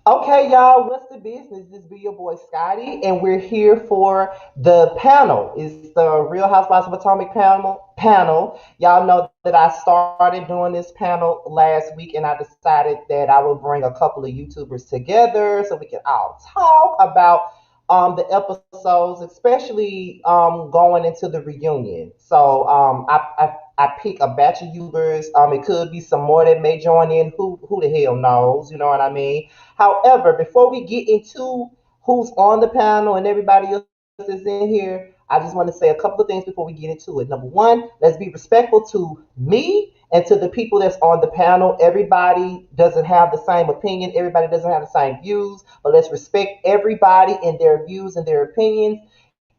Okay, y'all, what's the business? This be your boy Scotty, and we're here for the panel. It's the Real Housewives of Potomac panel. Y'all know that I started doing this panel last week, and I decided that I would bring a couple of YouTubers together so we can all talk about the episodes, especially going into the reunion. So I pick a batch of YouTubers. It could be some more that may join in. Who the hell knows? You know what I mean? However, before we get into who's on the panel and everybody else is in here, I just want to say a couple of things before we get into it. Number one, let's be respectful to me and to the people that's on the panel. Everybody doesn't have the same opinion, everybody doesn't have the same views, but let's respect everybody and their views and their opinions.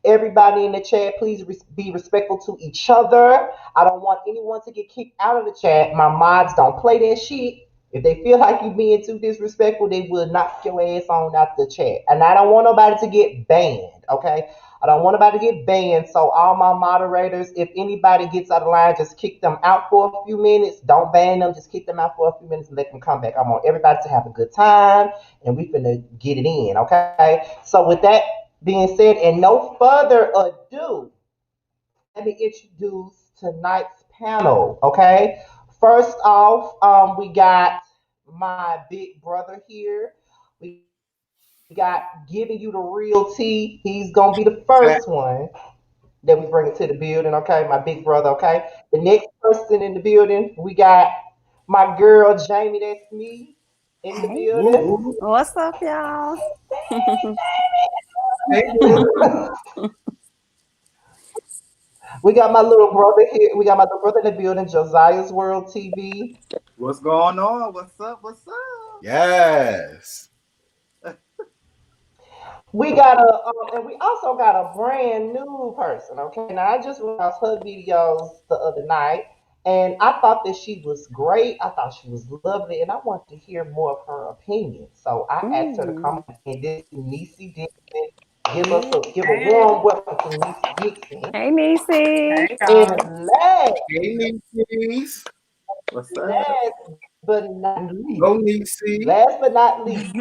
Everybody in the chat, please be respectful to each other. I don't want anyone to get kicked out of the chat. My mods don't play that shit. If they feel like you being too disrespectful, they will knock your ass on out the chat. And I don't want nobody to get banned, okay? I don't want nobody to get banned. So all my moderators, if anybody gets out of line, just kick them out for a few minutes. Don't ban them. Just kick them out for a few minutes and let them come back. I want everybody to have a good time, and we finna get it in, okay? So with that being said, and no further ado, let me introduce tonight's panel, okay? First off, we got my big brother here. We got giving you the real tea. He's gonna be the first one that we bring into the building, okay? My big brother, okay? The next person in the building, we got my girl Jamie. That's me in the Hey, building. what's up, y'all? We got my little brother here. We got my little brother in the building, Josiah's World TV. What's going on? What's up? What's up? Yes. We got and we also got a brand new person. Okay, now I just watched her videos the other night, and I thought that she was great. I thought she was lovely, and I wanted to hear more of her opinion. So I asked her to come Mm. on, and this is Necey Dixon. Give a Hey, warm welcome to Necey Dixon. Hey, Necey. hey, And y'all. Hey, nieces. What's up? Go, last niecey. but not least,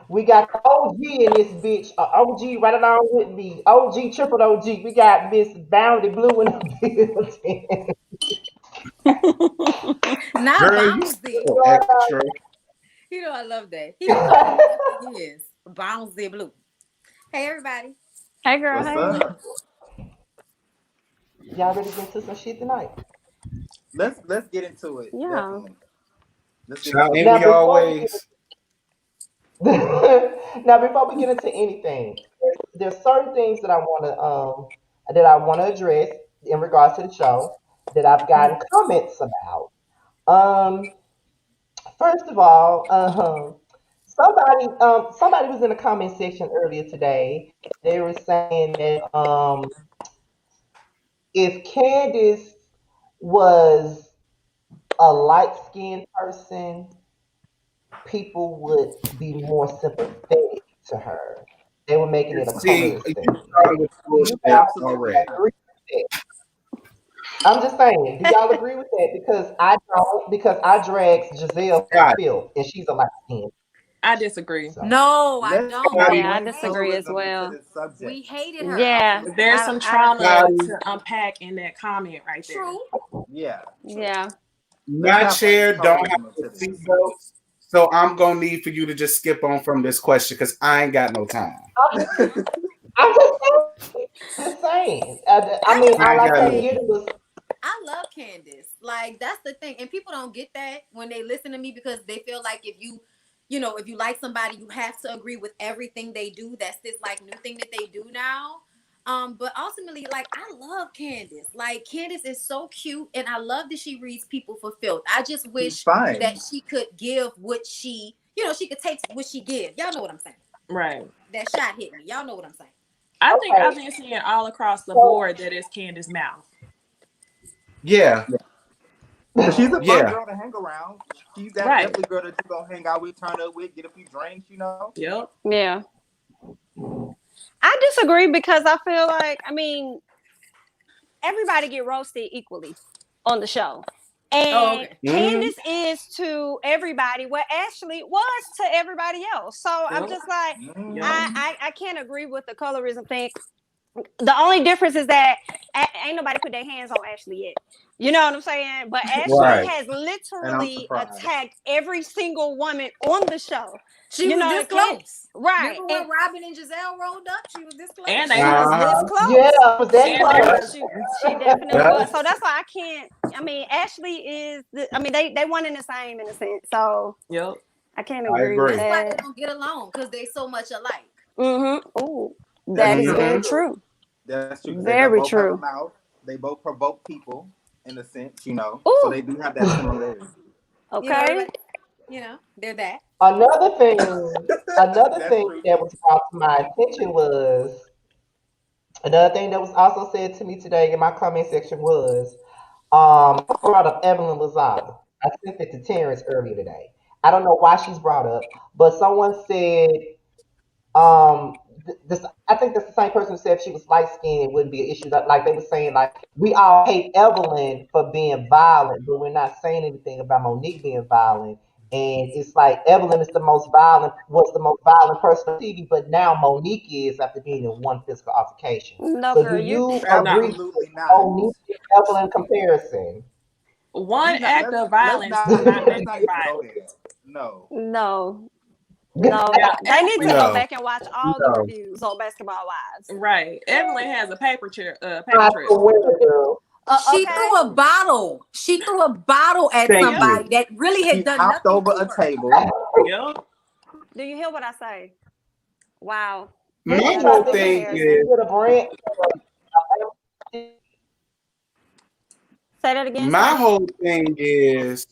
we got the OG in this bitch. OG right along with me. OG, triple OG. We got Miss Bounty Blue in the building. Not Girl, you Bouncy. so extra. I love that. He been calling me that for years. Bouncy Blue. Hey, everybody. Hey, girl. What's Hey. up? Y'all ready to get into some shit tonight? Let's get into it. Yeah. Definitely. Let's get Child, into ain't it. Now we before we always? now before we get into anything, there's certain things that I wanna address in regards to the show that I've gotten comments about. Um First of all, somebody was in the comment section earlier today. They were saying that if Candiace was a light skinned person, people would be more sympathetic to her. They were making it a See, colorist you thing. started with Do you bullshit guys Absolutely already. not. agree with that? I'm just saying, do y'all agree with that? Because I don't, because I dragged Giselle through Got filth and she's a light skinned. I disagree. So No, I Let's don't. not We Yeah, I bring disagree hate. as colorism into well. this subject. We hated her. Yeah, Absolutely. There's some I trauma it. to unpack in that comment right there. True. Yeah. True. yeah. Let's My not bring chair don't have colorism no into this. seatbelts, so I'm gonna need for you to just skip on from this question because I ain't got no time. I'm just, I'm just saying. I'm just saying. I I mean, just I all ain't want I to got kept no say, getting was, I love Candace. Like, that's the thing. And people don't get that when they listen to me because they feel like if you like somebody, you have to agree with everything they do. That's this like new thing that they do now. But ultimately, like I love Candace. Like Candace is so cute, and I love that she reads people for filth. I just She's wish that fine. she could give what she could take what she gives. Y'all know what I'm saying? Right. That shot hit me. Y'all know what I'm saying? I think okay. I've been seeing all across the So, board that it's Candace's mouth. Yeah, Yeah. Cause she's a fun yeah. girl to hang around. She's that Right. definitely girl that you gonna hang out with, turn up with, get a few drinks, you know? Yep. Yeah. I disagree because I feel like, everybody get roasted equally on the show. And Candiace is to everybody what Ashley was to everybody else. So I'm just like, I can't agree with the colorism thing. The only difference is that ain't nobody put their hands on Ashley yet. You know what I'm saying? But Ashley has literally attacked every single woman on the show. She was this close. Right. Remember when Robyn and Giselle rolled up? She was this close. And they was this close. Yeah, was that close? She definitely was. So that's why I can't. I mean, Ashley is. They one in the same in a sense. So I can't agree with that. That's why they don't get along because they so much alike. Ooh, that is very true. That's true. Very true. They both provoke people in a sense, you know. Ooh. So they do have that similarity. Okay. You know, they're that. Another thing that was brought to my attention was another thing that was also said to me today in my comment section was brought up Evelyn Lozada. I sent it to Terrence earlier today. I don't know why she's brought up, but someone said I think that's the same person who said if she was light skinned it wouldn't be an issue. Like they were saying, like we all hate Evelyn for being violent, but we're not saying anything about Monique being violent. And it's like Evelyn is the most violent person on TV, but now Monique is after being in one physical altercation. No, so girl, do you agree Absolutely with not. Monique and Evelyn comparison? One act of violence does not make you violent. No. They need to go back and watch all the reviews on Basketball Wives. Right. Evelyn has a paper trail. She threw a bottle. She threw a bottle at somebody that really had done nothing over to a her. table. Do you hear what I say? Wow. My whole thing is. Say that again. My whole thing is,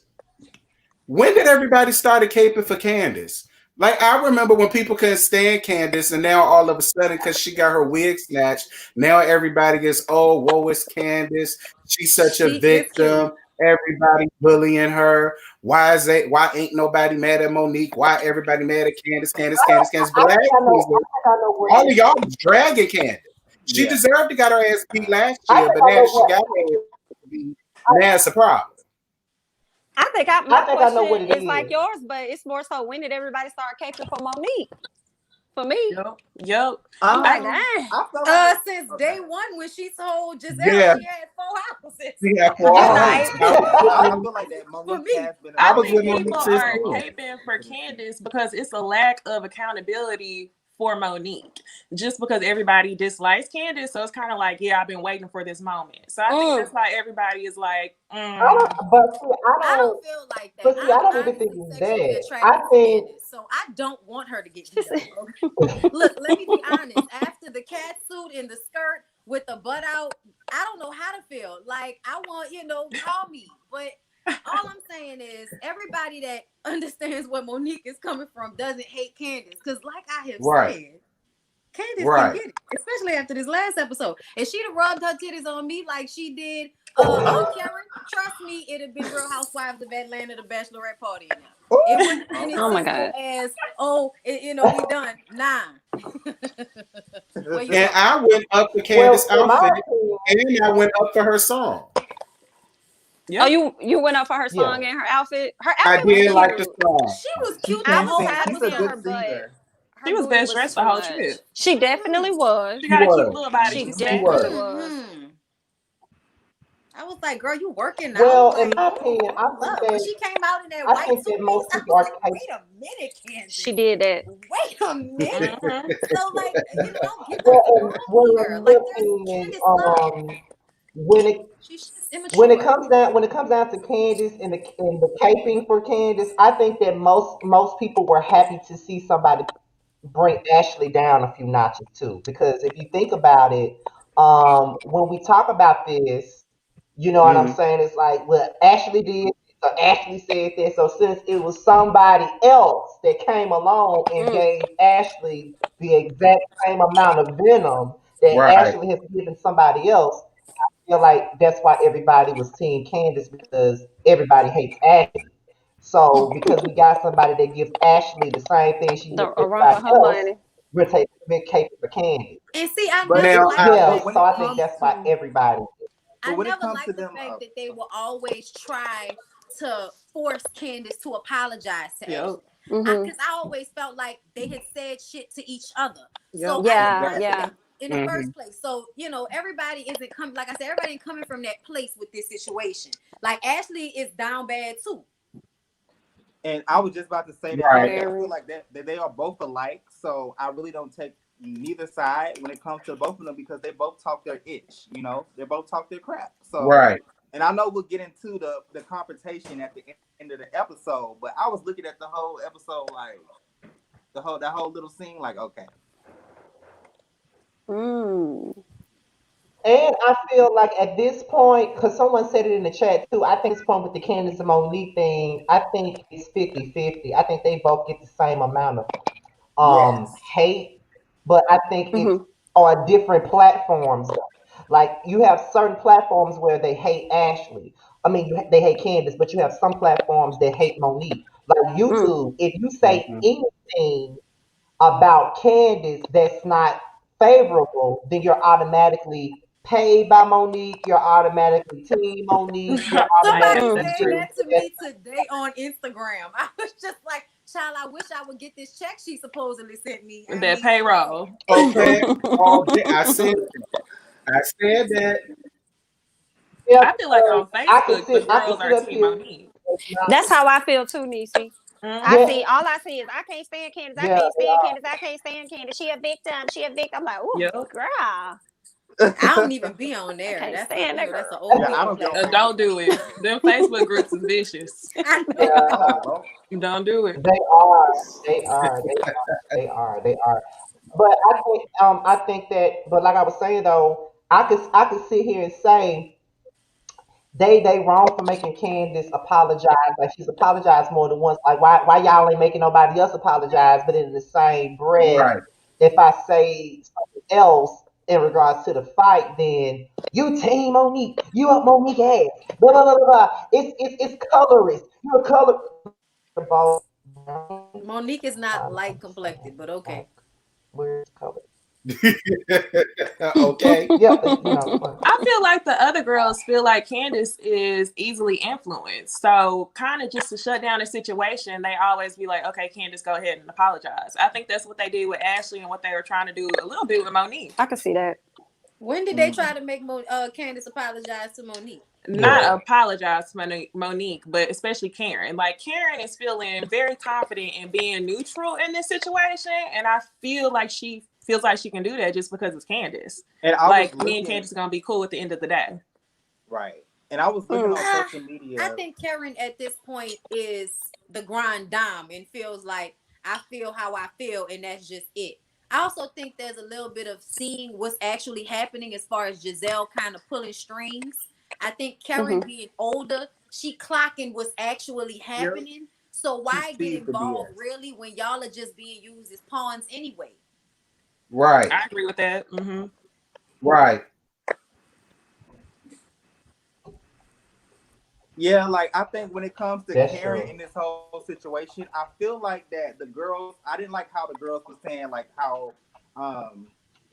when did everybody start caping for Candiace? Like, I remember when people couldn't stand Candiace, and now all of a sudden, because she got her wig snatched, now everybody gets, oh, woe is Candiace. She's such a victim. Everybody bullying her. Why ain't nobody mad at Monique? Why everybody mad at Candiace? But all of y'all was dragging Candiace. She deserved to got her ass beat last year, but now she got her ass beat. Now it's a problem. I think I know what it is. It's like yours, but it's more so when did everybody start caping for Monique? For me. Yep. I'm like, dang. Since day one when she told Gizelle she had 4 houses. She had 4 houses. I feel like that Monique has been. I think people are caping for Candiace because it's a lack of accountability for Monique. Just because everybody dislikes Candiace, so it's kind of like, I've been waiting for this moment. So I think that's why everybody is like, I don't feel like that. But see, I don't even think it's that. I think so. I don't want her to get beat up. Look, let me be honest. After the cat suit and the skirt with the butt out, I don't know how to feel. Like I want, call me. But all I'm saying is everybody that understands what Monique is coming from doesn't hate Candiace. Because like I have said, Candiace can get it. Especially after this last episode. If she'd have rubbed her titties on me like she did Karen, trust me, it'd have been Real Housewives of Atlanta, the bachelorette party. It wouldn't have been my God. As, we done. Nah. And I went up for Candiace's outfit, and I went up for her song. Yep. Oh, you went up for her song and her outfit? Her outfit I did like the song. She was cute. She's a good singer. She was best dressed the whole trip. She definitely was. She got a cute little body. She definitely was. I was like, girl, you working now. Well, like, in my opinion, I think when she came out in that white suit, most people are like, wait a minute, Candiace. She did that. Wait a minute. So, like, don't get the wrong here. Like, when it comes down to Candiace and the caping for Candiace, I think that most people were happy to see somebody bring Ashley down a few notches too. Because if you think about it, when we talk about this, you know what I'm saying? It's like, well, Ashley did, so Ashley said this. So since it was somebody else that came along and gave Ashley the exact same amount of venom that Ashley has given somebody else, I feel like that's why everybody was Team Candiace, because everybody hates Ashley. So because we got somebody that gives Ashley the same thing she gives everybody else, we're taking a big cake for Candiace. And see, I so I think that's why everybody. I never liked the fact that they will always try to force Candiace to apologize to Ashley. Because I always felt like they had said shit to each other. So in the first place. So, you know, everybody isn't coming, like I said, everybody ain't coming from that place with this situation. Like Ashley is down bad too. And I was just about to say that I feel like that they are both alike. So I really don't take neither side when it comes to both of them because they both talk their itch, you know, they both talk their crap. So and I know we'll get into the confrontation at the end of the episode, but I was looking at the whole episode like that whole little scene like, okay. And I feel like at this point, because someone said it in the chat too, I think this point with the Candiace and Monique thing, I think it's 50-50. I think they both get the same amount of hate, but I think it's on different platforms. Like you have certain platforms where they hate Ashley. I mean, they hate Candiace, but you have some platforms that hate Monique. Like YouTube, if you say anything about Candiace that's not favorable, then you're automatically paid by Monique, you're automatically team Monique, you're Somebody automatically said that to me today on Instagram. I was just like, child, I wish I would get this check she supposedly sent me. That payroll. Okay. I said that. Yeah, I feel like on Facebook, the girls are team Monique. That's how I feel too, Necey. All I see is I can't stand Candiace. I can't stand Candiace. I can't stand Candiace. She a victim. She a victim. I'm like, oh, girl. I don't even be on there. That's an old don't do it. Them Facebook groups is vicious. Don't do it. They are. But I think that. But like I was saying though, I could sit here and say they wrong for making Candiace apologize. Like she's apologized more than once. Like why y'all ain't making nobody else apologize? But in the same breath, if I say something else in regards to the fight, then you team Monique, you up Monique ass. Blah blah blah blah. It's colorist. You're a color. Monique is not light complected, but okay. Where's color? Okay. I feel like the other girls feel like Candiace is easily influenced. So kind of just to shut down the situation, they always be like, okay, Candiace, go ahead and apologize. I think that's what they did with Ashley and what they were trying to do a little bit with Monique. I can see that. When did they try to make Candiace apologize to Monique? Not apologize to Monique, but especially Karen. Like Karen is feeling very confident in being neutral in this situation. And I feel like she feels like she can do that just because it's Candiace. And me and Candiace are gonna be cool at the end of the day. Right. And I was looking on social media. I think Karen at this point is the grand dame and feels like I feel how I feel and that's just it. I also think there's a little bit of seeing what's actually happening as far as Gizelle kind of pulling strings. I think Karen being older, she clocking what's actually happening. So why get involved really when y'all are just being used as pawns anyway? Right. I agree with that. Right. Yeah, like I think when it comes to Karen in this whole situation, I feel like that the girls, I didn't like how the girls was saying like how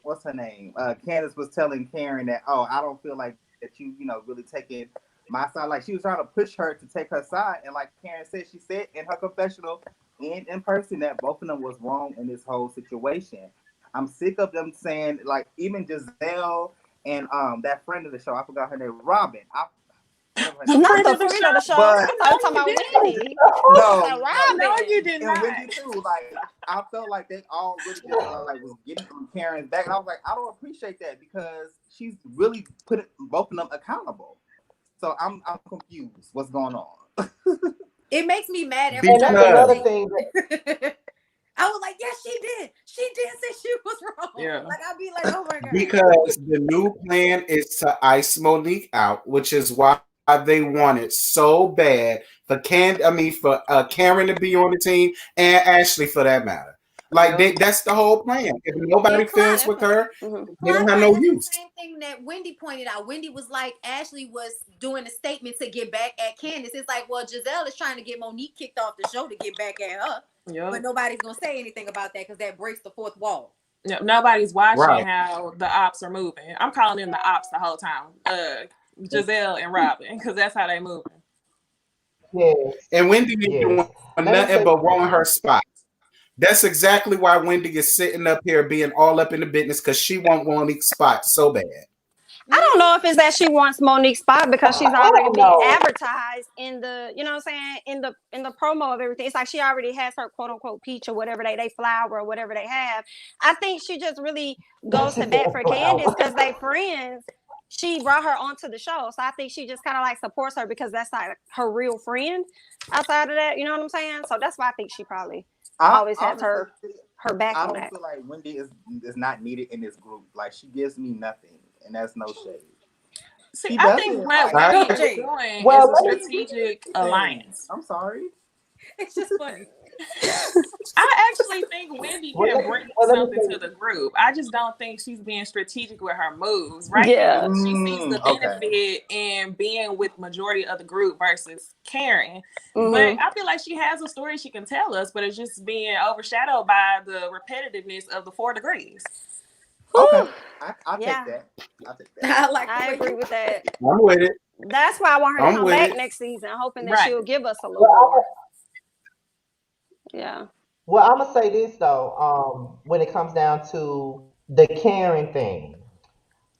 what's her name? Candiace was telling Karen that, oh, I don't feel like that you know, really taking my side. Like she was trying to push her to take her side. And like Karen said, she said in her confessional and in person that both of them was wrong in this whole situation. I'm sick of them saying, like, even Gizelle and that friend of the show, I forgot her name, Robyn. Not the friend of the show. I'm talking about Wendy. No, you did not. And Wendy too. Like, I felt like they all really just like was getting from Karen's back, and I was like, I don't appreciate that because she's really put both of them accountable. So I'm confused. What's going on? It makes me mad every time. That's another thing. I was like, yes, she did. She did say she was wrong. Yeah. Like, I'd be like, oh my God. Because the new plan is to ice Monique out, which is why they wanted so bad for Karen to be on the team and Ashley for that matter. Like that's the whole plan. If nobody feels with her, they don't have no use. The same thing that Wendy pointed out. Wendy was like, Ashley was doing a statement to get back at Candiace. It's like, well, Gizelle is trying to get Monique kicked off the show to get back at her. Yep. But nobody's gonna say anything about that because that breaks the fourth wall. Nobody's watching how the ops are moving. I'm calling them the ops the whole time. Gizelle and Robyn, because that's how they moving. Yes. And Wendy ain't doing nothing but wanting her spot. That's exactly why Wendy is sitting up here being all up in the business, because she won't Monique's spot so bad. I don't know if it's that she wants Monique's spot because she's already being advertised in the, you know what I'm saying, in the promo of everything. It's like she already has her quote unquote peach or whatever they flower or whatever they have. I think she just really goes to bat for Candiace because they friends. She brought her onto the show, so I think she just kind of like supports her because that's like her real friend. Outside of that, you know what I'm saying? So that's why I think she probably always has her back on that. I don't feel like Wendy is not needed in this group. Like, she gives me nothing, and that's no shade. See, I think what Wendy is doing is a strategic alliance. I'm sorry. It's just funny. I actually think Wendy can bring something to the group. I just don't think she's being strategic with her moves. Right? Yeah. She sees the benefit in being with majority of the group versus Karen. Mm-hmm. But I feel like she has a story she can tell us, but it's just being overshadowed by the repetitiveness of the 4 degrees. Okay, I'll take that. I agree with that. I'm with it. That's why I want her to come back next season, hoping that she'll give us a little more. Yeah. Well, I'm gonna say this though. When it comes down to the Karen thing,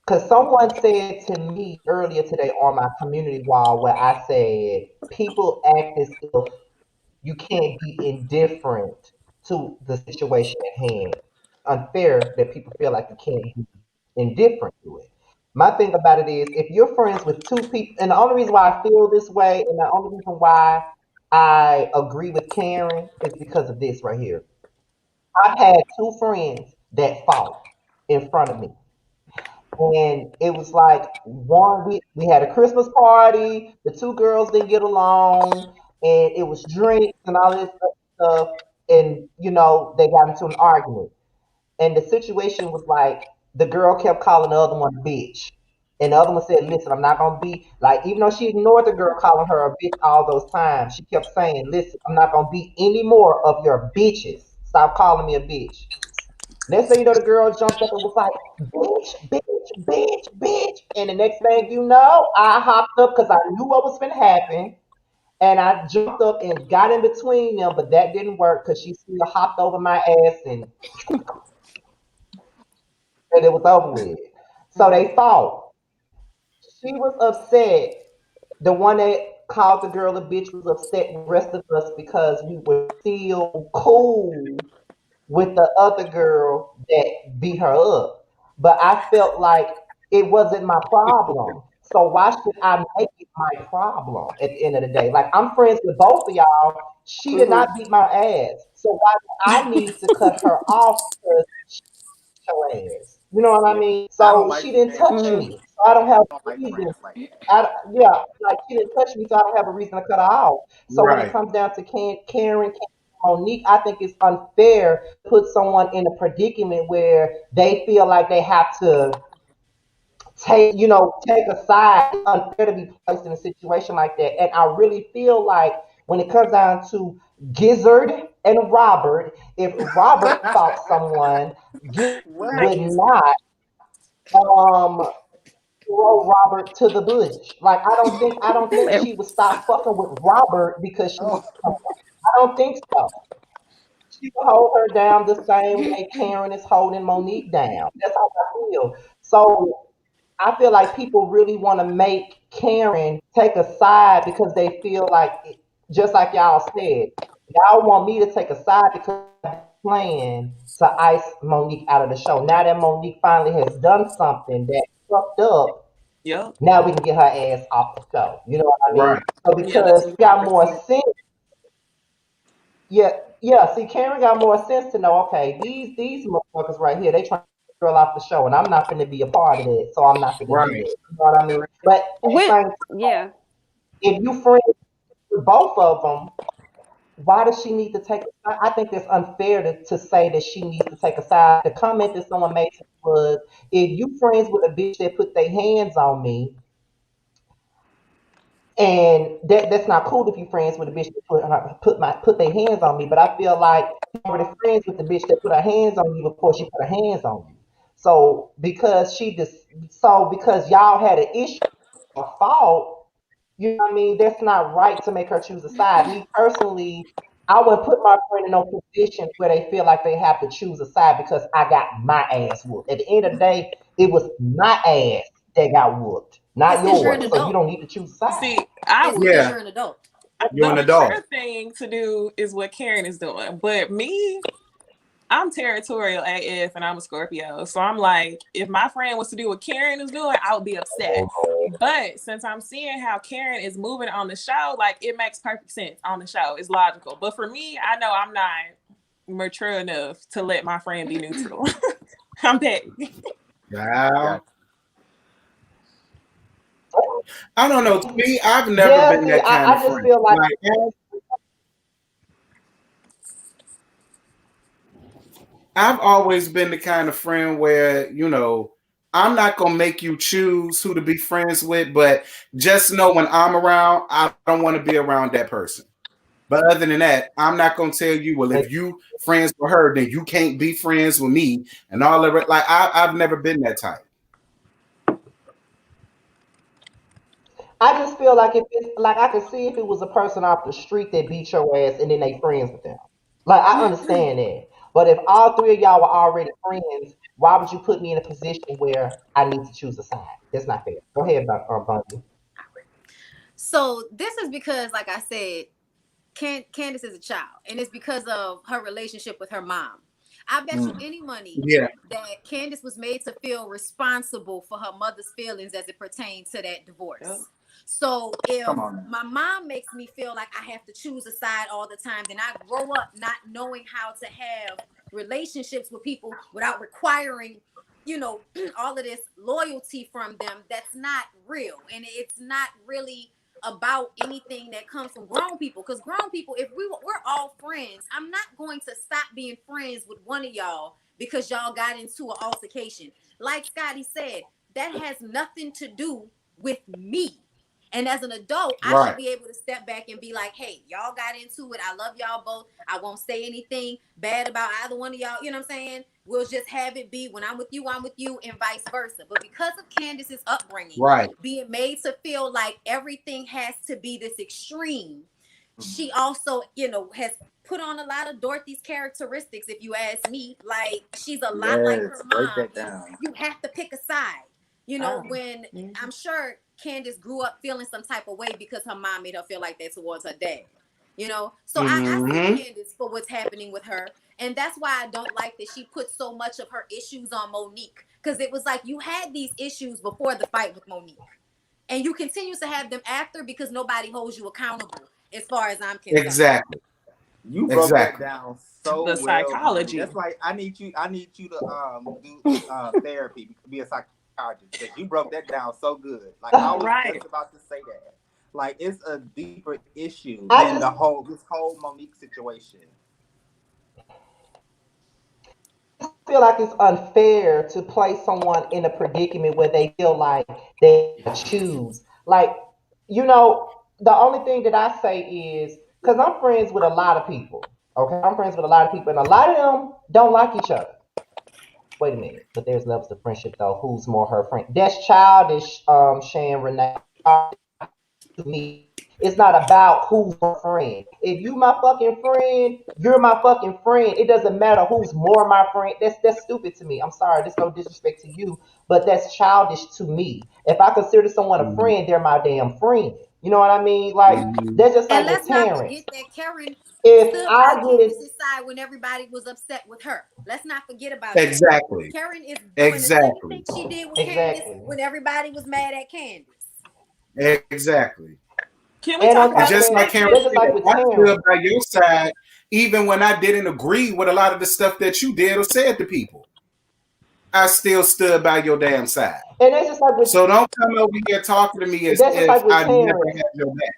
because someone said to me earlier today on my community wall where I said people act as if you can't be indifferent to the situation at hand. Unfair that people feel like you can't be indifferent to it. My thing about it is, if you're friends with 2 people, and the only reason why I feel this way, and the only reason why I agree with Karen is because of this right here. I've had 2 friends that fought in front of me. And it was like we had a Christmas party, the 2 girls didn't get along, and it was drinks and all this stuff, and they got into an argument. And the situation was like the girl kept calling the other one a bitch. And the other one said, listen, I'm not going to be like, even though she ignored the girl calling her a bitch all those times, she kept saying, listen, I'm not going to be any more of your bitches. Stop calling me a bitch. Next thing you know, the girl jumped up and was like, bitch, bitch, bitch, bitch. And the next thing you know, I hopped up because I knew what was going to happen. And I jumped up and got in between them, but that didn't work because she still hopped over my ass and it was over with. So they fought. She was upset. The one that called the girl a bitch was upset with the rest of us because we were still cool with the other girl that beat her up. But I felt like it wasn't my problem. So why should I make it my problem at the end of the day? Like, I'm friends with both of y'all. She did not beat my ass. So why do I need to cut her off because she beat her ass? You know what I mean? So she didn't touch me. So I don't have a reason. Like, she didn't touch me, so I don't have a reason to cut her off. So when it comes down to Karen, Monique, I think it's unfair to put someone in a predicament where they feel like they have to take a side. It's unfair to be placed in a situation like that. And I really feel like when it comes down to Gizzard and Robert, if Robert fought someone, Gizzard would not throw Robert to the bush. Like, I don't think she would stop fucking with Robert because she was I don't think so. She will hold her down the same way Karen is holding Monique down. That's how I feel. So I feel like people really want to make Karen take a side because they feel like, just like y'all said, y'all want me to take a side because I'm playing to ice Monique out of the show. Now that Monique finally has done something that fucked up, now we can get her ass off the show. You know what I mean? Right. So because she got more sense. See, Karen got more sense to know, okay, these motherfuckers right here, they trying to girl off the show, and I'm not going to be a part of it, so I'm not going to do it. You know what I mean? But if you friends with both of them, why does she need to take a side? I think it's unfair to say that she needs to take a side. The comment that someone made was, if you friends with a bitch that put their hands on me, and that's not cool if you friends with a bitch that put their hands on me. But I feel like you're already friends with the bitch that put her hands on you before she put her hands on you. So because y'all had an issue, fault, you know what I mean? That's not right to make her choose a side. Me personally, I wouldn't put my friend in no position where they feel like they have to choose a side because I got my ass whooped. At the end of the day, it was my ass that got whooped, not yours. So you don't need to choose a side. See, because you're an adult. You're an the adult. mature thing to do is what Karen is doing. But me, I'm territorial AF and I'm a Scorpio. So I'm like, if my friend was to do what Karen is doing, I would be upset. But since I'm seeing how Karen is moving on the show, like it makes perfect sense on the show. It's logical. But for me, I know I'm not mature enough to let my friend be neutral. I'm petty. Wow. I don't know. Me, I've never been that kind of friend. Feel like I've always been the kind of friend where, you know, I'm not going to make you choose who to be friends with, but just know when I'm around, I don't want to be around that person. But other than that, I'm not going to tell you, well, if you friends with her, then you can't be friends with me and all of it. Like, I've never been that type. I just feel like if it's like I could see if it was a person off the street that beat your ass and then they friends with them. Like I understand that. But if all three of y'all were already friends, why would you put me in a position where I need to choose a side? That's not fair. Go ahead, Bondy. So this is because, like I said, Candiace is a child, and it's because of her relationship with her mom. I bet you any money that Candiace was made to feel responsible for her mother's feelings as it pertains to that divorce. Yep. So if my mom makes me feel like I have to choose a side all the time, then I grow up not knowing how to have relationships with people without requiring, you know, all of this loyalty from them. That's not real. And it's not really about anything that comes from grown people. Because grown people, if we're all friends, I'm not going to stop being friends with one of y'all because y'all got into an altercation. Like Scotty said, that has nothing to do with me. And as an adult, I should be able to step back and be like, hey, y'all got into it. I love y'all both. I won't say anything bad about either one of y'all. You know what I'm saying? We'll just have it be when I'm with you, and vice versa. But because of Candiace's upbringing, being made to feel like everything has to be this extreme, she also, you know, has put on a lot of Dorothy's characteristics, if you ask me. Like, she's a lot like her mom. You have to pick a side. You know, when I'm sure Candiace grew up feeling some type of way because her mom made her feel like that towards her dad. You know, so I see Candiace for what's happening with her. And that's why I don't like that she put so much of her issues on Monique. Because it was like you had these issues before the fight with Monique. And you continue to have them after because nobody holds you accountable, as far as I'm concerned. Exactly. You broke that down so well. Psychology. That's like I need you to do therapy, be a psychologist. Because you broke that down so good. Like I was just about to say that. Like it's a deeper issue than this whole Monique situation. I feel like it's unfair to place someone in a predicament where they feel like they choose. Like, you know, the only thing that I say is because I'm friends with a lot of people. Okay, I'm friends with a lot of people, and a lot of them don't like each other. Wait a minute, but there's levels of friendship though. Who's more her friend? That's childish, Shan Renee. To me, it's not about who's my friend. If you my fucking friend, you're my fucking friend. It doesn't matter who's more my friend. That's stupid to me. I'm sorry, there's no disrespect to you, but that's childish to me. If I consider someone a friend, they're my damn friend. You know what I mean? Like that's just like with Terrence. Let's not forget that Karen If I get it side when everybody was upset with her. Let's not forget about that. Exactly. Karen is doing the same thing she did with Candiace when everybody was mad at Candiace. Exactly. Can we talk about just like Karen said, I stood by your side even when I didn't agree with a lot of the stuff that you did or said to people. I still stood by your damn side. And that's just like so don't come over here talking to me as if I never had your back.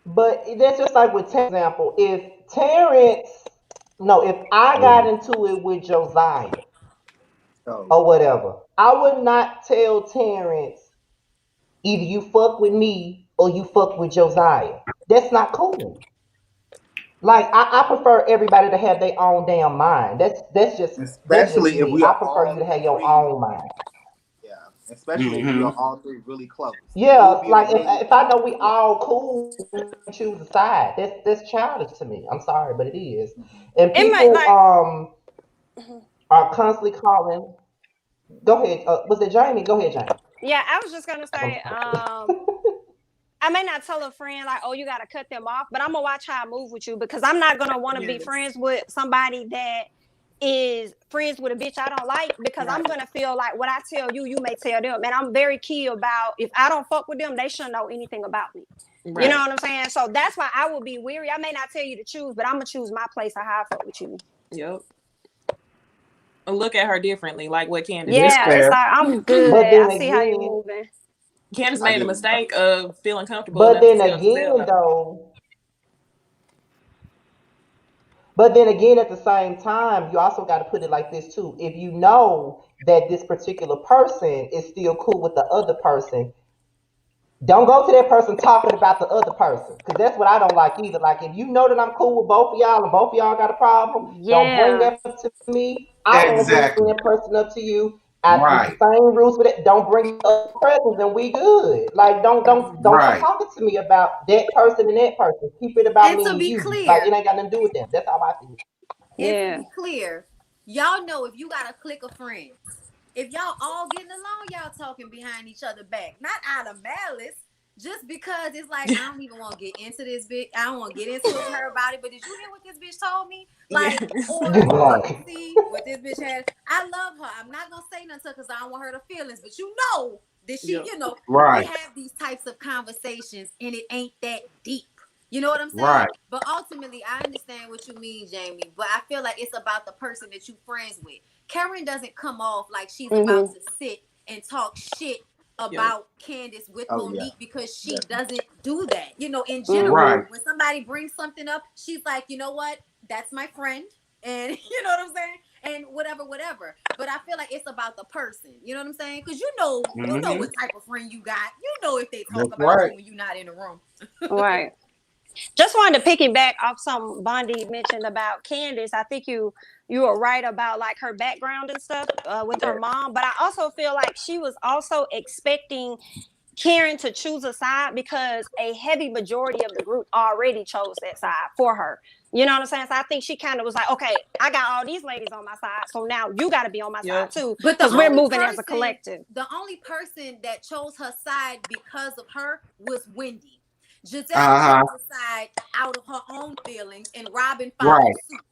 But that's just like with example, if I got into it with Josiah or whatever, I would not tell Terrence either you fuck with me or you fuck with Josiah. That's not cool. Like I prefer everybody to have their own damn mind. That's just especially if we. I prefer you to have your own mind. Yeah, especially if you're all three really close. Yeah, like if I know we all cool, we choose a side. That's childish to me. I'm sorry, but it is. And It might people like. are constantly calling. Go ahead. Was it Jamie? Go ahead, Jamie. Yeah, I was just gonna I'm say, sorry. I may not tell a friend like, oh, you gotta cut them off, but I'm gonna watch how I move with you because I'm not gonna want to be friends with somebody that is friends with a bitch I don't like because I'm gonna feel like what I tell you, you may tell them. And I'm very key about if I don't fuck with them, they shouldn't know anything about me. Right. You know what I'm saying? So that's why I will be weary. I may not tell you to choose, but I'm gonna choose my place of how I fuck with you. Yep. Look at her differently, like what Candiace. Yeah, it's like I'm good. I see how you're moving. Candiace made a mistake of feeling comfortable. But then again, though. But then again, at the same time, you also got to put it like this too. If you know that this particular person is still cool with the other person, don't go to that person talking about the other person, because that's what I don't like either. Like, if you know that I'm cool with both of y'all and both of y'all got a problem, don't bring that up to me. I won't bring that person up to you. I the same rules with it. Don't bring up presents and we good. Like, don't come talking to me about that person and that person. Keep it about me and you. Clear, like, it ain't got nothing to do with them. That's how I feel. And to be clear, y'all know if you got a clique of friends, if y'all all getting along, y'all talking behind each other back, not out of malice, just because it's like, I don't even want to get into this bitch. I don't want to get into it with her about it. But did you hear what this bitch told me? Like, or see what this bitch had. I love her. I'm not gonna say nothing because I don't want her to feelings. But you know that she, you know, we have these types of conversations, and it ain't that deep. You know what I'm saying? Right. But ultimately, I understand what you mean, Jamie. But I feel like it's about the person that you friends with. Karen doesn't come off like she's about to sit and talk shit about Candiace with Monique because she doesn't do that. You know, in general, when somebody brings something up, she's like, you know what? That's my friend. And you know what I'm saying? And whatever. But I feel like it's about the person. You know what I'm saying? Because you know what type of friend you got. You know if they talk about you when you're not in the room. Right. Just wanted to piggyback off something Bondy mentioned about Candiace. I think you were right about like her background and stuff with her mom, but I also feel like she was also expecting Karen to choose a side because a heavy majority of the group already chose that side for her. You know what I'm saying? So I think she kind of was like, okay, I got all these ladies on my side, so now you got to be on my side too, because we're moving as a collective. The only person that chose her side because of her was Wendy. Gizelle chose the side out of her own feelings, and Robyn followed suit.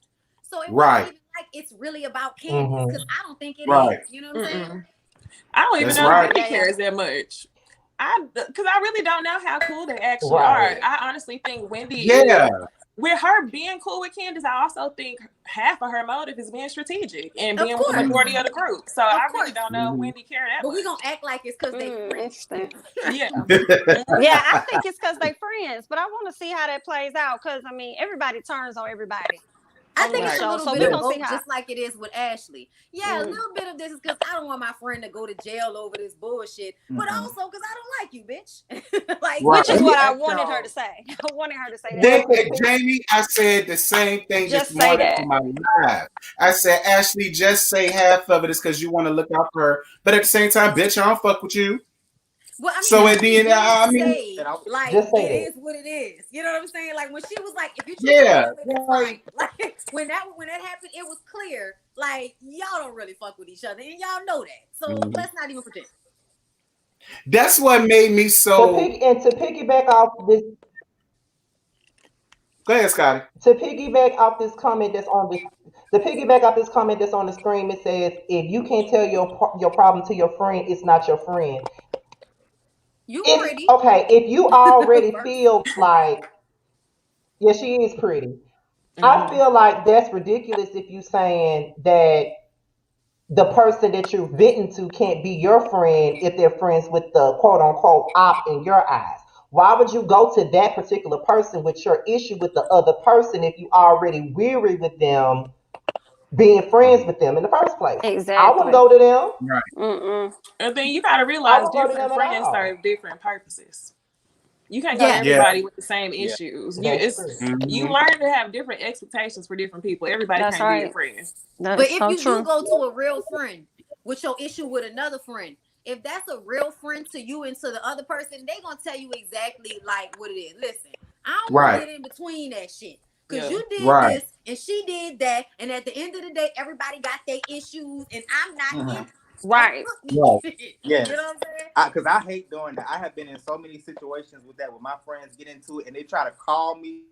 So it wasn't even like it's really about Candiace, because I don't think it is. You know what I'm saying? I don't even know if Wendy cares that much. Because I really don't know how cool they actually are. I honestly think Wendy is, with her being cool with Candiace, I also think half of her motive is being strategic and being with the majority of the group. So I really don't know if Wendy cared that much. But we're going to act like it's because they friends. Yeah, I think it's because they friends. But I want to see how that plays out because, I mean, everybody turns on everybody. I think it's a little bit of both, just like it is with Ashley. Yeah, a little bit of this is because I don't want my friend to go to jail over this bullshit, but also because I don't like you, bitch. Like, which is what I wanted her to say. I wanted her to say that. Jamie, I said the same thing this morning for my live. I said, Ashley, just say half of it is because you want to look out for her, but at the same time, bitch, I don't fuck with you. Well, I mean, so at the end, I mean, like it is what it is. You know what I'm saying? Like when she was like, "If you it's fine." Like when that happened, it was clear. Like y'all don't really fuck with each other, and y'all know that. So let's not even pretend. That's what made me so. To piggyback off this. Go ahead, Scotty. To piggyback off this comment that's on the screen, it says, "If you can't tell your problem to your friend, it's not your friend." Pretty. Okay, if you already feel like, yeah, she is pretty. I feel like that's ridiculous if you saying that the person that you're venting to can't be your friend if they're friends with the quote unquote op in your eyes. Why would you go to that particular person with your issue with the other person if you already weary with them being friends with them in the first place? Exactly. I wouldn't go to them. Right. And then you got to realize different friends serve different purposes. You can't go to everybody with the same issues. You learn to have different expectations for different people. Everybody can't be your friend. But if you do go to a real friend with your issue with another friend, if that's a real friend to you and to the other person, they gonna tell you exactly like what it is. Listen, I don't want to get in between that shit. Because you did this and she did that. And at the end of the day, everybody got their issues and I'm not in. Right. Yes. You know what I'm saying? Because I hate doing that. I have been in so many situations with that, where my friends get into it and they try to call me,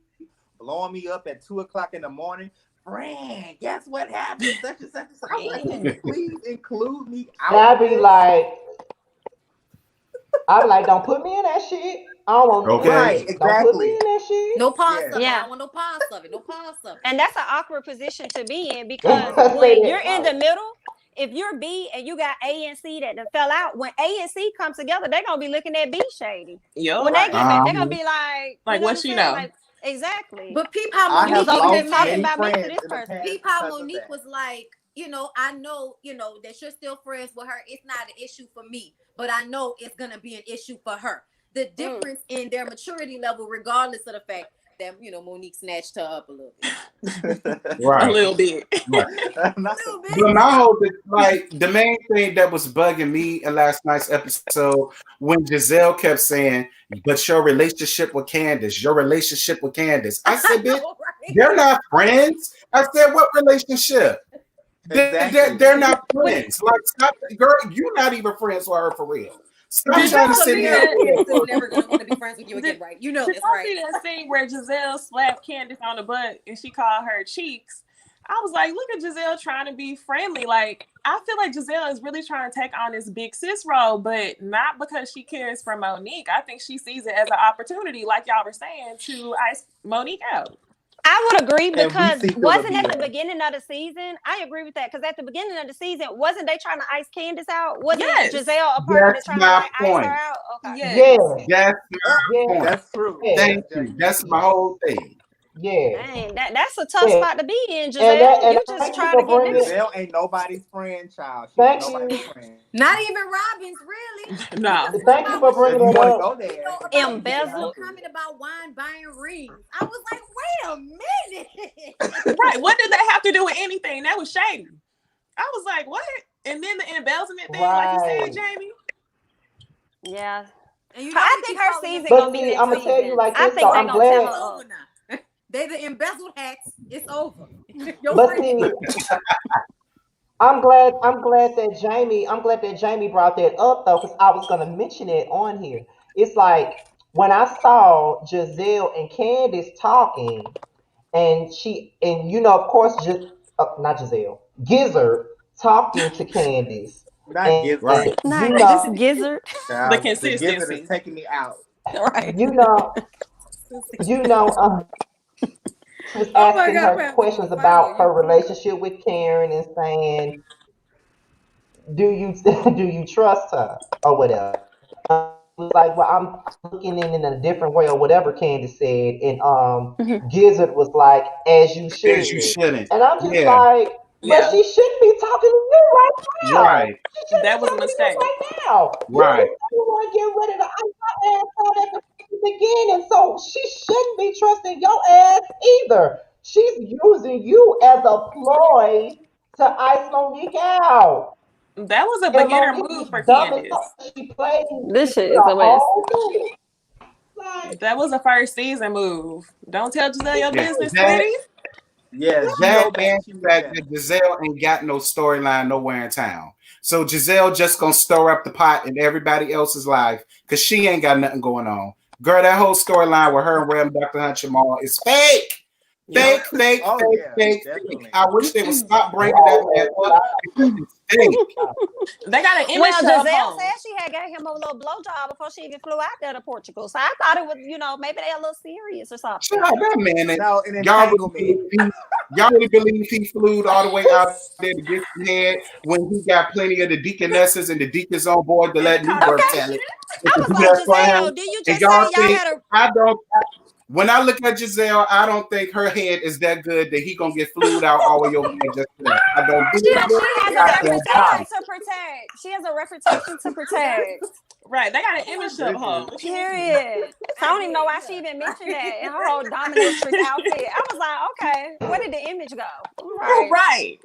blowing me up at 2:00 in the morning. Friend, guess what happened? Such and such and such. I'm like, please include me out. I'd be like, don't put me in that shit. I don't want exactly. Don't put me in that shit. No pause of it. I don't want no pause of it. No pause of it. And that's an awkward position to be in because when you're in the middle, if you're B and you got A and C that fell out, when A and C comes together, they're gonna be looking at B shady. When they get back, they're gonna be like what you know? Like, exactly. But peep how Monique talking about me to this person. Peep how Monique was like, you know, I know, you know, that you're still friends with her. It's not an issue for me, but I know it's gonna be an issue for her. The difference in their maturity level, regardless of the fact that, you know, Monique snatched her up a little bit. A little bit. Right. But my whole, like, the main thing that was bugging me in last night's episode, when Gizelle kept saying, but your relationship with Candiace. I said, bitch, they're not friends. I said, what relationship? Exactly. They're not friends. Like, stop, girl, you're not even friends with her for real. Stop trying to sit here. Still never gonna want to be friends with you again, right? You know this, right? See that scene where Gizelle slapped Candiace on the butt and she called her cheeks. I was like, look at Gizelle trying to be friendly. Like, I feel like Gizelle is really trying to take on this big sis role, but not because she cares for Monique. I think she sees it as an opportunity, like y'all were saying, to ice Monique out. I would agree because wasn't at the beginning of the season? I agree with that because at the beginning of the season, wasn't they trying to ice Candiace out? Wasn't Gizelle a part of it trying to like ice her out? Okay. That's my point. That's true. Thank you. That's my whole thing. Yeah. Dang, that's a tough spot to be in, Gizelle. You just trying to get this. Gizelle ain't nobody's friend, child. Thank nobody's you. friend. Not even Robyn's, really. No. Thank you for bringing it up. Go there. Embezzled. Comment about wine buying rings. I was like, wait a minute. Right. What did that have to do with anything? That was shady. I was like, what? And then the embezzlement thing, like you said, Jamie. Yeah. And you know, I think her season gonna be. I'm gonna tell you like this. So I'm glad. They the embezzled hats. It's over. But see, I'm glad that Jamie brought that up though, because I was gonna mention it on here. It's like when I saw Gizelle and Candiace talking, and you know, of course, not Gizelle, Gizzard talking to Candiace. Not Gizzard. Right. Not just Gizzard. The consistency. The Gizzard is taking me out. Right. You know. She was asking her questions about her relationship with Karen and saying, do you trust her or whatever? Like, well, I'm looking in a different way or whatever Candiace said, and Gizzard was like, as you shouldn't. And I'm just like, but she shouldn't be talking to you right now. Right. That was a mistake. Right now. Right. You want to get rid of the ass at the beginning, so she shouldn't be trusting your ass either. She's using you as a ploy to ice Monique out. That was a beginner move for Candiace. This shit is amazing. That was a first season move. Don't tell Gizelle your business, sweetie. Yes, that Gizelle ain't got no storyline nowhere in town. So Gizelle just gonna stir up the pot in everybody else's life because she ain't got nothing going on. Girl, that whole storyline with her and Ram Dr. Hunchemall is fake. Fake. I wish they would stop bringing that man up. They got an image. Well, Gizelle said she had gave him a little blowjob before she even flew out there to Portugal. So I thought it was, you know, maybe they a little serious or something. Shut up, that man. Y'all really believe he flew all the way out there to get his head when he got plenty of the deaconesses and the deacons on board to let new birth talent? I was like, Gizelle, did you just say y'all had a... When I look at Gizelle, I don't think her head is that good that he gonna get flued out all of your head just that. I don't do She has a reputation to protect. She has a reputation to protect. Right, they got an image of her. Period. So I don't even know why she even mentioned that in her whole dominatrix outfit. I was like, okay, where did the image go? Right.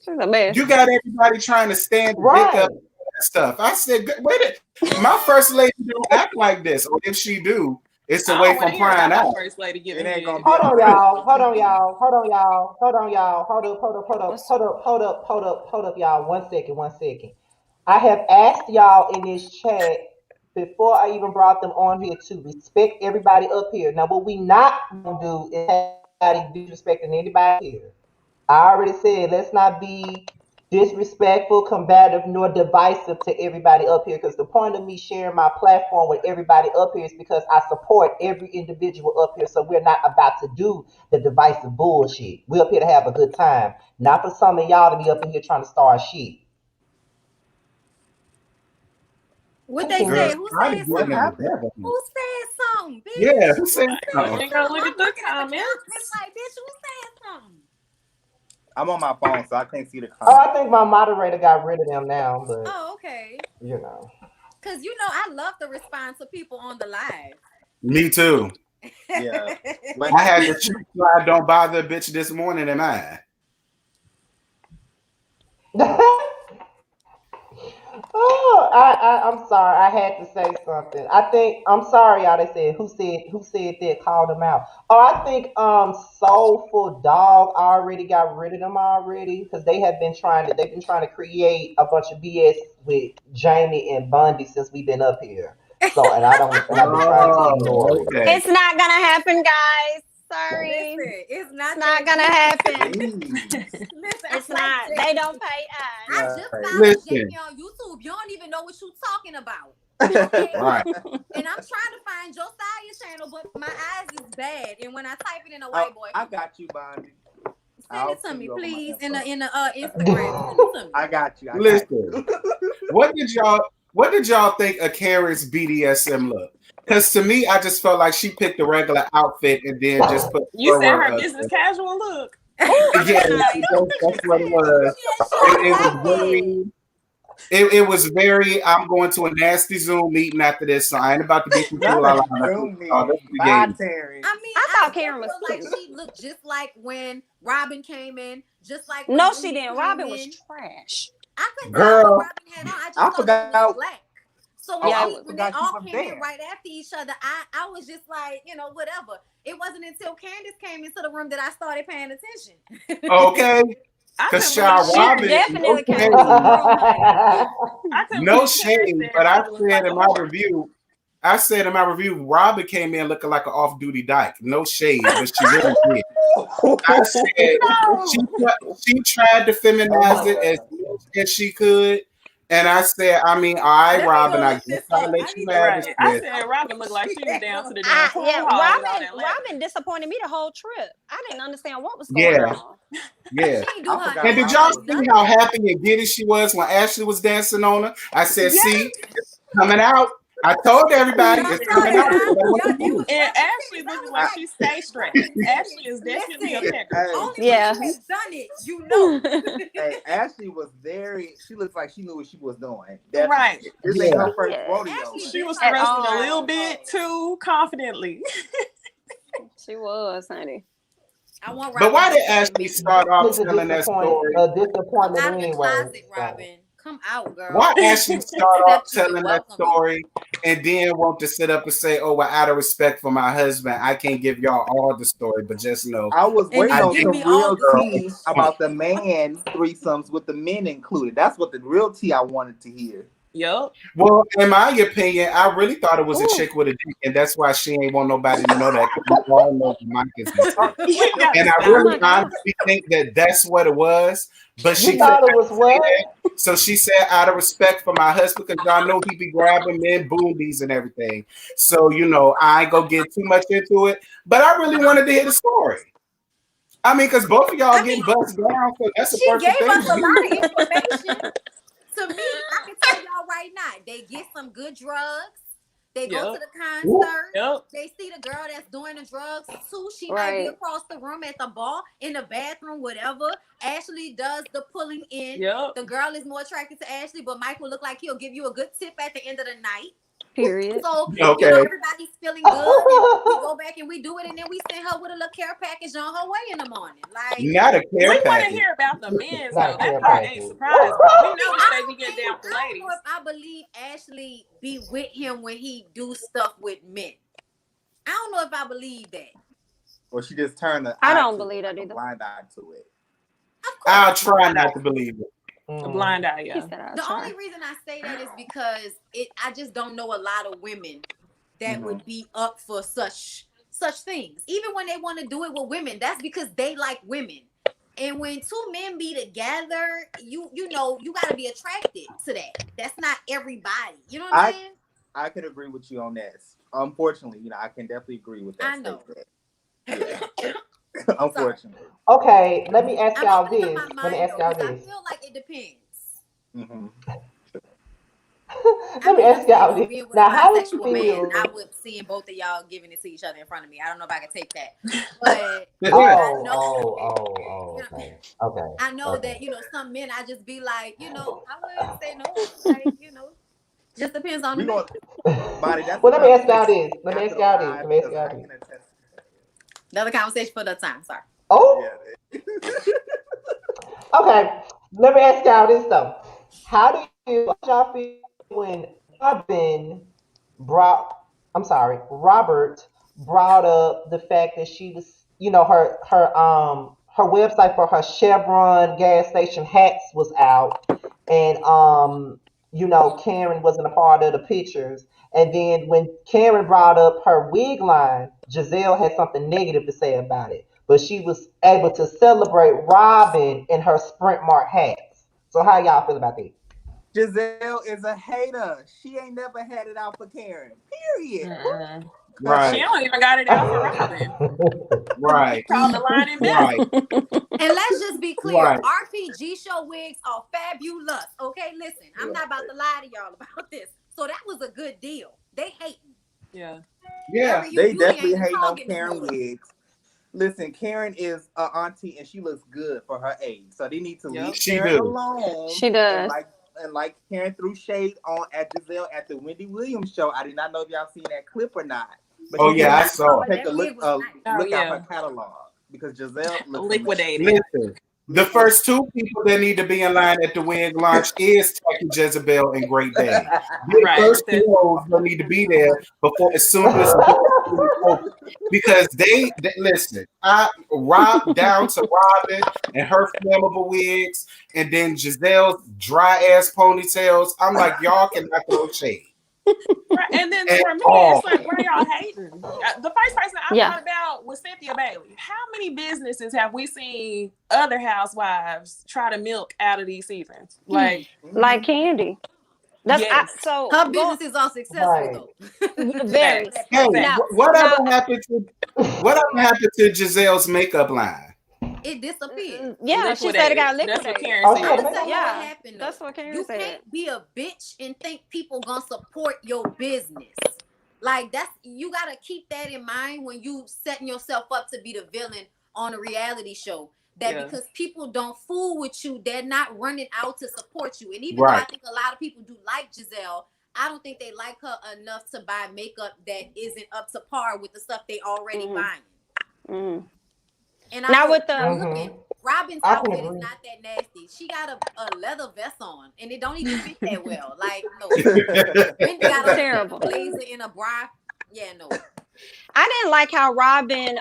You got everybody trying to stand the dick up and stuff. I said, wait a my first lady don't act like this. Or if she do, it's away from crying out. First lady giving it ain't gonna be Hold on, y'all. Hold on, y'all. Hold on, y'all. Hold on, y'all. Hold up, y'all. 1 second, 1 second. I have asked y'all in this chat before I even brought them on here to respect everybody up here. Now, what we not gonna do is have anybody disrespecting anybody here. I already said let's not be disrespectful, combative, nor divisive to everybody up here. Because the point of me sharing my platform with everybody up here is because I support every individual up here. So we're not about to do the divisive bullshit. We're up here to have a good time, not for some of y'all to be up in here trying to start shit. What they say? Who said something? Who said something? Bitch? Yeah, who said something? Go look at the comments. It's like, bitch, who said something? I'm on my phone, so I can't see the comments. Oh, I think my moderator got rid of them now, but okay. You know. Cause I love to respond to people on the live. Me too. Yeah. I had to choose I don't bother bitch this morning and I'm sorry. I had to say something. I'm sorry, y'all. They said who said that? Called them out. Oh, I think Soulful Dog already got rid of them already because they've been trying to create a bunch of BS with Jamie and Bondy since we've been up here. So and I've been trying to ignore it. It's not gonna happen, guys. Sorry. Listen, it's not gonna happen. Listen, it's not. They don't pay us. I just found Jamie on YouTube. You don't even know what you're talking about. Okay? Right. And I'm trying to find Josiah's channel, but my eyes is bad. And when I type it in a white boy, I got you, Bondy. Send it to me, please, in the Instagram. I got you. Listen, what did y'all think of Karen's BDSM look? Because to me, I just felt like she picked a regular outfit and then just put. You said her business casual look. Yeah, that's what it was. It was very. I'm going to a nasty Zoom meeting after this, so I ain't about to be too cool. I thought Karen was like she looked just like when Robyn came in, just like when she didn't. Robyn was trash. I couldn't tell what Robyn had on. I just thought it was black. So when they all came in right after each other, I was just like, whatever. It wasn't until Candiace came into the room that I started paying attention. Okay. Because Robyn definitely came into the room. No shame, but I said in my review, Robyn came in looking like an off-duty dyke. No shade, but she really did. I said she tried to feminize it as much as she could. And I said, all right, Robyn, I guess I'll let you have it. I said Robyn looked like she was down to the damn pool. Robyn disappointed me the whole trip. I didn't understand what was going on. Yeah. And did y'all see how happy and giddy she was when Ashley was dancing on her? I said, see, it's coming out. I told everybody it's coming out. And Ashley looks like she stays straight. Ashley is definitely a pecker. Yeah. She has done it, Hey, Ashley was she looks like she knew what she was doing. Definitely. Right. This ain't her first rodeo. She was dressing a little bit too confidently. She was, honey. But why did Ashley start off telling that story? Disappointment anyway. Robyn. Come out, girl. Why Ashley start off telling that story and then want to sit up and say, "Oh, well, out of respect for my husband, I can't give y'all all the story, but just know." I was waiting on some real tea about the man threesomes with the men included. That's what the real tea I wanted to hear. Yep. Well, in my opinion, I really thought it was a chick with a dick, and that's why she ain't want nobody to know that. We all know Mike is and I really honestly think that that's what it was. But she thought it was what? So she said, out of respect for my husband, because y'all know he be grabbing men boobies and everything. So, I ain't gonna get too much into it. But I really wanted to hear the story. I mean, because both of y'all getting buzzed down, so that's the perfect thing. She gave us a lot of information. To me, I can tell y'all right now, they get some good drugs. They go to the concert. They see the girl that's doing the drugs too. She might be across the room at the bar, in the bathroom, whatever. Ashley does the pulling in. The girl is more attracted to Ashley, but Mike will look like he'll give you a good tip at the end of the night. Period. So everybody everybody's feeling good, and we go back and we do it, and then we send her with a little care package on her way in the morning. Like, not a we care want to package. hear about the men's Not though. a That care part package. ain't surprising. We know that they be getting down for I don't ladies. know if I believe Ashley be with him when he do stuff with men. I don't know if I believe that. Or she just turned the I eye don't to believe it, that either. a blind eye to it. Of course. I'll try not to believe it. A blind eye, He yeah. said, "I'll The try." only reason I say that is because I just don't know a lot of women that would be up for such things. Even when they want to do it with women, that's because they like women. And when two men be together, you know, you got to be attracted to that. That's not everybody. You know what I'm saying? I could agree with you on that. Unfortunately, you know, I can definitely agree with that. I know. Yeah. Unfortunately. Okay, let me ask I'm y'all opening this. up my Let me mind, ask though, y'all 'cause I this. feel like it depends. Mm-hmm. Let me ask y'all this. Being with Now, a how do you bisexual man, feel? I would seeing both of y'all giving it to each other in front of me. I don't know if I can take that, but Okay. I know that, you know, some men, I just be like, you know, I wouldn't say no. Like, you know, just depends on the man. Bonnie, that's Well, let me ask y'all this. Let me ask y'all this. I can attest to that. Another conversation for another time. Sorry. Oh, Yeah. okay. Let me ask y'all this though. How y'all feel when Robert brought up the fact that she was, you know, her website for her Chevron gas station hats was out, and you know, Karen wasn't a part of the pictures. And then when Karen brought up her wig line, Gizelle had something negative to say about it, but she was able to celebrate Robyn in her Sprint Mart hats. So how y'all feel about that? Gizelle is a hater. She ain't never had it out for Karen. Period. Right. She don't even got it out for Robyn. Right. Called the line in Right. And let's just be clear, Right. RPG show wigs are fabulous. Okay, listen, I'm not about to lie to y'all about this. So that was a good deal. They hating. Yeah. Yeah. They definitely hating on Karen wigs. Listen, Karen is an auntie and she looks good for her age. So they need to leave Karen alone. She does. And like Karen threw shade on at Gizelle at the Wendy Williams show. I did not know if y'all seen that clip or not. But I saw it. Take a look at her catalog because Giselle looks liquidated. Listen, the first two people that need to be in line at the wig launch is Tacky Jezebel and Great Day. The first two hoes don't need to be there before as soon as the door opens, because they listen. I Rob down to Robyn and her flammable wigs, and then Giselle's dry ass ponytails. I'm like, y'all cannot throw shade. Right. And then for me, it's like, where y'all hating? The first person I thought about was Cynthia Bailey. How many businesses have we seen other housewives try to milk out of these seasons? Like Candy. So her businesses are successful though. Very. Hey, whatever happened to Giselle's makeup line? It disappeared. Yeah, she said it got liquidated. That's what Karen said. I'm gonna tell you what happened. That's what Karen said. You can't be a bitch and think people gonna support your business. Like you gotta keep that in mind when you setting yourself up to be the villain on a reality show. Because people don't fool with you, they're not running out to support you. And even though I think a lot of people do like Gizelle, I don't think they like her enough to buy makeup that isn't up to par with the stuff they already buying. And I'm looking, Robyn's outfit is not that nasty. She got a leather vest on, and it don't even fit that well. Like, no. Wendy got a blazer in a bra. Yeah, no. I didn't like how Robyn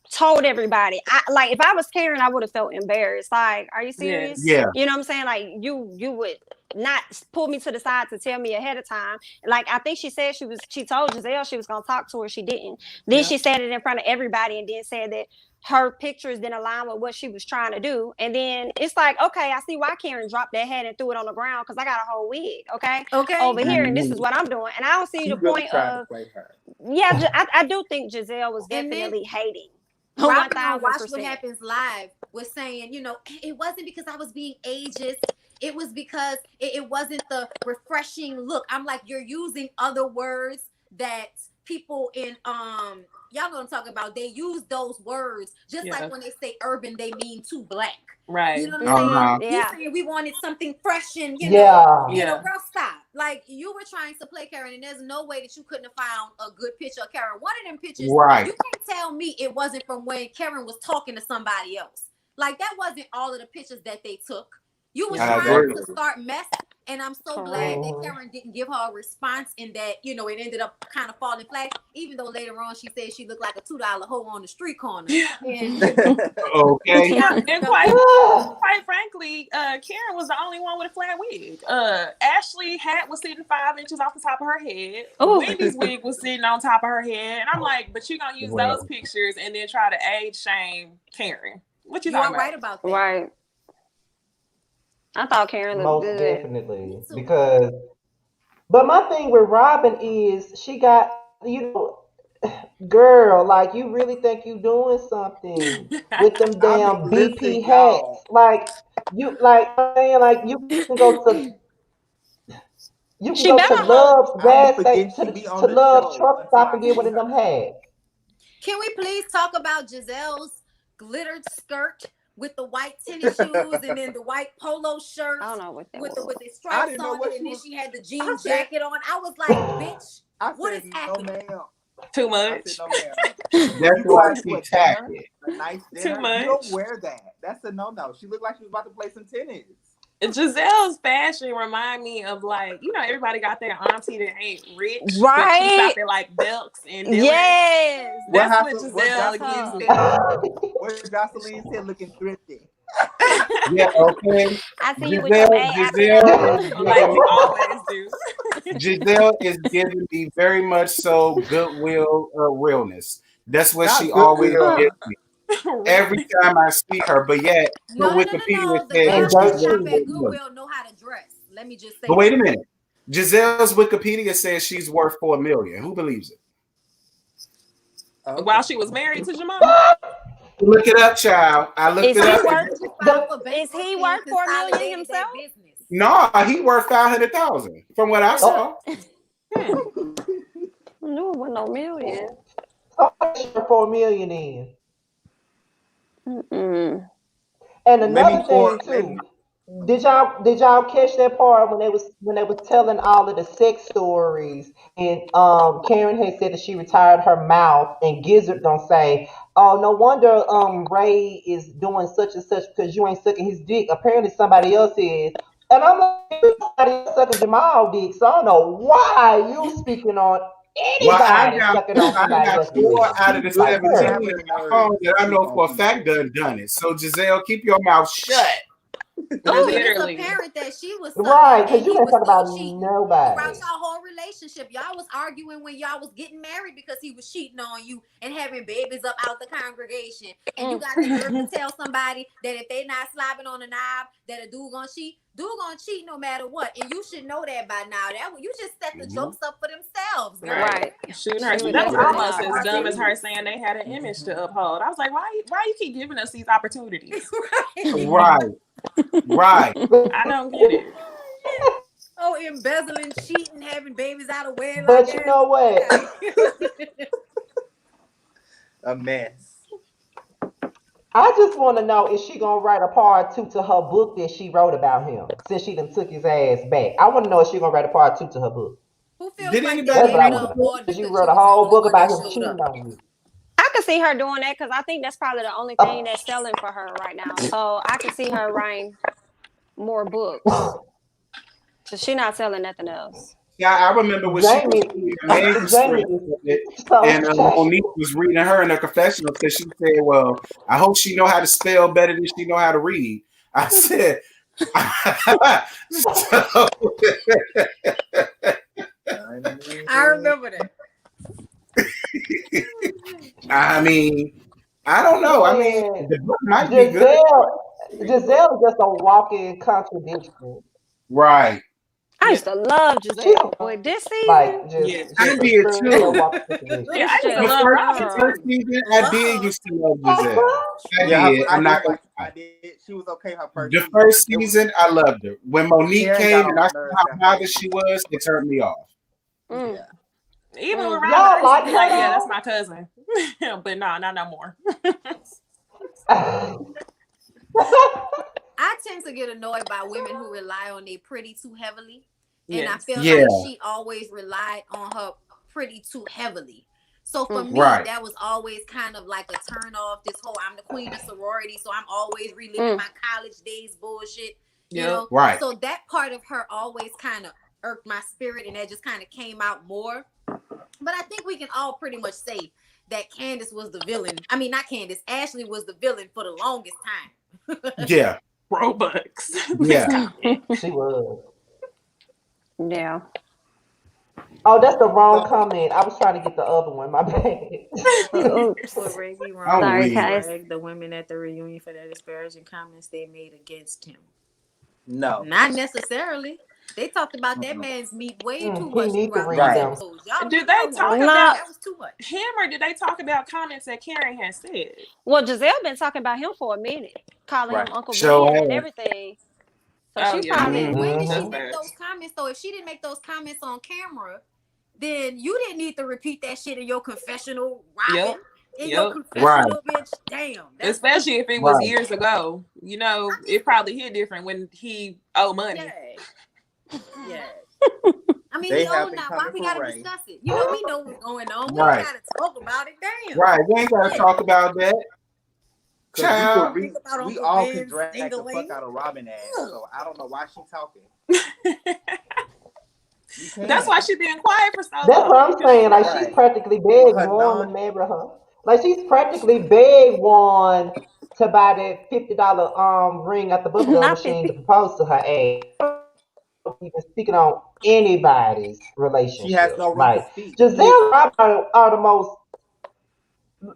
told everybody. If I was Karen, I would have felt embarrassed. Like, are you serious? Yeah. You know what I'm saying? Like, you would not pull me to the side to tell me ahead of time. Like, I think she said she told Gizelle she was gonna talk to her. She didn't. Then she said it in front of everybody and then said that her pictures didn't align with what she was trying to do. And then it's like, okay, I see why Karen dropped that hat and threw it on the ground, because I got a whole wig, okay, over here, and this is what I'm doing. And I don't see the point of. I do think Gizelle was definitely hating. Robyn on Watch What Happens Live was saying, you know, it wasn't because I was being ageist. It was because it wasn't the refreshing look. I'm like, you're using other words that people in y'all gonna talk about, they use those words just like when they say urban, they mean too black. Right. You know what I'm saying? Yeah. He's saying we wanted something fresh and you know, girl, stop. Like you were trying to play Karen, and there's no way that you couldn't have found a good picture of Karen. One of them pictures, you can't tell me it wasn't from when Karen was talking to somebody else. Like that wasn't all of the pictures that they took. You was trying to start mess. And I'm so glad that Karen didn't give her a response and that, you know, it ended up kind of falling flat, even though later on she said she looked like a $2 hoe on the street corner. And, okay. And quite frankly, Karen was the only one with a flat wig. Ashley's hat was sitting 5 inches off the top of her head. Wendy's wig was sitting on top of her head. And I'm like, but you're going to use those pictures and then try to age shame Karen. What you talking about? Right about that. Right. I thought Karen looked good. Most definitely. Because, but my thing with Robyn is she got, you know, girl, like you really think you doing something with them damn BP hats. Like, you, like, saying, like, you can go to, Love's gas station, to Love's truck stop and get one of them hats. Can we please talk about Gizelle's glittered skirt with the white tennis shoes and then the white polo shirt with the stripes on it, and then she had the jean jacket on? I was like, bitch, what is happening? Too much. That's why she tacked it. Nice dinner. Too much. You don't wear that. That's a no-no. She looked like she was about to play some tennis. Gizelle's fashion remind me of, like, you know, everybody got their auntie that ain't rich, right? But she's out there like belts and Dylan. Yes, that's what Gizelle gives me. Where's Jocelyn said looking thrifty? Yeah, okay. I see you with your Gizelle, like we always do. Gizelle is giving me very much so goodwill realness. That's what she always gives me. Every time I see her, but yet Wikipedia says the shop at Goodwill know how to dress. Let me just say. But wait a minute, Gizelle's Wikipedia says she's worth $4 million. Who believes it? While she was married to Jamal. Look it up, child. I looked it up. Is he worth $4 million himself? No, he worth $500,000 from what I saw. No, it wasn't no million. $4 million in. And another thing too, did y'all catch that part when they was telling all of the sex stories, and Karen had said that she retired her mouth, and Gizzard don't say, oh, no wonder Ray is doing such and such because you ain't sucking his dick. Apparently somebody else is. And I'm like, somebody else sucking Jamal dick, so I don't know why you speaking on anybody sucking on somebody else's dick. 4 out of the 17 in my phone that I know for a fact done it. So Giselle, keep your mouth shut. It's apparent that she was right, because you ain't talking about nobody throughout y'all whole relationship. Y'all was arguing when y'all was getting married because he was cheating on you and having babies up out the congregation. And you got the nerve to tell somebody that if they not slobbing on the knob, that a dude gonna cheat. Dude gonna cheat no matter what, and you should know that by now. That you just set the jokes up for themselves, girl. Right? Shooting her. That was almost as dumb as her saying they had an image to uphold. I was like, why you keep giving us these opportunities? Right. I don't get it. Oh, embezzling, cheating, having babies out of wedlock. But you know what? A mess. I just want to know, is she going to write a part 2 to her book that she wrote about him, since she done took his ass back? I want to know if she going to write a part 2 to her book. Who feels Did like anybody she wrote a whole book about him cheating on you? I could see her doing that because I think that's probably the only thing that's selling for her right now. So I could see her writing more books. So she's not selling nothing else. Yeah, I remember when she was and Monique was reading her in her confessional because she said, well, I hope she know how to spell better than she know how to read. I said, I remember that. I mean, I don't know. I mean, the book might be good. Giselle is just a walking contradiction. Right. I used to love Giselle. Boy, this season, I did too. The first season, I did used to love Giselle. I did. She was okay. Her first. The first season, I loved her. When Monique came and I saw how bothered she was, it turned me off. Yeah. Even with Robyn, y'all like like, her? yeah, that's my cousin. But no, not no more. I tend to get annoyed by women who rely on their pretty too heavily. And I Yes. feel like she always relied on her pretty too heavily. So for me, that was always kind of like a turn off. This whole I'm the queen of sorority, so I'm always reliving my college days bullshit. You know? Right. So that part of her always kind of irked my spirit, and that just kind of came out more. But I think we can all pretty much say that Candiace was the villain. I mean, not Candiace. Ashley was the villain for the longest time. Yeah. Robux. Yeah. She was. Yeah. Oh, that's the wrong comment. I was trying to get the other one. My bad. For Reggie Ron, Sorry, guys. the women at the reunion for their disparaging comments they made against him. No, not necessarily. They talked about that man's meat way too much throughout the episodes. Did they talk about that was too much. him, or did they talk about comments that Karen had said? Well, Gizelle been talking about him for a minute, calling him Uncle Ben and everything. So she probably. When did she make those comments though? If she didn't make those comments on camera, then you didn't need to repeat that shit in your confessional, Robyn. In your confessional, bitch. Damn. Especially if it was years ago. You know, it probably hit different when he owed money. Yeah. I mean, he old now. Why we gotta discuss it? You know, we know what's going on. We don't gotta talk about it. Damn. Right. We ain't gotta talk about that. Child. We all can drag the fuck out of Robyn ass. So I don't know why she's talking. That's why she been quiet for so long. That's what I'm saying. Like she's practically begged one to marry her. Like she's practically begged one to buy that $50 ring at the bubblegum machine to propose to her ass. Even speaking on anybody's relationship. She has no right to speak. Gizelle and Robyn are the most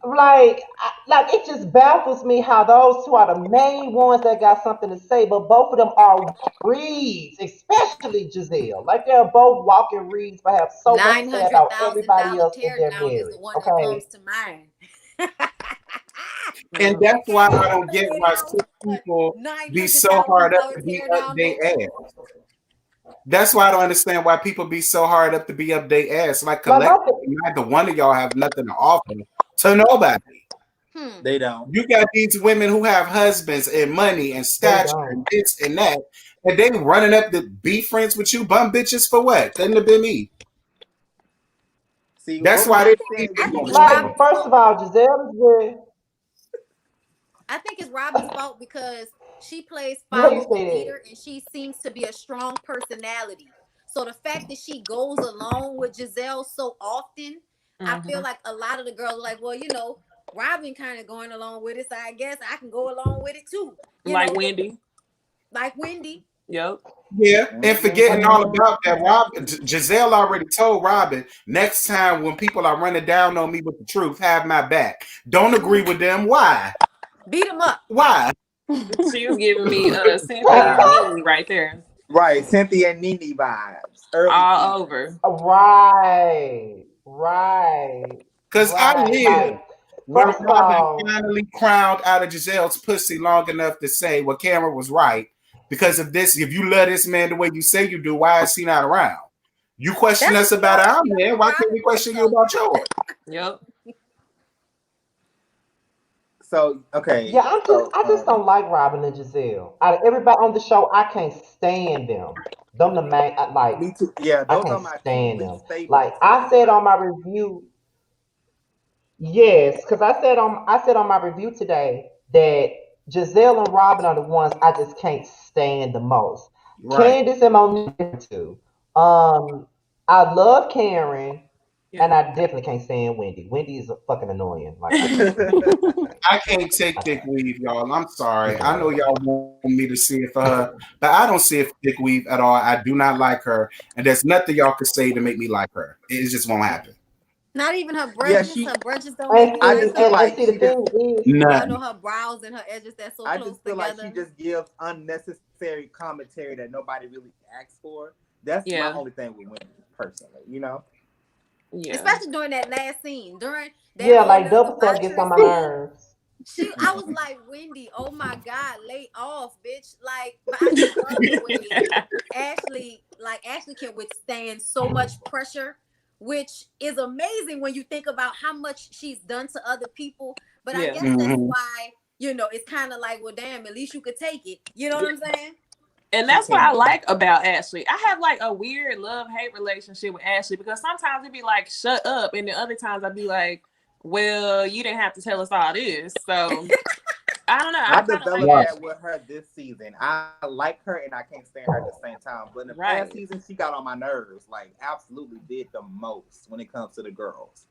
like it just baffles me how those two are the main ones that got something to say, but both of them are reads, especially Gizelle. Like they're both walking reads, but have so much to say about everybody else that they're married. Is the one that comes to mind. And that's why I don't get why some people be so hard up to be up their ass. That's why I don't understand why people be so hard up to be up their ass. Like collectively, neither one of y'all have nothing to offer to nobody. They don't. You got these women who have husbands and money and stature and this and that, and they running up to be friends with you bum bitches for what? Couldn't have been me. See, that's why they like, first of all, Gizelle is good. I think it's Robyn's fault because she plays father leader and she seems to be a strong personality. So the fact that she goes along with Gizelle so often, I feel like a lot of the girls are like, well, you know, Robyn kind of going along with it, so I guess I can go along with it too. Like Wendy. Like Wendy. Yep. Yeah, and forgetting all about that, Gizelle already told Robyn, next time when people are running down on me with the truth, have my back. Don't agree with them. Why? Beat them up. Why? She was giving me Cynthia and Nene right there. Right, Cynthia and Nene vibes. All over. Right. Because I live when Robyn finally crowned out of Giselle's pussy long enough to say, well, Cameron was right. Because of this, if you love this man the way you say you do, why is he not around? You question us about our man, why can't we question you about yours? Yep. So okay. Yeah, I just don't like Robyn and Gizelle. Out of everybody on the show, I can't stand them. Them the main like. Me too. Yeah, those I are can't my stand them. favorites. Like I said on my review. Yes, because I said on my review today that Gizelle and Robyn are the ones I just can't stand the most. Right. Candiace and Monique too. I love Karen. Yeah. And I definitely can't stand Wendy. Wendy is fucking annoying. Like I can't take Dick Weave, y'all. I'm sorry. I know y'all want me to see it for her, but I don't see it for Dick Weave at all. I do not like her, and there's nothing y'all can say to make me like her. It just won't happen. Not even her brushes. Her brushes don't make me I just feel like she I know her brows and her edges that's so close together. I just feel like she just gives unnecessary commentary that nobody really asks for. That's my only thing with Wendy, personally. You know. Yeah. Especially during that last scene. During that like double stuff gets on my nerves. I was like, Wendy, oh my God, lay off, bitch. Like, but I just love the way Ashley can withstand so much pressure which is amazing when you think about how much she's done to other people. But I guess Mm-hmm. that's why, you know, it's kind of like, well, damn, at least you could take it. You know what I'm saying? And that's what I like about Ashley. I have like a weird love-hate relationship with Ashley because sometimes it'd be like, shut up. And then other times I'd be like, well, you didn't have to tell us all this. So I don't know. I developed like that with her this season. I like her and I can't stand her at the same time. But in the past season, she got on my nerves. Like, absolutely did the most when it comes to the girls.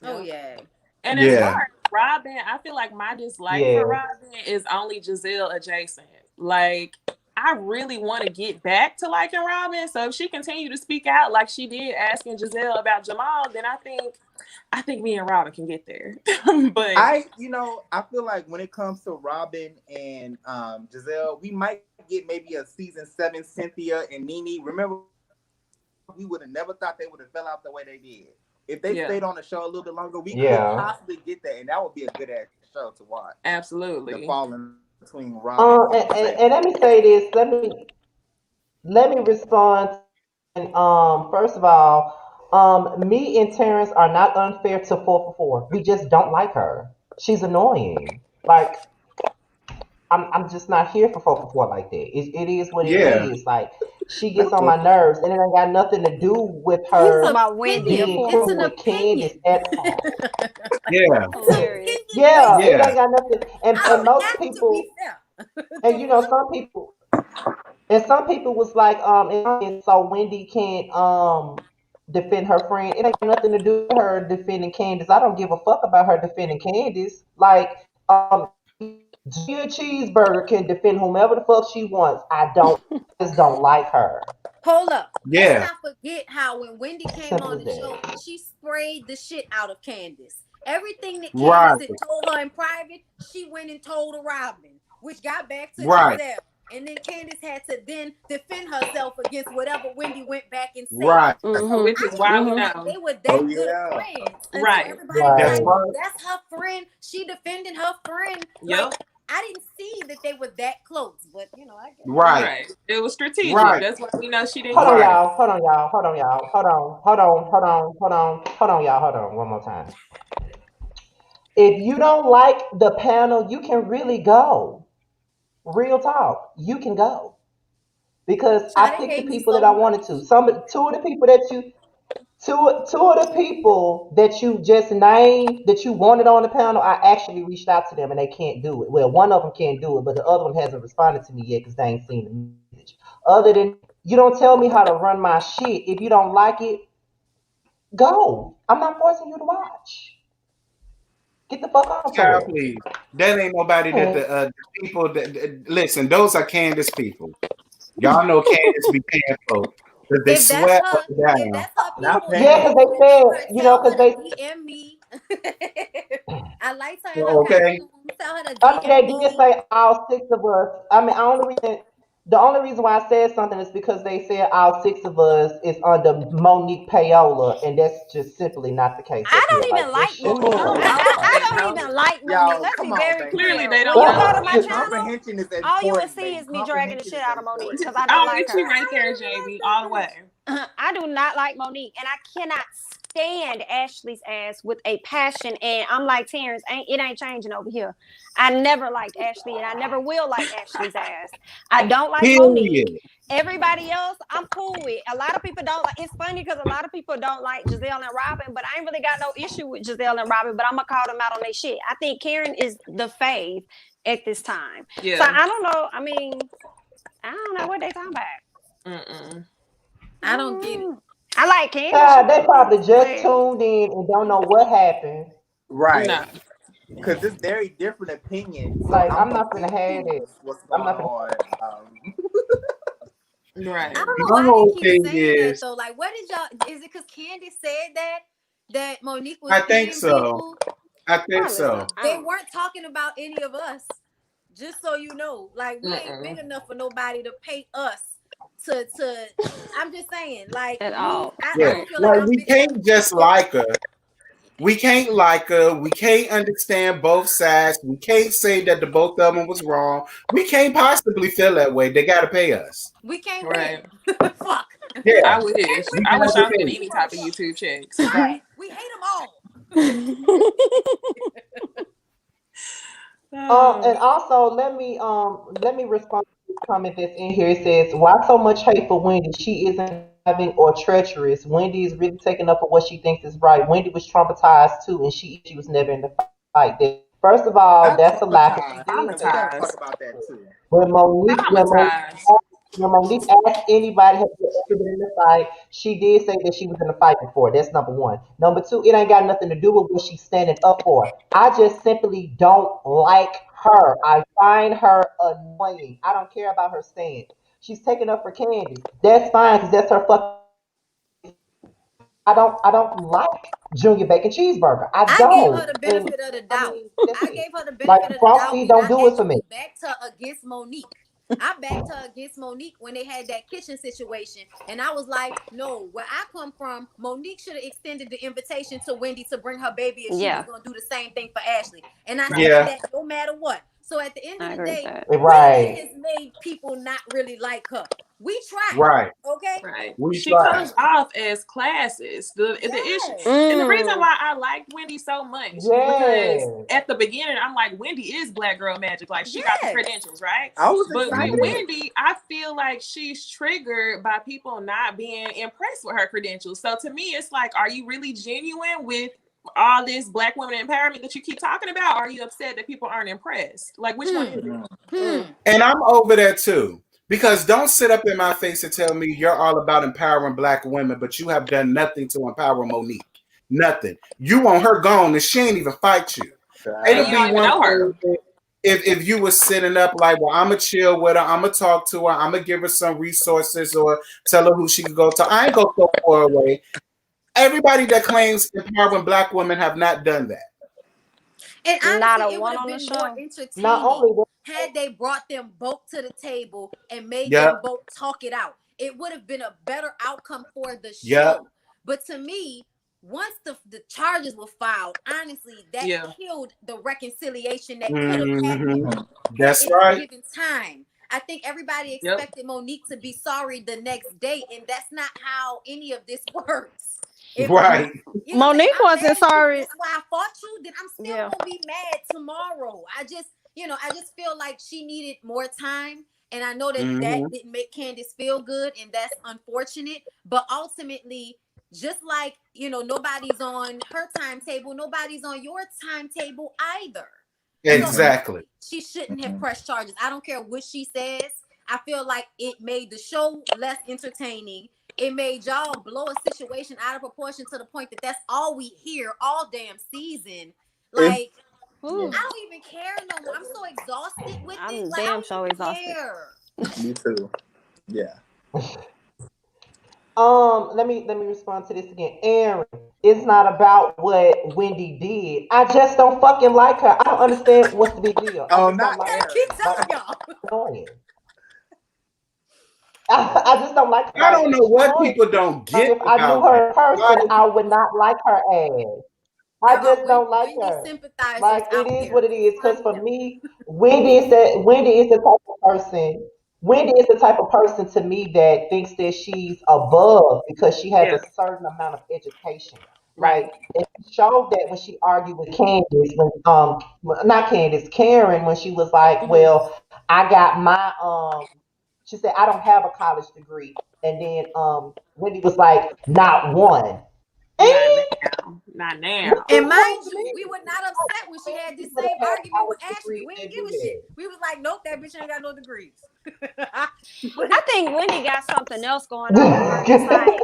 Oh, yeah. And as far as Robyn, I feel like my dislike for Robyn is only Gizelle adjacent. Like, I really want to get back to liking Robyn. So if she continued to speak out like she did asking Gizelle about Jamal, then I think me and Robyn can get there. But I feel like when it comes to Robyn and Gizelle, we might get maybe a season 7 Cynthia and Nene. Remember, we would have never thought they would have fell out the way they did. If they stayed on the show a little bit longer, we could possibly get that, and that would be a good ass show to watch. Absolutely. The falling between Robyn and let me say this. Let me respond. And first of all, me and Terrence are not unfair to 444. We just don't like her. She's annoying. Like, I'm just not here for 444 like that. It is what it is. Like, she gets on my nerves, and it ain't got nothing to do with her about Wendy. being cool with Candiace at all. Hilarious. It ain't got nothing. And most people, and you know, some people was like, and so Wendy can't defend her friend. It ain't got nothing to do with her defending Candiace. I don't give a fuck about her defending Candiace. Like, Gia Cheeseburger can defend whomever the fuck she wants. I just don't like her. Hold up. Let's not forget how when Wendy came on the show, she sprayed the shit out of Candiace. Everything that Candiace had told her in private, she went and told Robyn, which got back to Gizelle. And then Candiace had to then defend herself against whatever Wendy went back and said. Right. Which is why we know. They were that good friends. Right. Everybody was like, that's her friend. She defending her friend. Yep. Like, I didn't see that they were that close, but you know, I guess. Right. It was strategic. That's why we know she didn't. Hold on, y'all. Hold on, y'all. One more time. If you don't like the panel, you can really go. Real talk, you can go, because I picked the people that I wanted to. Two of the people that you just named that you wanted on the panel, I actually reached out to them and they can't do it. Well, one of them can't do it, but the other one hasn't responded to me yet because they ain't seen the message. Other than, you don't tell me how to run my shit. If you don't like it, go. I'm not forcing you to watch. Get the fuck off. Child, please. That ain't nobody that the people that listen. Those are Candiace people. Y'all know Candiace be paying for because they sweat up and down. Because they said, you know, because they DM me. I like her. Okay. They did say all 6 of us. I mean, the only reason why I said something is because they said all 6 of us is under Monique payola, and that's just simply not the case. I don't even like Monique. I don't even like Monique. Let's be very clear. They don't. When you go to my channel, comprehension is all you will see is me dragging the shit out of Monique because I don't like her. You right there, JB, all the way. I do not like Monique, and I cannot stand Ashley's ass with a passion. And I'm like, Terrence, it ain't changing over here. I never liked Ashley, and I never will like Ashley's ass. I don't like Monique. Everybody else, I'm cool with. A lot of people don't like. It's funny because a lot of people don't like Gizelle and Robyn, but I ain't really got no issue with Gizelle and Robyn. But I'm gonna call them out on their shit. I think Karen is the fave at this time. Yeah. So I don't know. I mean, I don't know what they talking about. I don't get it. I like Candiace. They probably just tuned in and don't know what happened. Right. Because it's very different opinions. So like, I'm not gonna have it. What's going on? Right. I don't know why they keep saying that though. Like, what did y'all? Is it because Candiace said that Monique was? I think so. I think so. They weren't talking about any of us. Just so you know, like we ain't big enough for nobody to pay us to. I'm just saying, like at all. I don't feel like we can't just like her. We can't like her. We can't understand both sides. We can't say that the both of them was wrong. We can't possibly feel that way. They got to pay us. We can't win. Fuck. Yeah. I wish I was getting any type of YouTube checks. Right. We hate them all. And also let me respond to this comment that's in here. It says, "Why so much hate for Wendy? She isn't having or treacherous. Wendy is really taking up for what she thinks is right. Wendy was traumatized too, and she was never in the fight. First of all, that's a lie. Traumatized. They gotta talk about that too. When Monique asked anybody has ever been in a fight, she did say that she was in a fight before. That's number one. Number two, it ain't got nothing to do with what she's standing up for. I just simply don't like her. I find her annoying. I don't care about her stance. She's taking up for Candiace. That's fine because that's her fucking. I don't like Junior Bacon Cheeseburger. I gave don't. her the benefit of the doubt. I gave her the benefit Like of the Frosty, doubt. don't do it for me. Backed her against Monique. I backed her against Monique when they had that kitchen situation. And I was like, no, where I come from, Monique should have extended the invitation to Wendy to bring her baby if she was going to do the same thing for Ashley. And I said that no matter what. So at the end of the day, Wendy has made people not really like her. We tried. Right. Okay. Right. We she tried. comes off as classist. The issue and the reason why I like Wendy so much is because at the beginning I'm like, Wendy is black girl magic. Like she got the credentials, right? But with Wendy, I feel like she's triggered by people not being impressed with her credentials. So to me, it's like, are you really genuine with all this black women empowerment that you keep talking about? Or are you upset that people aren't impressed? Like, which one is it? And I'm over that too. Because don't sit up in my face and tell me you're all about empowering black women, but you have done nothing to empower Monique. Nothing. You want her gone and she ain't even fight you. It'll be one thing if you were sitting up like, well, I'm going to chill with her. I'm going to talk to her. I'm going to give her some resources or tell her who she can go to. I ain't going to go far away. Everybody that claims empowering black women have not done that. And honestly, not a one on the show. More entertaining had they brought them both to the table and made them both talk it out. It would have been a better outcome for the show. But to me, once the charges were filed, honestly, that killed the reconciliation that could have happened. That's right. Given time. I think everybody expected Monique to be sorry the next day, and that's not how any of this works. Right. Monique wasn't sorry. That's why I fought you. Then I'm still gonna be mad tomorrow. I just feel like she needed more time, and I know that that didn't make Candiace feel good, and that's unfortunate. But ultimately, just like nobody's on her timetable, nobody's on your timetable either. Exactly. So she shouldn't have pressed charges. I don't care what she says. I feel like it made the show less entertaining. It made y'all blow a situation out of proportion to the point that that's all we hear all damn season. Like, I don't even care no more. I'm so exhausted with it. Like, I'm so exhausted. Me too. Yeah. Let me respond to this again. Aaron, it's not about what Wendy did. I just don't fucking like her. I don't understand what's the big deal. Oh, not Aaron. Keep telling y'all. I just don't like her. I don't know what people don't get. If I knew her in person, I would not like her ass. I just don't like her. Like, it is what it is. Because for me, Wendy is the type of person. Wendy is the type of person to me that thinks that she's above because she has a certain amount of education. Right. And she showed that when she argued with Candiace, not Candiace, Karen, when she was like, well, I got my she said, I don't have a college degree. And then Wendy was like, not one. Not now. And mind you, we were not upset when she had this same argument with Ashley. We didn't give a shit. We was like, nope, that bitch ain't got no degrees. I think Wendy got something else going on. It's like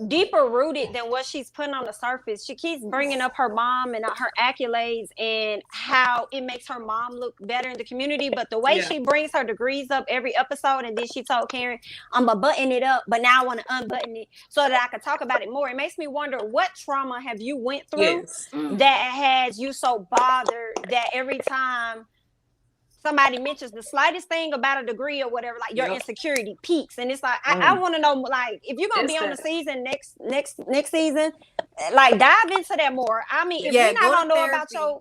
deeper rooted than what she's putting on the surface. She keeps bringing up her mom and her accolades and how it makes her mom look better in the community. But the way she brings her degrees up every episode, and then she told Karen, I'm gonna button it up, but now I want to unbutton it so that I can talk about it more. It makes me wonder, what trauma have you went through that has you so bothered that every time somebody mentions the slightest thing about a degree or whatever, like your insecurity peaks. And it's like, I want to know, like, if you're going to be on the season next season, like, dive into that more. I mean, if you're not going to know about your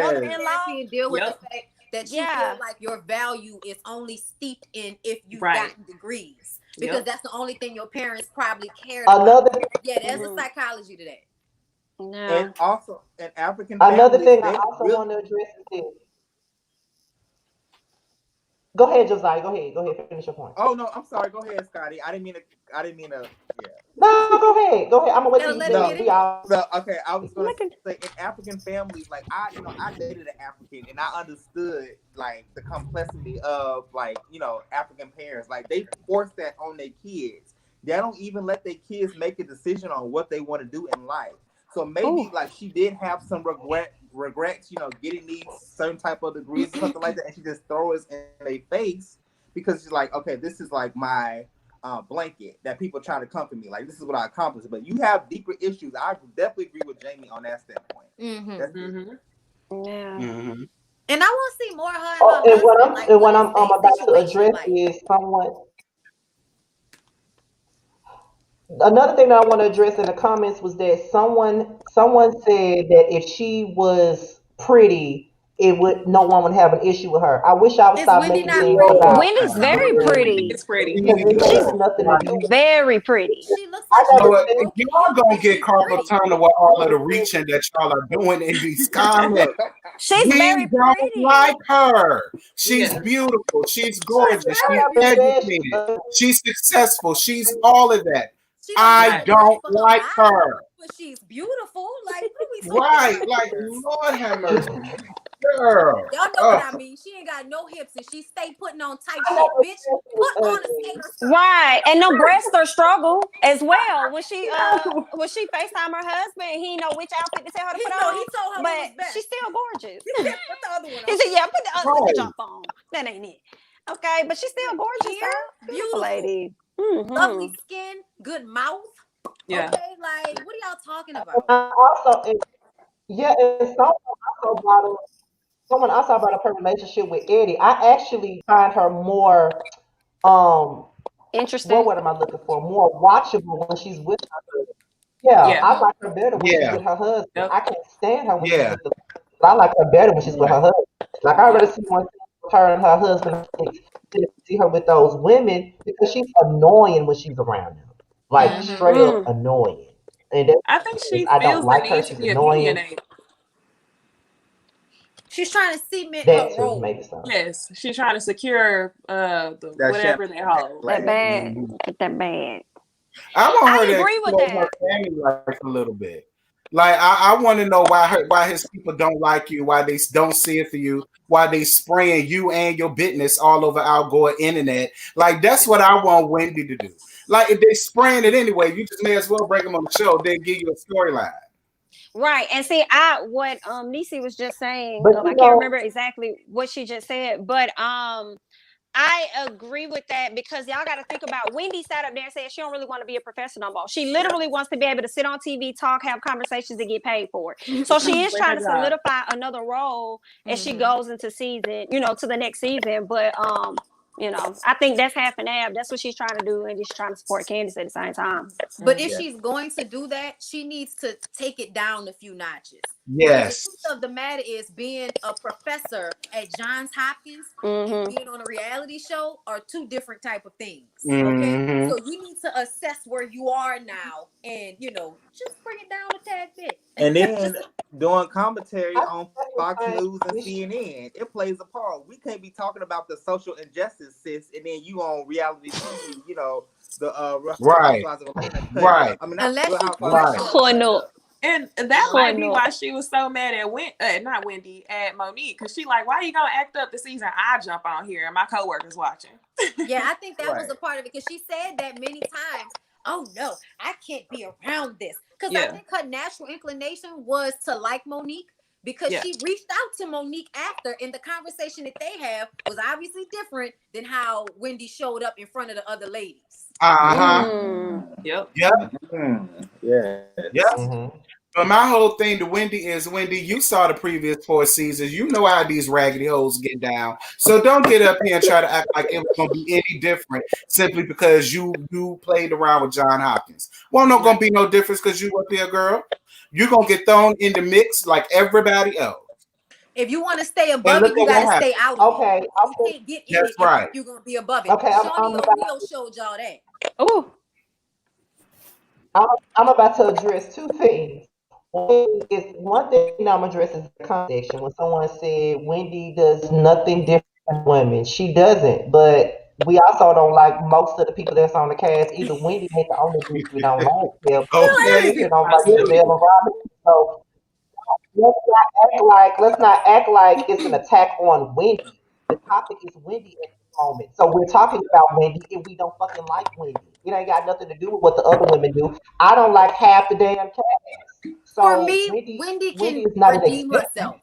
mother-in-law, and deal with the fact that you feel like your value is only steeped in if you've gotten degrees. because that's the only thing your parents probably cared about. Yeah, there's a psychology to that. No. And also, an African another families, thing I also want to address is this. Go ahead, Josiah. Go ahead. Finish your point. Oh no, I'm sorry. Go ahead, Scotty. I didn't mean to. Yeah. No, go ahead. I'm gonna wait till you finish. Okay, I was gonna say in African families, like I dated an African, and I understood like the complexity of like African parents. Like they force that on their kids. They don't even let their kids make a decision on what they want to do in life. So maybe like she did have some regrets, getting these certain type of degrees or something like that, and she just throws it in their face because she's like, okay, this is like my blanket that people try to comfort me. Like this is what I accomplished. But you have deeper issues. I definitely agree with Jamie on that standpoint. Yeah. And I want to see more of her. And what I'm about to address is someone. Another thing that I want to address in the comments was that someone said that if she was pretty, no one would have an issue with her. I wish I would stop making things about. Wendy's very pretty. It's pretty. She's nothing to do. Very pretty. She looks like y'all gonna get carpal tunnel with all of the reaching that y'all are doing in these comments. She's very pretty. Like her. She's beautiful. She's gorgeous. She's educated. She's successful. She's all of that. I don't like her. But she's beautiful. Like, right. Like, Lord have mercy. Girl. Y'all know what I mean. She ain't got no hips and she stay putting on tight shit, bitch. Put on a skater skirt. Right. And no breasts are struggle as well. When she FaceTime her husband, he didn't know which outfit to tell her to put on. He told her but she's still gorgeous. Put the other one on. He said, put the jump on. That ain't it. Okay, but she's still gorgeous. Beautiful lady. Lovely skin, good mouth. Yeah. Okay, like what are y'all talking about? And someone also brought up her relationship with Eddie. I actually find her more interesting. What am I looking for? More watchable when she's with her husband. Yeah, I like her better when she's with her husband. Yep. I can't stand her when she's with but I like her better when she's with her husband. Like I already see one with her and her husband. See her with those women because she's annoying when she's around them. Like straight up annoying. And I think she I feels don't like the her. need She's to be annoying. opinionated. She's trying to cement her role. Yes, she's trying to secure whatever they hold. That bad. That bad. I agree with that. Her family life a little bit. Like I want to know why his people don't like you, why they don't see it for you, why they spraying you and your business all over our Gore internet. Like that's what I want Wendy to do. Like if they spraying it anyway, you just may as well bring them on the show. Then give you a storyline. Right, and see, what Necey was just saying. I can't remember exactly what she just said, but I agree with that because y'all got to think about Wendy sat up there and said she don't really want to be a professor no more. She literally wants to be able to sit on TV, talk, have conversations, and get paid for it. So she is trying to solidify another role as she goes into season, to the next season. But I think that's half an ab. That's what she's trying to do, and she's trying to support Candiace at the same time. But if she's going to do that, she needs to take it down a few notches. Yes. The truth of the matter is being a professor at Johns Hopkins and being on a reality show are two different type of things. Okay, so you need to assess where you are now, and just bring it down a tad bit. And then doing commentary on Fox News and CNN, it plays a part. We can't be talking about the social injustice, sis, and then you on reality TV, the right. I mean, unless and that might be why she was so mad at not Wendy, at Monique, because she like, why you gonna act up the season I jump on here and my coworkers watching? Yeah, I think that was a part of it because she said that many times. Oh no, I can't be around this because I think her natural inclination was to like Monique because she reached out to Monique after, and the conversation that they have was obviously different than how Wendy showed up in front of the other ladies. Yep. But my whole thing to Wendy is, Wendy, you saw the previous 4 seasons. You know how these raggedy hoes get down. So don't get up here and try to act like it was going to be any different simply because you played around with John Hopkins. Well, not going to be no difference because you up there, girl. You're going to get thrown in the mix like everybody else. If you want to stay above it, you got to stay out of it. Okay. You can't get in it if you're going to be above it. Okay, Shawnee O'Neal showed y'all that. Oh, I'm about to address two things. One thing I'm addressing is the comment section. When someone said Wendy does nothing different than women, she doesn't. But we also don't like most of the people that's on the cast. Either Wendy ain't the only bitch we don't like. Yeah, Okay. we don't like Gizelle and Robyn. So let's not act like it's an attack on Wendy. The topic is Wendy at this moment. So we're talking about Wendy and we don't fucking like Wendy. It ain't got nothing to do with what the other women do. I don't like half the damn cast. For So me, Wendy can is not an redeem exception. herself.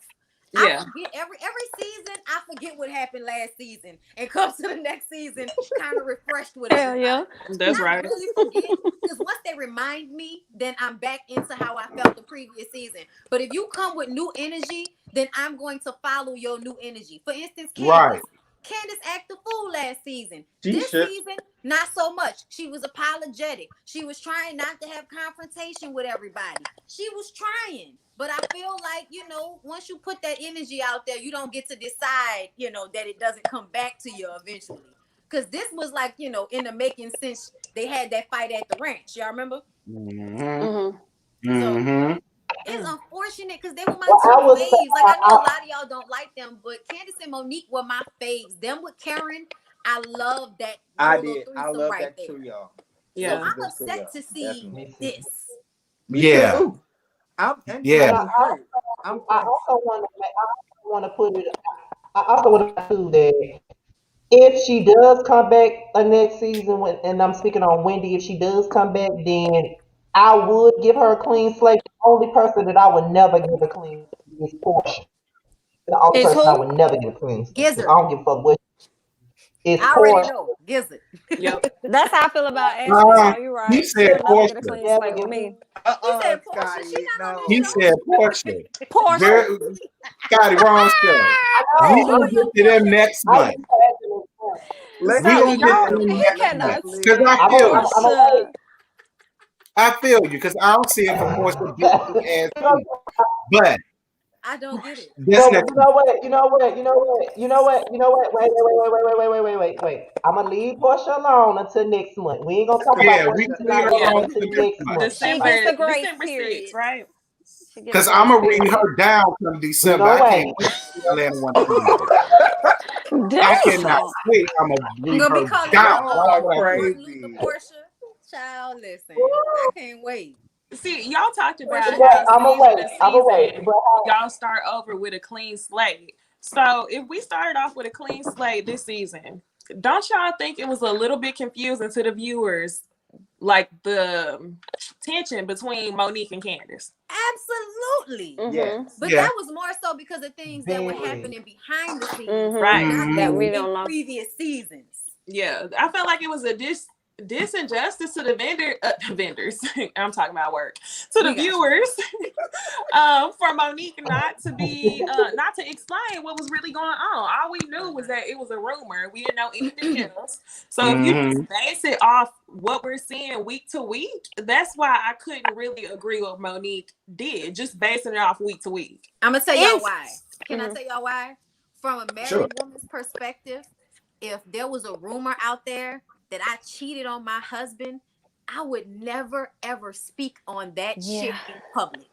Yeah. I forget every season. I forget what happened last season, and come to the next season, kind of refreshed with it. hell yeah. That's right. Really forget, because once they remind me, then I'm back into how I felt the previous season. But if you come with new energy, then I'm going to follow your new energy. For instance, Right. Candiace acted a fool last season. This season, not so much. She was apologetic. She was trying not to have confrontation with everybody. She was trying. But I feel like, once you put that energy out there, you don't get to decide, that it doesn't come back to you eventually. Because this was like, in the making since they had that fight at the ranch. Y'all remember? So it's unfortunate because they were my two faves. Like, I know a lot of y'all don't like them, but Candiace and Monique were my faves. Them with Karen, I love that. I did. I love that too, y'all. Yeah. So I'm upset to see this. Yeah. I also want to put it. I also want to do that. If she does come back next season, and I'm speaking on Wendy, if she does come back, then I would give her a clean slate. The only person that I would never give a clean slate is Portia. The only person I would never give a clean slate. I don't give a fuck what. It's I already know. Gizzard. Yep. That's how I feel about Ashley. So you're right. He said Portia. Get a clean slate with me. He said Portia. She not on He this show. said Portia. Portia. Scotty, wrong show. We gonna get to them next month. We gonna get to them next month. Because I feel you, because I don't see it for Portia as but I don't get it. You know what? Wait. I'm gonna leave Portia alone until next month. We ain't gonna talk about Portia until next month. December 6th, right? Because I'm gonna read her down from December. I can't wait to Atlanta one I cannot wait. I'm gonna read her down. Crazy. Portia, child, listen. I can't wait. See, y'all talked about y'all start over with a clean slate. So if we started off with a clean slate this season, don't y'all think it was a little bit confusing to the viewers, like the tension between Monique and Candiace? Absolutely. Yes. But that was more so because of things that were happening behind the scenes, right? That we don't know. Previous seasons. Yeah, I felt like it was a disinjustice to the vendors. I'm talking about work, to the viewers, for Monique not to explain what was really going on. All we knew was that it was a rumor. We didn't know anything else. So if you just base it off what we're seeing week to week, that's why I couldn't really agree with what Monique did, just basing it off week to week. I'm gonna tell y'all why. Can I tell y'all why? From a married woman's perspective, if there was a rumor out there that I cheated on my husband, I would never ever speak on that shit in public.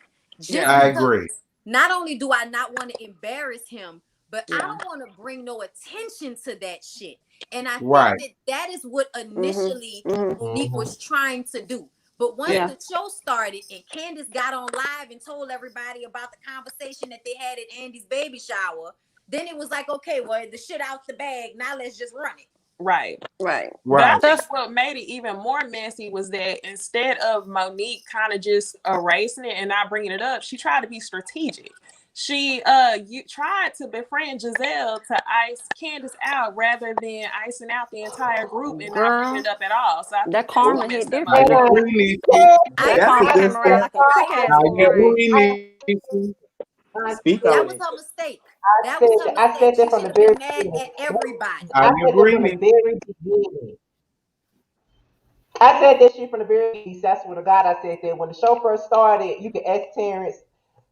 I agree. Not only do I not want to embarrass him, but I don't want to bring no attention to that shit. And I think that is what initially Monique was trying to do. But once the show started and Candiace got on live and told everybody about the conversation that they had at Andy's baby shower, then it was like, okay, well, the shit out the bag. Now let's just run it. Right. But I think what made it even more messy was that instead of Monique kind of just erasing it and not bringing it up, she tried to be strategic. She tried to befriend Gizelle to ice Candiace out rather than icing out the entire group and not bringing it up at all. So that karma hit different. Speak that on was it. her mistake. I said that from the very beginning. At everybody. I said that from the very beginning. I said that shit from the very beginning. That's what God I said that when the show first started, you can ask Terrence,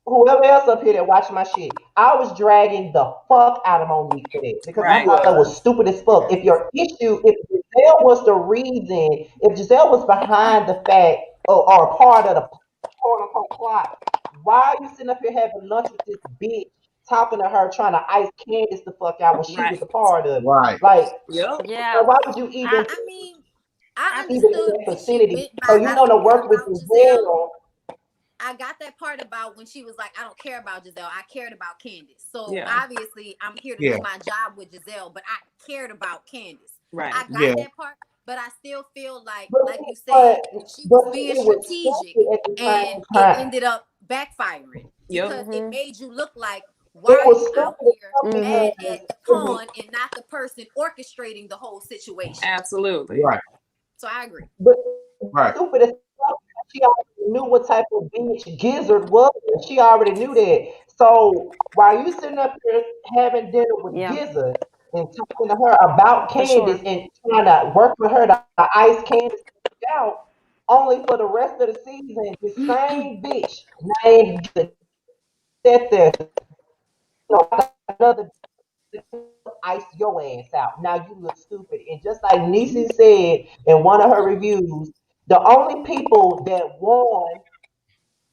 whoever else up here that watched my shit. I was dragging the fuck out of Monique for that because I thought that was stupid as fuck. If your issue, if Giselle was the reason, if Giselle was behind the fact or a part of the quote unquote plot, why are you sitting up here having lunch with this bitch, talking to her, trying to ice Candace the fuck out when she Right. was a part of it? Right. Like, Yep. Yeah. why would you even I mean, I even in understood that what she vicinity? meant by So you I know don't to care work with about Gizelle. Giselle. I got that part about when she was like, I don't care about Gizelle. I cared about Candace. So Yeah. obviously I'm here to Yeah. do my job with Gizelle, but I cared about Candace. Right. I got Yeah. that part, but I still feel like you But, said, she was being it was strategic stupid at the and same it time. ended up backfiring Yep. because it made you look like, It why are was you out stupid here because mad at the it was, pawn and not the person orchestrating the whole situation? Absolutely. Right. So I agree. but Right. stupid as fuck. She already knew what type of bitch Gizzard was. She already knew that. So while you sitting up here having dinner with Yeah. Gizzard and talking to her about For sure. Candace and trying to work with her to ice Candace out, only for the rest of the season, the same bitch named Gizzard sat there, another ice your ass out. Now you look stupid. And just like Necey said in one of her reviews, the only people that won,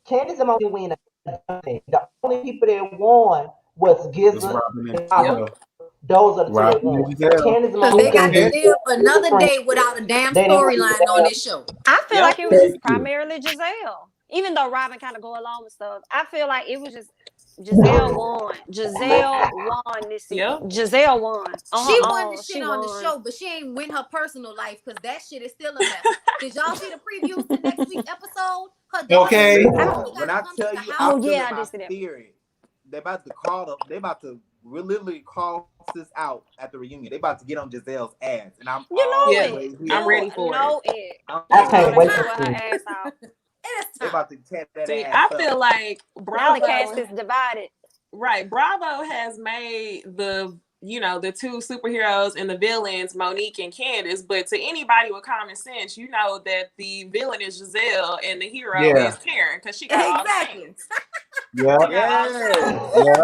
Candace only win a thing. The only people that won was It's Gizzard Robin and and Robyn. Giselle. Those are the two that Robin and won. Giselle. Candace Because they Monique got and to Okay. live Gizzard, another day without a damn they didn't win storyline on this show. I feel Yep. like it was just primarily Giselle. Even though Robyn kind of go along with stuff, I feel like it was just Giselle won. Giselle won this season. Yep. Giselle won. She won the She shit on the won. show, but she ain't win her personal life because that shit is still a mess. Did y'all see the previews to next week's episode? Her daughter, Okay. she When gotta I come to tell the you, house. I'm yeah, feeling I my did see that. theory. They about to call up. They about to literally call this out at the reunion. They about to get on Giselle's ass, and I'm You know Yeah. all the way it. here. I'm ready for know it. it. I'm I You know can't they wait finna to wear her see. ass out. It's They time. about to tear that See, ass I feel up. like Now the cast Bravo, is divided. right? Bravo has made the two superheroes and the villains, Monique and Candiace. But to anybody with common sense, you know that the villain is Giselle and the hero Yeah. is Karen because she got all the Exactly. things. Yeah. She got all the things. Yeah.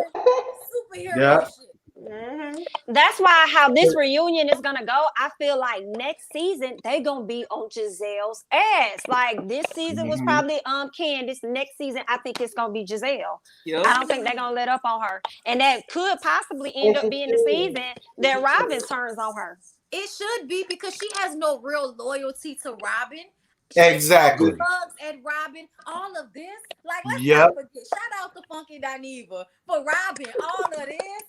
Superhero Yeah. shit. Mm-hmm. That's why how this reunion is gonna go. I feel like next season they gonna be on Giselle's ass. Like this season was probably Candiace. Next season I think it's gonna be Giselle. Yep. I don't think they're gonna let up on her, and that could possibly end up being the season that Robyn turns on her. It should be because she has no real loyalty to Robyn. Exactly. She bugs at Robyn. All of this, like let's Yep. not forget. Shout out to Funky Dineva for Robyn. All of this.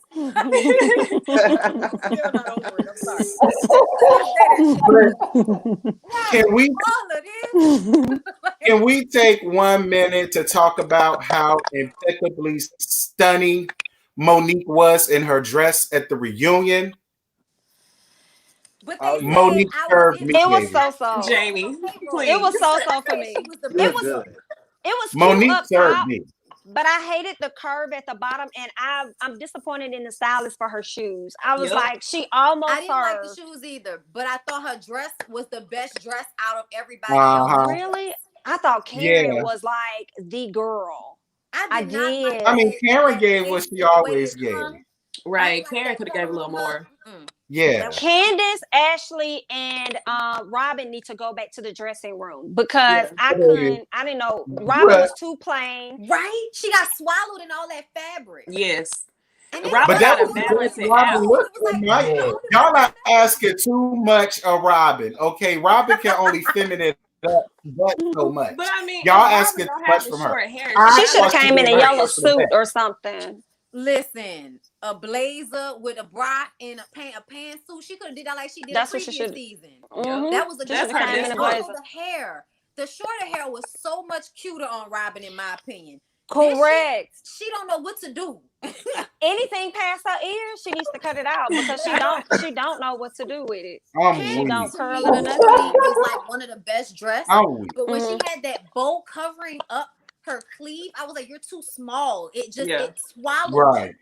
Still not over it. I'm sorry. Can we All of this. can we take 1 minute to talk about how impeccably stunning Monique was in her dress at the reunion? But they said Monique I was served in me, It was baby. so. Jamie, please. It was so for me. She was the It was best. good. It was cute Monique up served top, me. but I hated the curve at the bottom, and I'm disappointed in the stylist for her shoes. I was Yep. like, she almost I didn't like the served. shoes either, but I thought her dress was the best dress out of everybody else. Really? I thought Karen Yeah. was like the girl. I did not like I mean, Karen that gave what she always weighted gave. tongue. Right. I didn't Karen like could that have gave a little cover more. Yeah. Candiace, Ashley, and Robyn need to go back to the dressing room because Yeah. I didn't know. Robyn was too plain. Right? She got swallowed in all that fabric. Yes. And Robyn But that gotta was the balance best it Robin out. look. It was like, Yeah. Y'all not asking too much of Robin. Okay, Robin can only feminine it up but so much. But I mean, Y'all if asking Robyn too don't much have the from her. short hair, I She should have thought came in a did yellow her for the suit best. or something. listen, a blazer with a bra and a pantsuit. She could have did that like she did That's the what she previous should. season. Mhm. That was a She good should have came in a difference. blazer. Also, the hair. The shorter hair was so much cuter on Robyn, in my opinion. Correct. She don't know what to do. Anything past her ears, she needs to cut it out because she don't know what to do with it. She weak. don't curl it or Monique nothing. is like one of the best dressed. I'm weak. But when she had that bow covering up her sleeve, I was like, "You're too small." It just it swallowed. Right.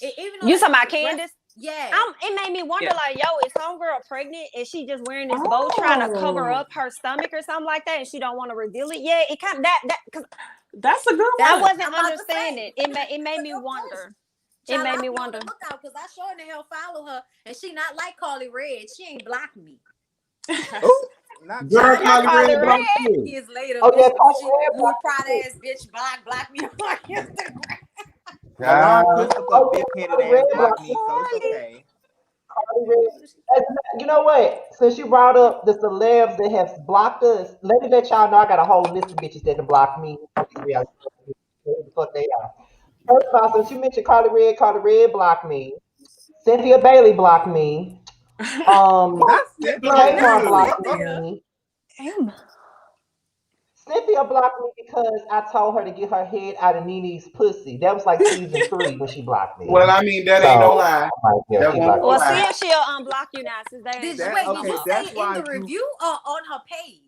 Even though You like, talking about the dress- Candiace? Yeah. It made me wonder, like, yo, is homegirl pregnant? Is she just wearing this bow trying to cover up her stomach or something like that, and she don't want to reveal it? Yeah, it kind of that because That's a good I one. wasn't I'm about to understanding. say. It made me wonder. Child, It made I'll me be on wonder. the lookout because I sure in the hell follow her, and she not like Carly Red. She ain't blocked me. Not Girl, Carly Carly Carly Red Red. blocked you. Years later, Oh yeah, you proud ass bitch block me on Instagram. Milan oh Christopher yeah, big-headed Carly Red ass blocked blocked me, so it's okay. Carly Red. You know what? Since you brought up the celebs that have blocked us, let me let y'all know I got a whole list of bitches that have blocked me. These reality shows, who the fuck they are. First of all, since you mentioned Carly Red blocked me. Cynthia Bailey blocked me. Not Cynthia. Tamar Not blocked Cynthia. me. Damn. Cynthia blocked me because I told her to get her head out of Nene's pussy. That was like season 3 when she blocked me. Well, I mean, that ain't no So, lie. yeah, That she won't blocked no me. Well, see lie. if she'll unblock you now since they ain't Did blocked you no more. say it in why the you- review or on her page?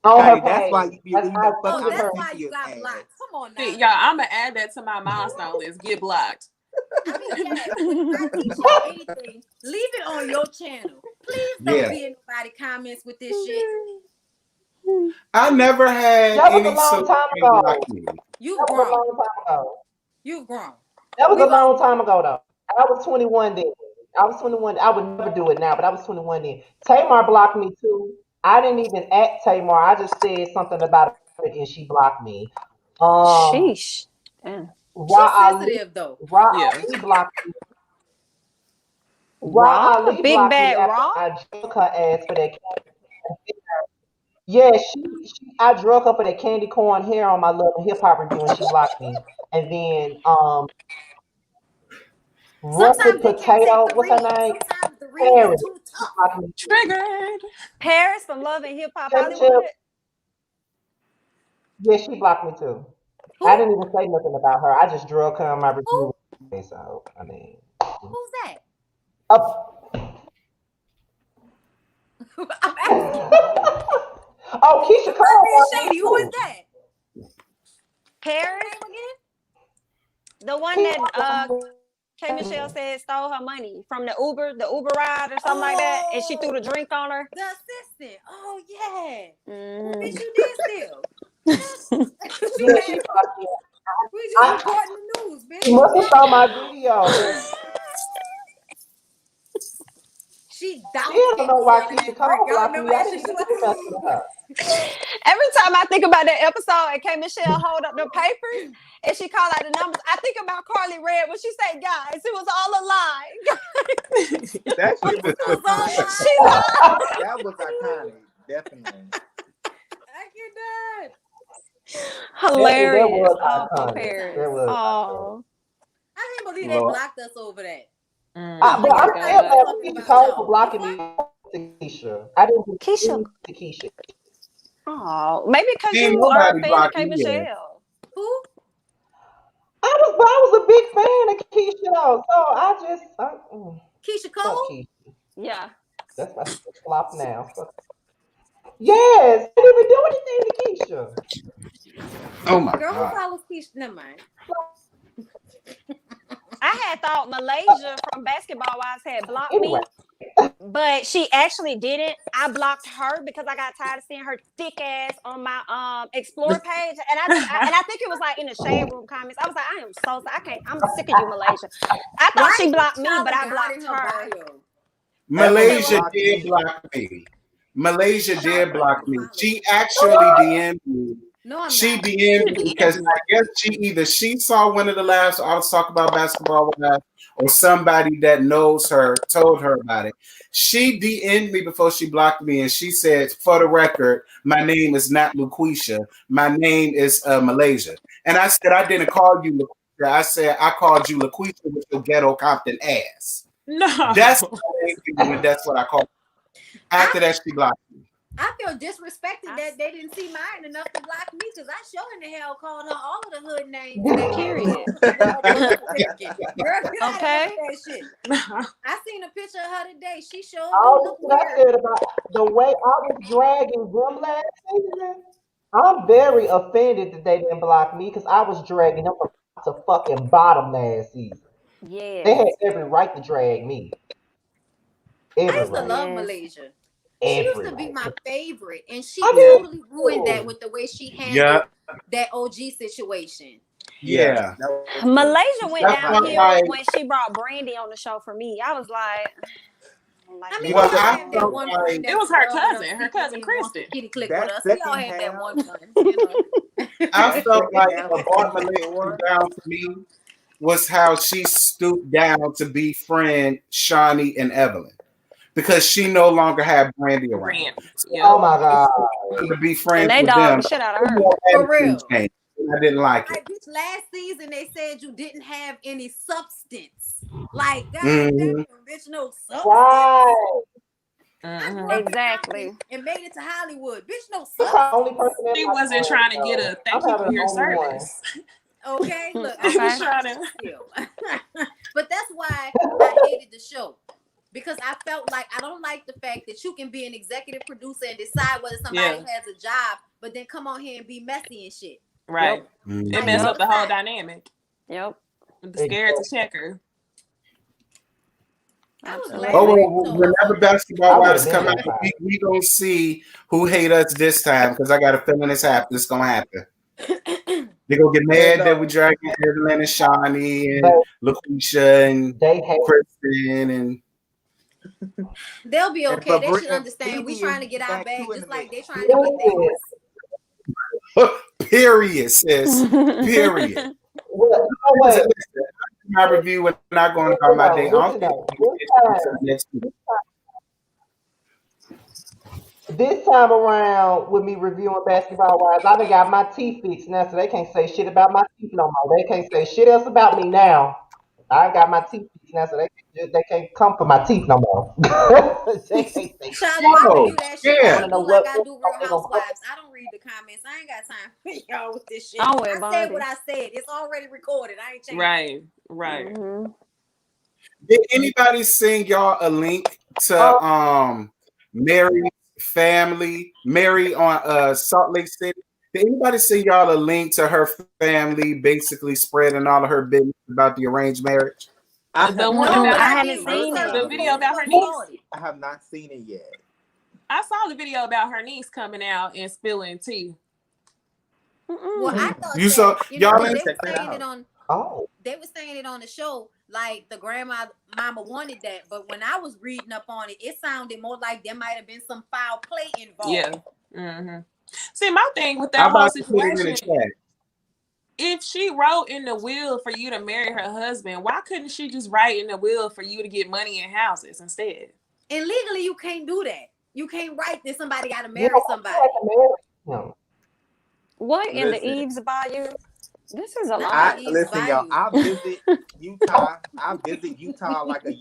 On her Patty, page. that's why you be reading the fuck Oh, out that's of why you Cynthia's got ass. blocked. Come on now. See, y'all, I'm gonna add that to my milestone list. Get blocked. I mean, yeah, when I teach y'all anything, leave it on your channel. Please don't Yeah. be in nobody comments with this shit. I never had That was a any long time celebrity ago. block me. You've That was a grown. long time ago. You've grown. That was We've a long all time ago, though. I was 21 then. I was 21. I would never do it now, but I was 21 then. Tamar blocked me too. I didn't even at Tamar. I just said something about it and she blocked me. Sheesh. Damn. Ra She's Ali, sensitive though. Ra Yeah. Ali blocked me. Raw? Ra Ali Big blocked me bad after Raw? I drug her ass for that. Yeah, I drug her for that candy corn hair on my Love and Hip Hop review and she blocked me. And then Russet Sometimes they can't take Potato, the what's her read. name? Sometimes the read Paris. is too She tough. blocked me. Triggered. Paris from Love and Hip Hop Kim Hollywood? Chill, yeah, she blocked me too. Who? I didn't even say nothing about her. I just drug her on my Who? review. So I mean, Who's that? I'm asking. oh, Keisha I'm Cole not being blocked me shady. Who is too. that? Paris? Name again? The one that K Michelle said stole her money from the Uber ride or something like that, and she threw the drink on her. The assistant. Oh yeah. Mm. Bitch, you did steal. She Yeah, had she to. blocked me. We just I, reporting the news, bitch. she must have saw my video. She Still doused don't K know why Michelle in Keisha that drink. Cole Y'all blocked remember me. I that didn't shit? even She do nothing to her. Every time I think about that episode and K Michelle hold up the papers and she called out the numbers, I think about Carly Red when she said, "Guys, it was all a lie." That shit was was all iconic. lies. She lied. That was iconic, definitely. I cannot. Hilarious. That was Oh, poor iconic. Paris. That was iconic. Oh. I can't believe they Lord. blocked us over that. Oh But my I'm Everybody still was God. mad talking at Keisha about Cole for y'all. blocking me to Keisha. I didn't do Keisha. anything to Keisha. Oh, maybe because Ain't you are a nobody fan of blocked K me yet. Michelle. Who? I was a big fan of Keisha though, so I just Keisha fuck Cole? Keisha. Yeah. That's my flop now. Fuck. Yes, I didn't even do anything to Keisha. Oh my Girl, who God. follows Keisha? Never mind. I had thought Malaysia from Basketball Wives had blocked Anyway, me, but she actually didn't. I blocked her because I got tired of seeing her thick ass on my Explore page, and I think it was like in the shade room comments. I was like, I am so I'm sick of you, Malaysia. I thought Why she blocked me, Tyler but I got blocked in her. bio? Malaysia blocked did me. block me. Malaysia did block me. Follow She you. actually DM'd me. No, I'm She not. DM'd me because I guess she saw one of the lives I was talking about Basketball Wives, or somebody that knows her told her about it. She DM'd me before she blocked me, and she said, "For the record, my name is not Laquisha. My name is Malaysia." And I said, "I didn't call you Laquisha. I said I called you Laquisha with your ghetto Compton ass." No. That's that's what I called. After that, she blocked me. I feel disrespected that they didn't see mine enough to block me because I sure in the hell called her all of the hood names. Period. Girl, Okay. that shit. I seen a picture of her today. She sure all do this look that I weird. said about the way I was dragging them last season, I'm very offended that they didn't block me because I was dragging them from top to fucking bottom last season. They had Yes. every right to drag me. I Every used to right. love Yes. Malaysia. She used Every to be right. my favorite, and she I did totally ruined that too. with the way she Yeah, handled that OG situation. yeah. That was Malaysia went That's hot why downhill ass. when she brought Brandy on the show for me. I was like, I mean, Well, we all I had that felt one like friend it was her cousin Kristen. Kitty click That with us. We all second had that half- one friend, you know. I felt like half what brought Monique down to me was how she stooped down to befriend Shawnee and Evelyn because she no longer had Brandy around. Brandy. So Oh my God. to be friends And they with dog them, the shit out of her. For real. changed. I didn't like it. Like, bitch, last season they said you didn't have any substance. Like, God Mhm. damn, bitch, no substance. Right. I grew up in Exactly. Compton and made it to Hollywood. Bitch, no I'm the only substance. person in She my wasn't friend, trying to though. get a thank I'm you having for your the only one. service. Okay, look, She was I'm trying to. still. But that's why I hated the show. Because I felt like I don't like the fact that you can be an executive producer and decide whether somebody has a job, but then come on here and be messy and shit. Right. Mhm. It messed up the whole dynamic. Yep. The scared to check her. I was Absolutely. glad. Oh, well, whenever basketball wives come out, been we gonna see who hate us this time because I got a feeling it's gonna happen. They gonna get mad that we dragging Evelyn and Shawnee and LaQuisha and Kristen and. They'll be okay. They should understand. We trying to get our bag just like they trying to get theirs. Period, sis. Period. Well, no, wait. My review when not going about my day. I don't think next week. This time around, with me reviewing Basketball Wives, I done got my teeth fixed now, so they can't say shit about my teeth no more. They can't say shit else about me now. I got my teeth fixed now, so they can't come for my teeth no more. They can't say shit. I review that shit. Yeah. I do like I do Real Housewives. I don't read the comments. I ain't got time for y'all with this shit. I'm with I said Bondy. what I said. It's already recorded. I ain't changing. Right. Mm-hmm. Did anybody send y'all a link to Mary's family? Mary on Salt Lake City. Did anybody send y'all a link to her family basically spreading all of her business about the arranged marriage? I haven't seen it. The video about her niece. I have not seen it yet. I saw the video about her niece coming out and spilling tea. Well, I thought You saw y'all they were saying it on. Oh, they were saying it on the show, like the mama wanted that. But when I was reading up on it, it sounded more like there might have been some foul play involved. Yeah. Mm-hmm. See, my thing with that whole situation, if she wrote in the will for you to marry her husband, why couldn't she just write in the will for you to get money and houses instead? And legally, you can't do that. You can't write that somebody got to marry somebody. What in the Eve's Bayou? This is a lot. Listen, y'all. I visit Utah. I visit Utah like a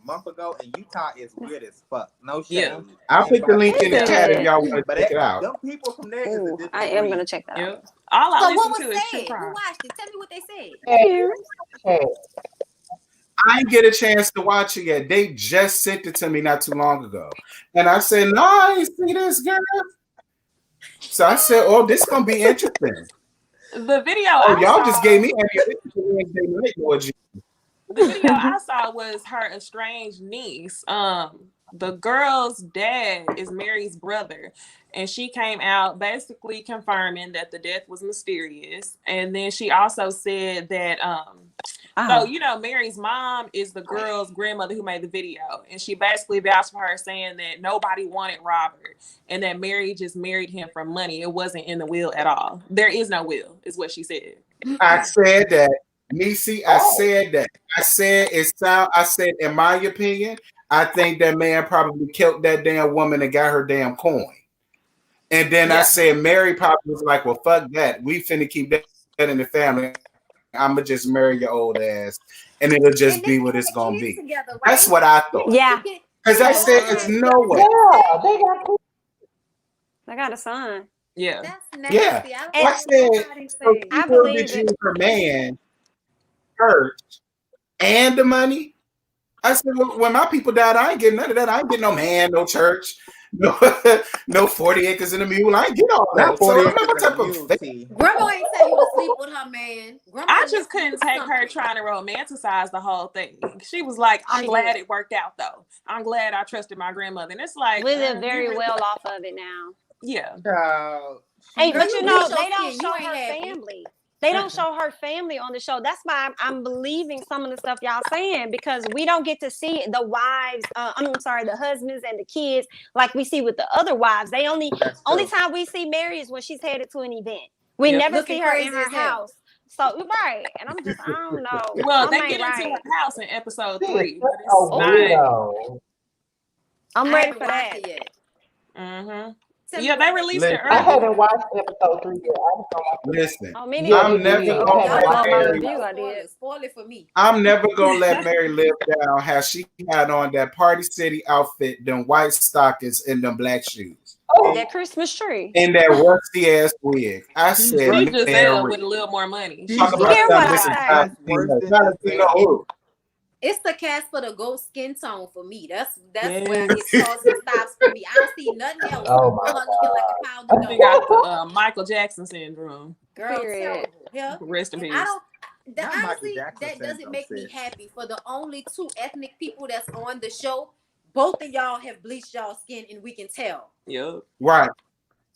month ago, and Utah is weird as fuck. No shade. Yeah. I'll put the link in the chat if y'all want to check it out. Them people from there is a different I am gonna check that out. All I So what listen was to is said? true Who crime. watched it? Tell me what they said. I didn't get a chance to watch it yet. They just sent it to me not too long ago. And I said, no, I ain't see this, girl. So I said, oh, this is going to be interesting. The video just gave me the video I saw was her estranged niece. The girl's dad is Mary's brother, and she came out basically confirming that the death was mysterious. And then she also said that so Mary's mom is the girl's grandmother who made the video, and she basically vouched for her, saying that nobody wanted Robert and that Mary just married him for money. It wasn't in the will at all. There is no will, is what she said. I said that. Necey, I said that. I said, in my opinion, I think that man probably killed that damn woman and got her damn coin. And then I said, Mary probably was like, well, fuck that. We finna keep that in the family. I'm going to just marry your old ass. And it'll just be what it's going to be. Together, right? That's what I thought. Yeah. Because I said, it's no way. Yeah, they got a son. Yeah. That's nasty. Yeah. I said, so I believe did you her man hurt and the money? I said, well, when my people died, I ain't getting none of that. I ain't getting no man, no church, no 40 acres and a mule. I ain't get all that. So I'm not what type of thing. Grandma ain't say you to sleep with her man. Grandma I just couldn't take her trying to romanticize the whole thing. She was like, I'm glad it worked out, though. I'm glad I trusted my grandmother. And it's like, we live very well off of it now. Yeah. Hey, but they don't show her family. They don't show her family on the show. That's why I'm believing some of the stuff y'all saying, because we don't get to see the wives. The husbands and the kids like we see with the other wives. They only time we see Mary is when she's headed to an event. We never see her in her house. So right, and I'm just, I don't know. Well, they get into her house in episode 3, but it's weirdo. I'm ready for that. Mm-hmm. Yeah, they released it early. I haven't watched episode 3 yet. Listen, I'm never gonna let Mary. Spoil it for me. I'm never gonna let Mary live down how she had on that Party City outfit, them white stockings, and them black shoes. That Christmas tree. And that rusty ass wig. I said, she just Mary, with a little more money. You hear what I say? It's the cast for the goat skin tone for me. That's where it starts and stops for me. I don't see nothing else. Oh my God. Looking like a pound of you got the Michael Jackson syndrome. Girl, terrible. Yeah. Rest in peace. Honestly, that doesn't make me happy. For the only 2 ethnic people that's on the show, both of y'all have bleached y'all skin, and we can tell. Yep. Right.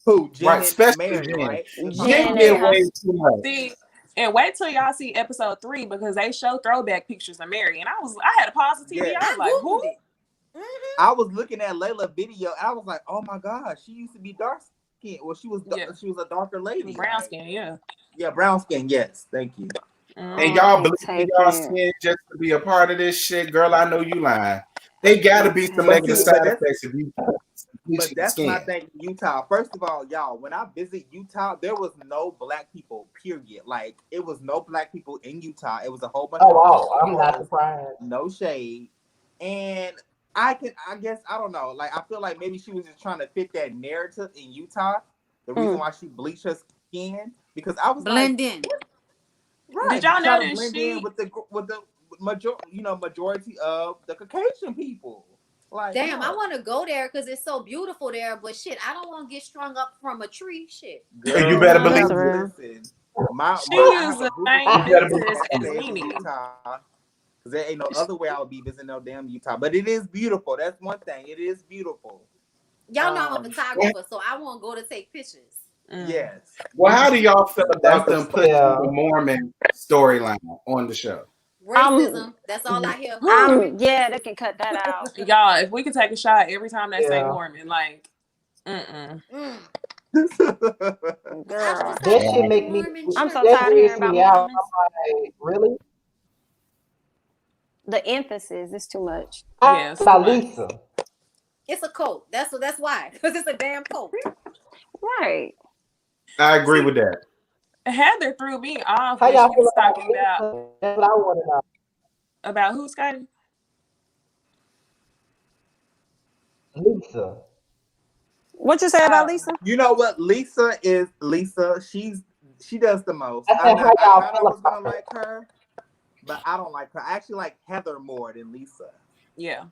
Who? Jen, right. Especially Mary, right? Jen did way too much. See, and wait till y'all see episode 3, because they show throwback pictures of Mary, and I had a pause of TV. I was like, who? Mm-hmm. I was looking at Layla video. I was like, oh my god, she used to be dark skin. Well, she was a darker lady. Brown skin, yeah. Yeah, brown skin. Yes, thank you. And y'all believe y'all skin just to be a part of this shit, girl? I know you lying. They gotta be some negative side effects if you. But that's my thing, Utah. First of all, y'all, when I visit Utah, there was no black people, period. Like, it was no black people in Utah. It was a whole bunch of people. I'm not surprised. No shade. And I guess, I don't know. Like, I feel like maybe she was just trying to fit that narrative in Utah. The reason why she bleached her skin, because I was blend in. Right. Did y'all know that blend in with the majority of the Caucasian people? Like, damn, I want to go there because it's so beautiful there. But shit, I don't want to get strung up from a tree. Shit. Girl, you better believe it. She used the same business as Utah. Because there ain't no other way I would be visiting no damn Utah. But it is beautiful. That's one thing. It is beautiful. Y'all know I'm a photographer, so I won't go to take pictures. Yes. Well, how do y'all feel about them putting the Mormon storyline on the show? Racism. That's all I hear. Yeah, they can cut that out. Y'all, if we could take a shot every time they say Mormon, like, Girl, that shit make me. I'm so tired of hearing about Mormons. I'm like, really? The emphasis is too much. Yes, about Lisa. It's a cult. That's why. Because it's a damn cult. Right. I agree with that. Heather threw me off. How y'all feel about talking about? That's what I want to know. About who, Scotty? Lisa. What you say about Lisa? You know what? Lisa. She does the most. I was gonna like her, but I don't like her. I actually like Heather more than Lisa. Yeah.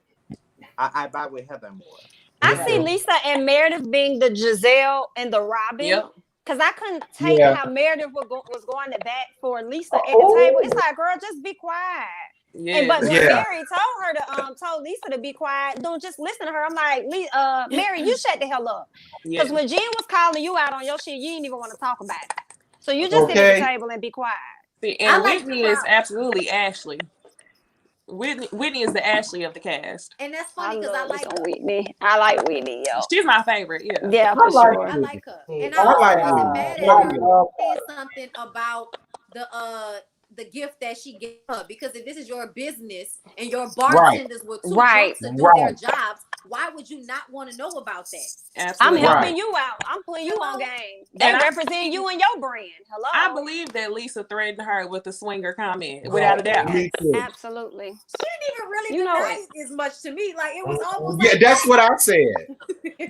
I vibe with Heather more. I see Lisa and Meredith being the Gizelle and the Robyn. Yep. Because I couldn't take how Meredith was going to bat for Lisa at the table. It's like, girl, just be quiet. Yeah. But when Mary told her to told Lisa to be quiet, don't just listen to her. I'm like, Mary, you shut the hell up. Because when Jen was calling you out on your shit, you didn't even want to talk about it. So you just sit at the table and be quiet. See, and Whitney is absolutely Ashley. Whitney is the Ashley of the cast. And that's funny because I like Whitney. I like Whitney, yo. She's my favorite, yeah. Yeah, for sure. I like her. And I wasn't mad at her saying something about the gift that she gave her, because if this is your business and your bartenders were too drunk to do their jobs, why would you not want to know about that? Absolutely. I'm helping you out. I'm putting you on game. They represent you and your brand. Hello. I believe that Lisa threatened her with the swinger comment, without a doubt. Absolutely. She didn't even really deny it as much to me. Like, it was almost that's what I said.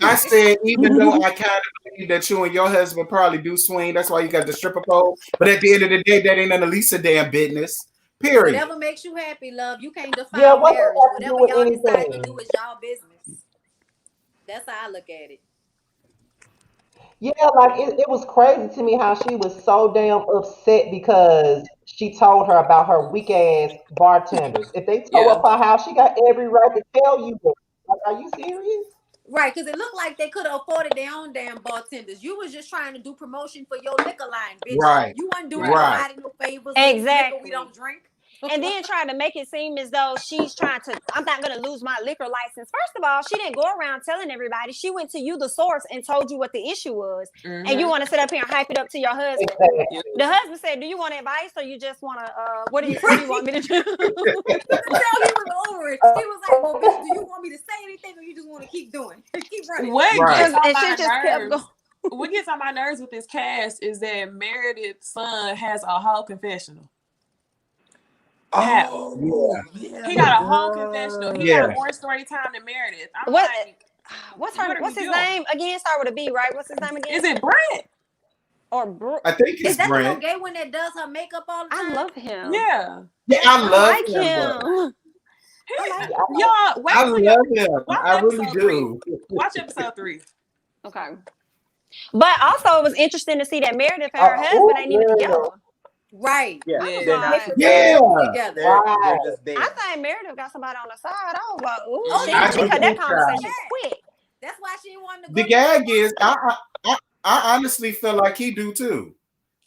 I said, even though I kind of believe that you and your husband probably do swing, that's why you got the stripper pole. But at the end of the day, that ain't none of Lisa damn business. Period. Whatever makes you happy, love. You can't define marriage. Whatever y'all decide to do is y'all business. That's how I look at it. Yeah, like it was crazy to me how she was so damn upset because she told her about her weak ass bartenders. If they tore up her house, she got every right to tell you that. Like, are you serious? Right, because it looked like they could have afforded their own damn bartenders. You was just trying to do promotion for your liquor line, bitch. Right. You wasn't doing Right. nobody no favors. Exactly. We don't drink. And then trying to make it seem as though she's trying to, I'm not going to lose my liquor license. First of all, she didn't go around telling everybody. She went to you, the source, and told you what the issue was. And you want to sit up here and hype it up to your husband. Exactly. The husband said, do you want advice or you just want to, what do you want me to do? He was over it. He was like, well, bitch, do you want me to say anything or you just want to keep doing? Keep running. What gets on And my she just kept nerves? going. What gets on my nerves with this cast is that Meredith's son has a whole confessional. Oh, He got a whole confessional. He got more story time than Meredith. I'm like, what's his name again? Start with a B, right? What's his name again? Is it Brent? Or Brooke? I think it's Is that the Brent. little gay one that does her makeup all the time? I love him. Yeah. Yeah, I love like him. Y'all, wait I till love him. watch I really episode do. Watch episode 3. Okay. But also, it was interesting to see that Meredith and her husband ain't even together. Right. Yeah. I was They're like, not together. They're just there. I think Meredith got somebody on the side. I was like, ooh, I she do cut that think conversation quick. That's why she wanted to go. The gag is, I honestly feel like he do too.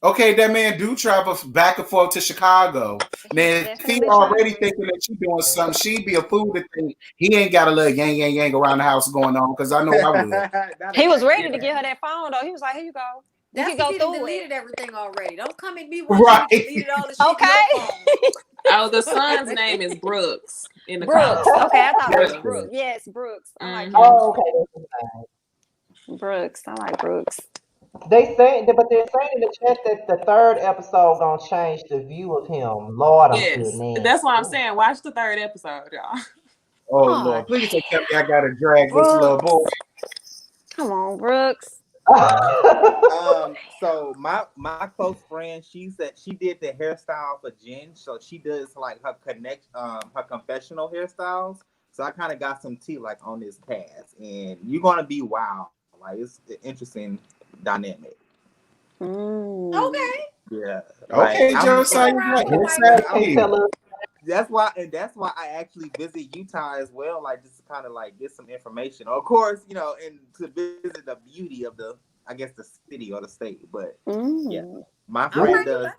Okay, that man do travel back and forth to Chicago. Now, if he already thinking that she doing something, she'd be a fool to think he ain't got a little yang around the house going on, because I know I would. He was ready to get her that phone, though. He was like, here you go. You That's can go he through deleted it. everything already. Don't come at me Right. you deleted all the shit. Okay. Oh, the son's name is Brooks in the Brooks. comments. Okay, I thought it was Yes. Brooks. Yes, Brooks. I like Oh, okay. Brooks. I like Brooks. They're saying in the chat that the third episode gonna change the view of him. Lord, I'm Yes, feeling that's why I'm saying watch the 3rd episode, y'all. Oh Lord, please don't tell me I gotta drag this little boy. Come on, Brooks. So my close friend, she said she did the hairstyle for Jen, so she does like her her confessional hairstyles. So I kind of got some tea like on this cast, and you're gonna be wow. Like it's an interesting dynamic. Okay. Yeah. Okay, like, Josiah. That's why I actually visit Utah as well, like just to kind of like get some information. Of course, and to visit the beauty of the city or the state. But yeah, my friend does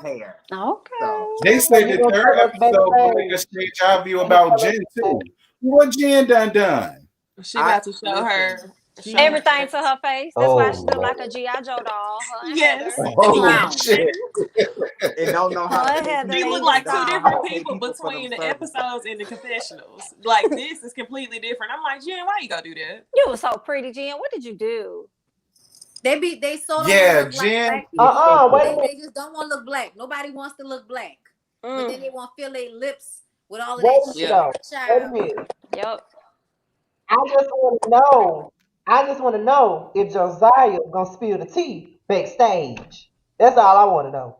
hair. Okay. So. They say the 3rd episode will make us change our view about Jen too. What Jen done? She about to show her everything to her face. That's why she look like a G.I. Joe doll. Yes. Oh shit. And don't know how they look like 2 different people between the episodes and the confessionals. Like this is completely different. I'm like, Jen, why you gonna do that? You were so pretty, Jen. What did you do? They so Jen. They just don't want to look black. Nobody wants to look black. But then they want to fill their lips with all of that shit. Yep. I just want to know if Josiah gonna spill the tea backstage. That's all I want to know.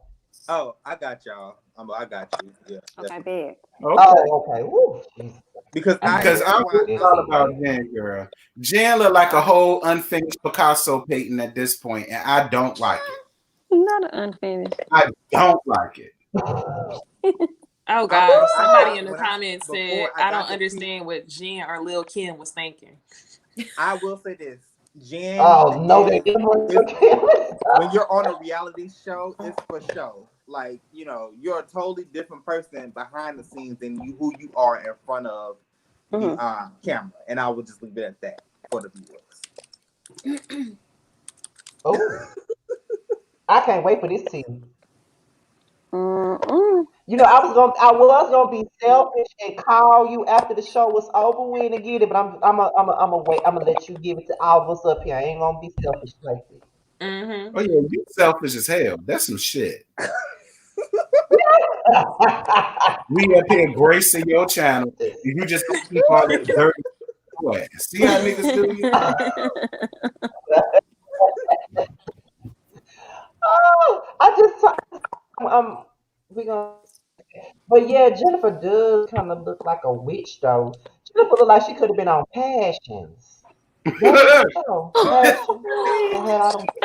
Oh, I got y'all. I got you. Yeah. Okay, big. Okay. Woo. Because I'm all about Jen, girl. Jen look like a whole unfinished Picasso painting at this point, and I don't like it. Not an unfinished. I don't like it. Oh God! Somebody in the comments said, "I don't understand what Jen or Lil Kim was thinking." I will say this, Jen. Oh no, they when you're on a reality show, it's for show. Like you're a totally different person behind the scenes than who you are in front of the camera, and I will just leave it at that for the viewers. Oh, I can't wait for this team. I was gonna be selfish and call you after the show was over with and get it, but I'm gonna wait. I'm gonna let you give it to all of us up here. I ain't gonna be selfish like this. Oh yeah, you selfish as hell. That's some shit. We up here gracing your channel, and you just keep all that dirty sweat. See how niggas do you? We gonna. But yeah, Jennifer does kind of look like a witch, though. Jennifer look like she could have been on Passions.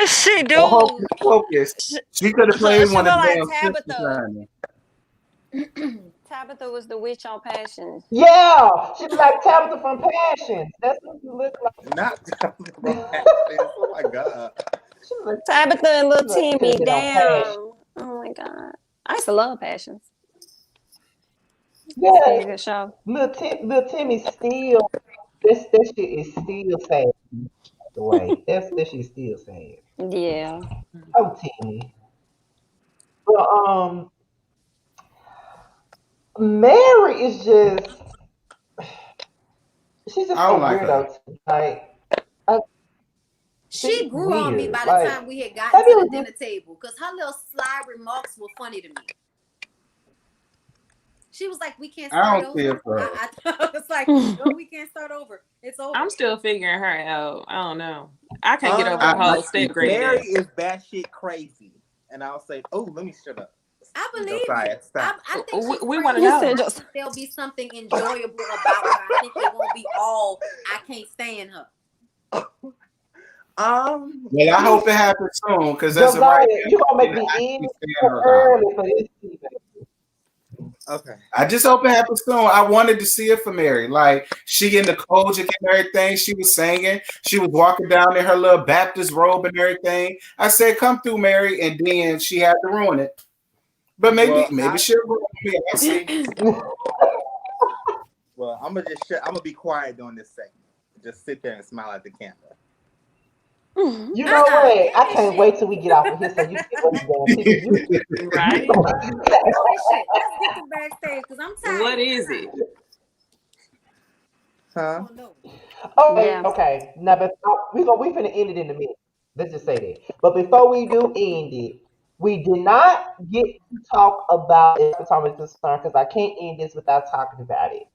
She do. Focus. She could have played one of the damn Tabitha. Tabitha was the witch on Passions. Yeah, she looked like Tabitha from Passions. That's what she looked like. Not Tabitha from Passions. Oh my god. Tabitha and Little She could Timmy. have been on Passions. Damn. Oh my god. I used to love Passions. Yeah, It's a good show. Little Timmy still. That shit is still sad. The way that shit is still sad. Yeah. Oh, Timmy. But Mary is just. She's just I a don't like her. weirdo. Like, I, She grew weird. on me by the Like, time we had gotten to the dinner table because her little sly remarks were funny to me. She was like, "We can't start over." I was like, "No, we can't start over. It's over." I'm still figuring her out. I don't know. I can't get over the whole step grade. Mary is batshit crazy, and I'll say, "Oh, let me shut up." I believe it. I think we want to know. There'll be something enjoyable about her. I think it won't be all I can't stand her. Well, I hope it happens soon because that's right. You gonna make me end early for this season. Okay. I just hope it happens soon. I wanted to see it for Mary. Like, she in the Kojic and everything. She was singing. She was walking down in her little Baptist robe and everything. I said, "Come through, Mary," and then she had to ruin it. But maybe she'll ruin it. I'll see. Well, I'm gonna be quiet during this segment. Just sit there and smile at the camera. You know what? I can't wait till we get off of here so you can what's going Right? Let's get to backstage because I'm tired. What is it? Huh? Okay. Now, but we finna end it in a minute. Let's just say that. But before we do end it, we did not get to talk about it as far as concerned because I can't end this without talking about it.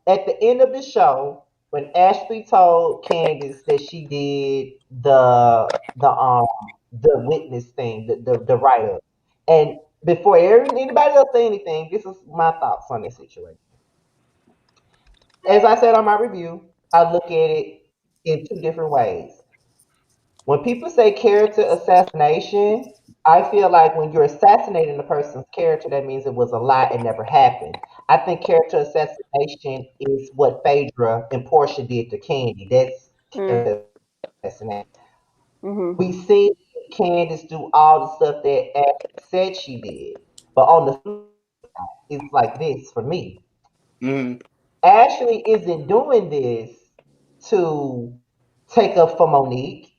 At the end of the show, when Ashley told Candiace that she did the witness thing, the write up, and before anybody else say anything, this is my thoughts on this situation. As I said on my review, I look at it in two different ways. When people say character assassination, I feel like when you're assassinating a person's character, that means it was a lie and never happened. I think character assassination is what Phaedra and Portia did to Candy. That's character assassination. We see Candiace do all the stuff that Ashley said she did, but on the flip side, it's like this for me. Ashley isn't doing this to take up for Monique.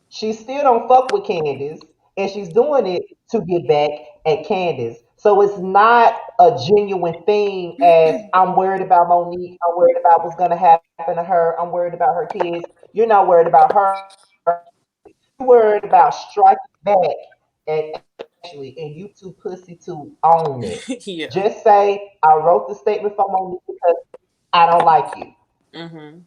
She still don't fuck with Candiace, and she's doing it to get back at Candiace. So it's not a genuine thing as I'm worried about Monique, I'm worried about what's gonna happen to her, I'm worried about her kids. You're not worried about her. You're worried about striking back at Ashley, and you too pussy to own it. Yeah. Just say I wrote the statement for Monique because I don't like you.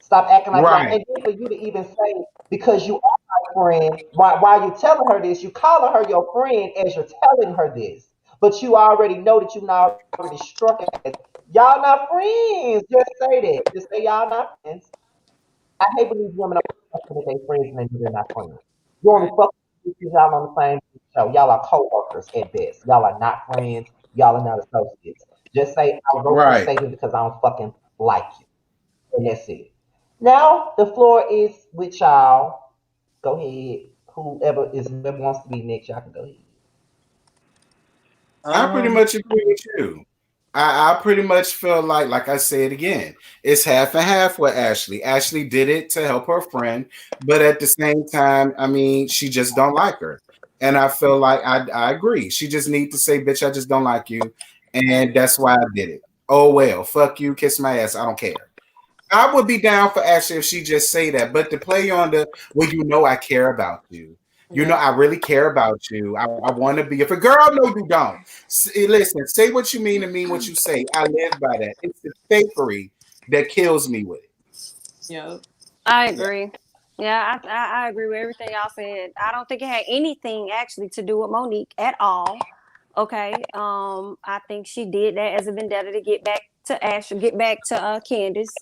Stop acting like that. And then for you to even say, because you are my friend, while you're telling her this, you're calling her your friend as you're telling her this. But you already know that you've already struck it. Y'all not friends. Just say that. Just say y'all not friends. I hate when these women are with their friends and they're not friends. You only fuck with because y'all on the same show. Y'all are co-workers at best. Y'all are not friends. Y'all are not associates. Just say I wrote this statement because I don't fucking like you. And that's it. Now the floor is with y'all. Go ahead. Whoever wants to be next, y'all can go ahead. I pretty much agree with you. I pretty much feel like I said again, it's half and half with Ashley. Ashley did it to help her friend, but at the same time, I mean, she just don't like her. And I feel like I agree. She just need to say, bitch, I just don't like you. And that's why I did it. Oh, well, fuck you, kiss my ass. I don't care. I would be down for Ashley if she just say that. But to play on well, I care about you. You know, I really care about you. I want to be. If a girl, no, you don't. Listen, say what you mean and mean what you say. I live by that. It's the fakery that kills me with it. Yeah, I agree. Yeah, I agree with everything y'all said. I don't think it had anything actually to do with Monique at all. Okay. I think she did that as a vendetta to get back to Candiace.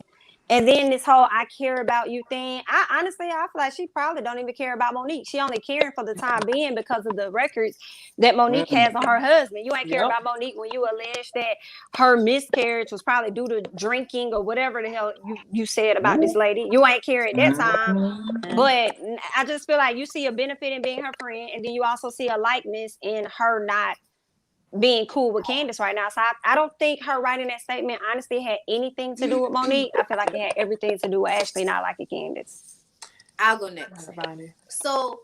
And then this whole "I care about you" thing. I feel like she probably don't even care about Monique. She only caring for the time being because of the records that Monique has on her husband. You ain't care about Monique when you allege that her miscarriage was probably due to drinking or whatever the hell you said about this lady. You ain't care at that time. But I just feel like you see a benefit in being her friend, and then you also see a likeness in her not being cool with Candiace right now. So I don't think her writing that statement honestly had anything to do with Monique. I feel like it had everything to do with Ashley not liking Candiace. I'll go next. So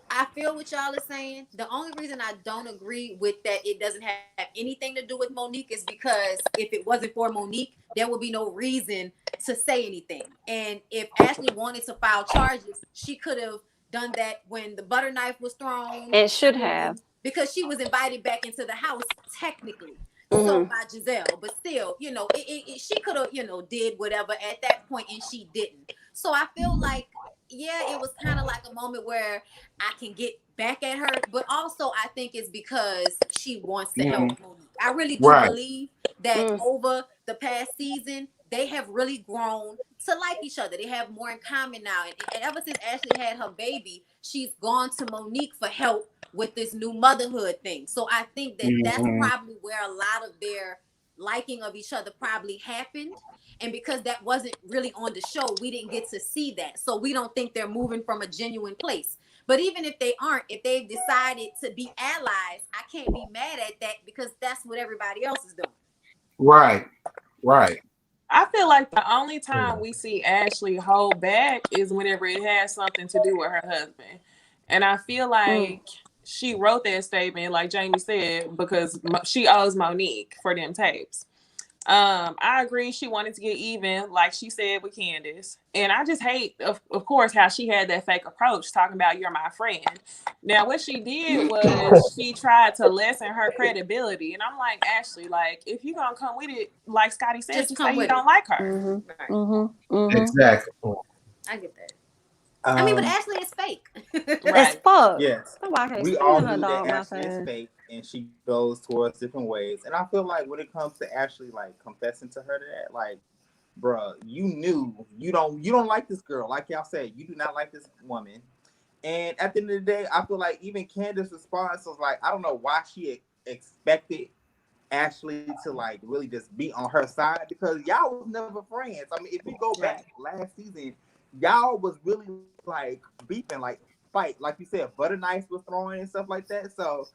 I feel what y'all are saying. The only reason I don't agree with that it doesn't have anything to do with Monique is because if it wasn't for Monique, there would be no reason to say anything. And if Ashley wanted to file charges, she could have done that when the butter knife was thrown. And should have. Because she was invited back into the house technically. So by Gizelle, but still, you know, she could have, you know, did whatever at that point, and she didn't. So I feel like, yeah, it was kind of like a moment where I can get back at her, but also I think it's because she wants to help Monique. I really do believe that over the past season, they have really grown to like each other. They have more in common now. And ever since Ashley had her baby, she's gone to Monique for help with this new motherhood thing. So I think that that's probably where a lot of their liking of each other probably happened. And because that wasn't really on the show, we didn't get to see that. So we don't think they're moving from a genuine place. But even if they aren't, if they've decided to be allies, I can't be mad at that because that's what everybody else is doing. Right. I feel like the only time we see Ashley hold back is whenever it has something to do with her husband. And I feel like she wrote that statement, like Jamie said, because she owes Monique for them tapes. I agree she wanted to get even, like she said with Candiace. And I just hate, of course, how she had that fake approach talking about "you're my friend." Now, what she did was she tried to lessen her credibility. And I'm like, Ashley, like, if you're going to come with it, like Scotty said, just say you don't like her. Exactly. I get that. I mean, but Ashley is fake. As fuck. Yes. We all knew that Ashley is fake, and she goes towards different ways. And I feel like when it comes to Ashley, like, confessing to her that, like, bruh, you knew you don't like this girl. Like y'all said, you do not like this woman. And at the end of the day, I feel like even Candiace's response was like, I don't know why she expected Ashley to like really just be on her side, because y'all was never friends. I mean, if you go back last season, y'all was really like beefing, like fight, like you said, butter knives was throwing and stuff like that. So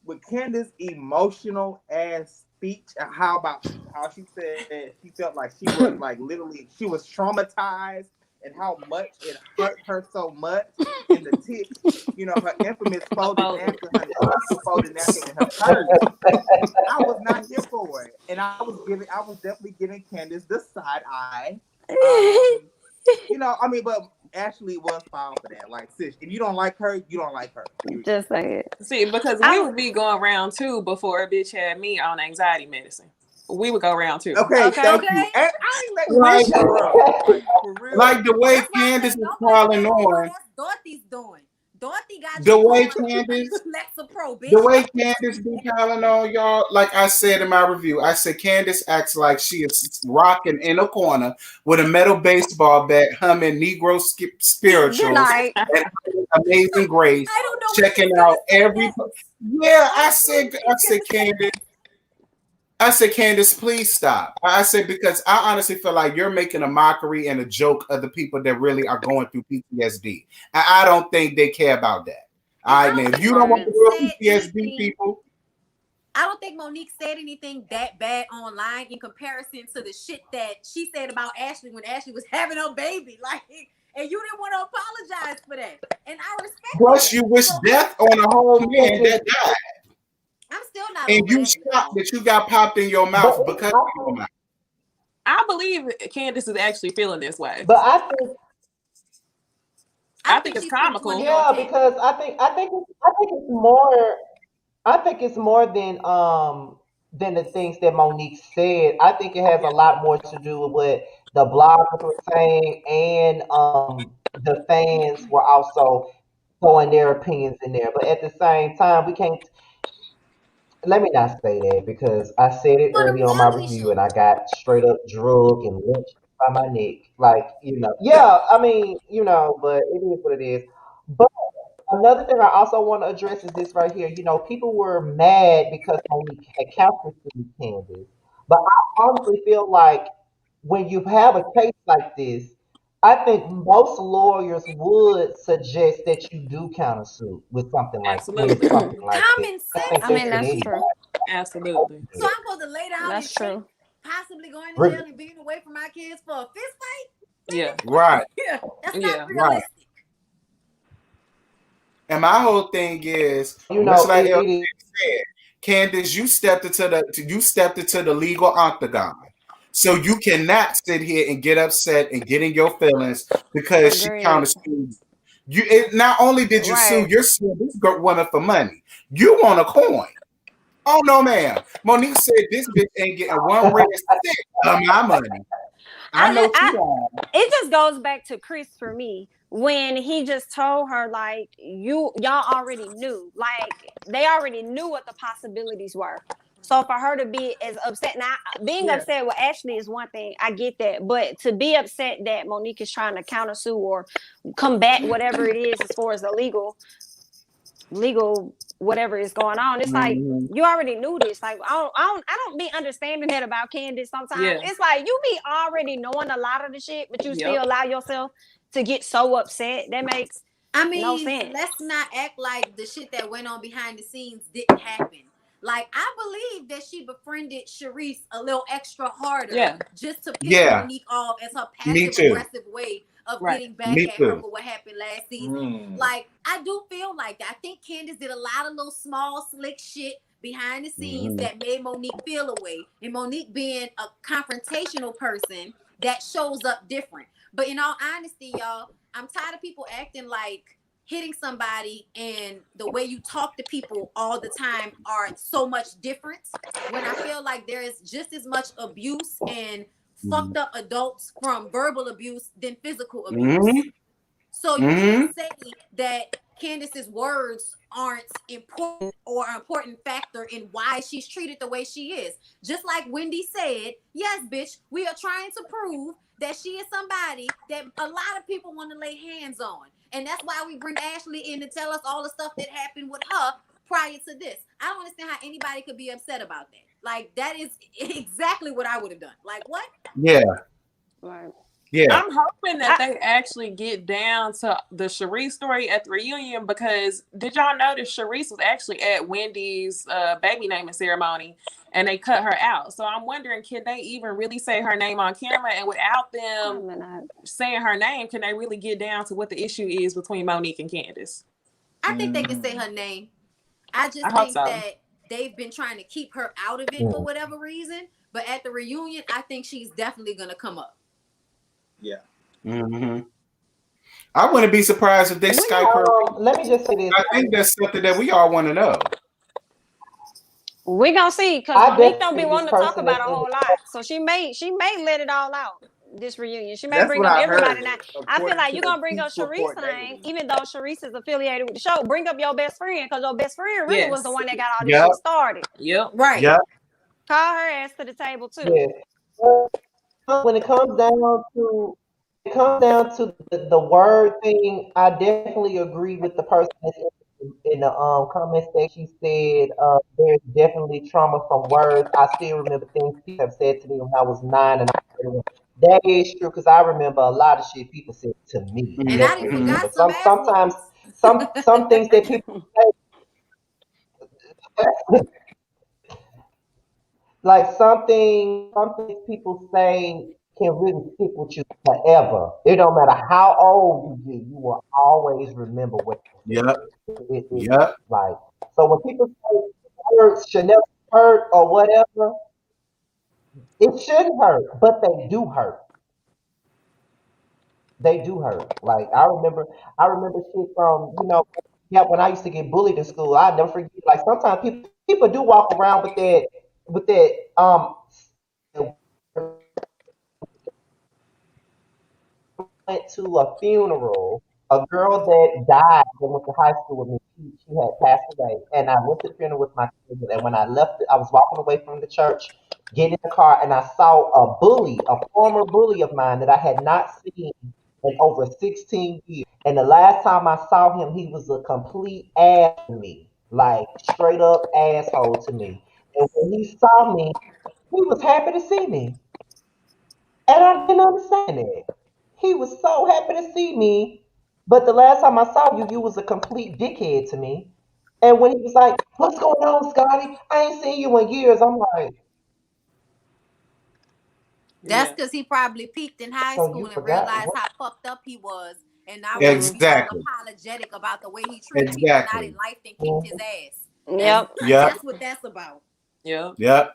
with Candiace's emotional ass speech, how she said she felt like she was like literally she was traumatized, and how much it hurt her so much in the tips, you know, her infamous folded napkin, her folded napkin in her purse. I was not here for it, and I was definitely giving Candiace the side eye. You know, I mean, but Ashley was fine for that. Like, sis, if you don't like her, you don't like her. Just say it. See, because we would be going round two before a bitch had me on anxiety medicine. We would go round two. Okay, thank you. And I ain't like the way Candiace is calling on. Dorothy's doing. Dorothy got the way Candiace, bitch. The way Candiace be calling on y'all, like I said in my review, I said Candiace acts like she is rocking in a corner with a metal baseball bat, humming Negro spirituals and Amazing Grace, checking out every. Yeah, I said Candiace, please stop. I said, because I honestly feel like you're making a mockery and a joke of the people that really are going through PTSD. And I don't think they care about that. All right, man. If you don't want the real PTSD people. I don't think Monique said anything that bad online in comparison to the shit that she said about Ashley when Ashley was having her baby. Like, and you didn't want to apologize for that. And I respect that. Plus, you wish death on a whole man that died. I'm still not. And you shocked that you got popped in your mouth because of your mouth. I believe Candiace is actually feeling this way. But I think it's comical. Yeah, because I think it's more than the things that Monique said. I think it has a lot more to do with what the bloggers were saying, and the fans were also throwing their opinions in there. But at the same time, we can't. Let me not say that, because I said it early on my review and I got straight up drugged and lynched. by my neck. Like, yeah, I mean, but it is what it is. But another thing I also want to address is this right here. People were mad because Monique had counseled Candiace. But I honestly feel like when you have a case like this, I think most lawyers would suggest that you do countersue with something like Absolutely. this. Common I sense. think I that's mean, what that's anybody. true. Absolutely. So I'm supposed to lay down That's and true. possibly going to jail and being away from my kids for a fist fight? Yeah. Right. Yeah, that's Yeah. not realistic. And my whole thing is, much like LJ said, Candiace, you stepped into the legal octagon. So you cannot sit here and get upset and get in your feelings because she countersued you. Not only did you sue, you're suing this woman for money. You want a coin. Oh no, ma'am. Monique said this bitch ain't getting one red cent of my money. I know it just goes back to Chris for me when he just told her like y'all already knew, like they already knew what the possibilities were. So for her to be as upset, now being upset with Ashley is one thing, I get that, but to be upset that Monique is trying to countersue or combat whatever it is as far as the legal whatever is going on, it's like you already knew this. Like I don't be understanding that about Candiace sometimes. It's like you be already knowing a lot of the shit, but you still allow yourself to get so upset. That makes no sense. Let's not act like the shit that went on behind the scenes didn't happen. Like, I believe that she befriended Sharice a little extra harder just to piss Monique off as her passive-aggressive way of getting back at her for what happened last season. Like, I do feel like that. I think Candiace did a lot of little small, slick shit behind the scenes that made Monique feel away. And Monique being a confrontational person, that shows up different. But in all honesty, y'all, I'm tired of people acting like hitting somebody and the way you talk to people all the time are so much different, when I feel like there is just as much abuse and fucked up adults from verbal abuse than physical abuse. So you can't say that Candiace's words aren't important or an important factor in why she's treated the way she is. Just like Wendy said, yes, bitch, we are trying to prove that she is somebody that a lot of people want to lay hands on. And that's why we bring Ashley in to tell us all the stuff that happened with her prior to this. I don't understand how anybody could be upset about that. Like, that is exactly what I would have done. Like, what? Yeah. Right. Yeah. I'm hoping that they actually get down to the Sharice story at the reunion, because did y'all notice Sharice was actually at Wendy's baby naming ceremony and they cut her out? So I'm wondering, can they even really say her name on camera? And without them saying her name, can they really get down to what the issue is between Monique and Candiace? I think they can say her name. I just think that they've been trying to keep her out of it for whatever reason. But at the reunion, I think she's definitely going to come up. Yeah. I wouldn't be surprised if they Skype her. Let me just say this. I think that's something that we all want to know. We gonna see, because Monique don't be wanting to talk about a whole lot, so she may let it all out this reunion. She may bring up everybody now. I feel like you're gonna bring up Sharice's name, even though Sharice is affiliated with the show. Bring up your best friend, because your best friend really was the one that got all this shit started. Right. Call her ass to the table too. When it comes down to the word thing, I definitely agree with the person in the comment section. She said there's definitely trauma from words. I still remember things people have said to me when I was 9, and that is true, because I remember a lot of shit people said to me. And I didn't forgot sometimes some things that people say, like some things people say can really stick with you forever. It don't matter how old you get, you will always remember what you said. Like, so when people say words should never hurt or whatever, it shouldn't hurt, but they do hurt. They do hurt. Like, I remember shit from, when I used to get bullied in school. I never forget. Like, sometimes people do walk around with that went to a funeral A girl that died that went to high school with me, she had passed away. And I went to the funeral with my cousin. And when I left, I was walking away from the church, getting in the car, and I saw a bully, a former bully of mine that I had not seen in over 16 years. And the last time I saw him, he was a complete ass to me, like straight up asshole to me. And when he saw me, he was happy to see me. And I didn't understand it. He was so happy to see me. But the last time I saw you, you was a complete dickhead to me. And when he was like, "What's going on, Scotty? I ain't seen you in years." I'm like, that's because he probably peaked in high "So school you and forgot realized what?" how fucked up he was. And now he was being Exactly. apologetic about the way he treated people not in Exactly. life and kicked his ass. Yep. That's what that's about. Yep.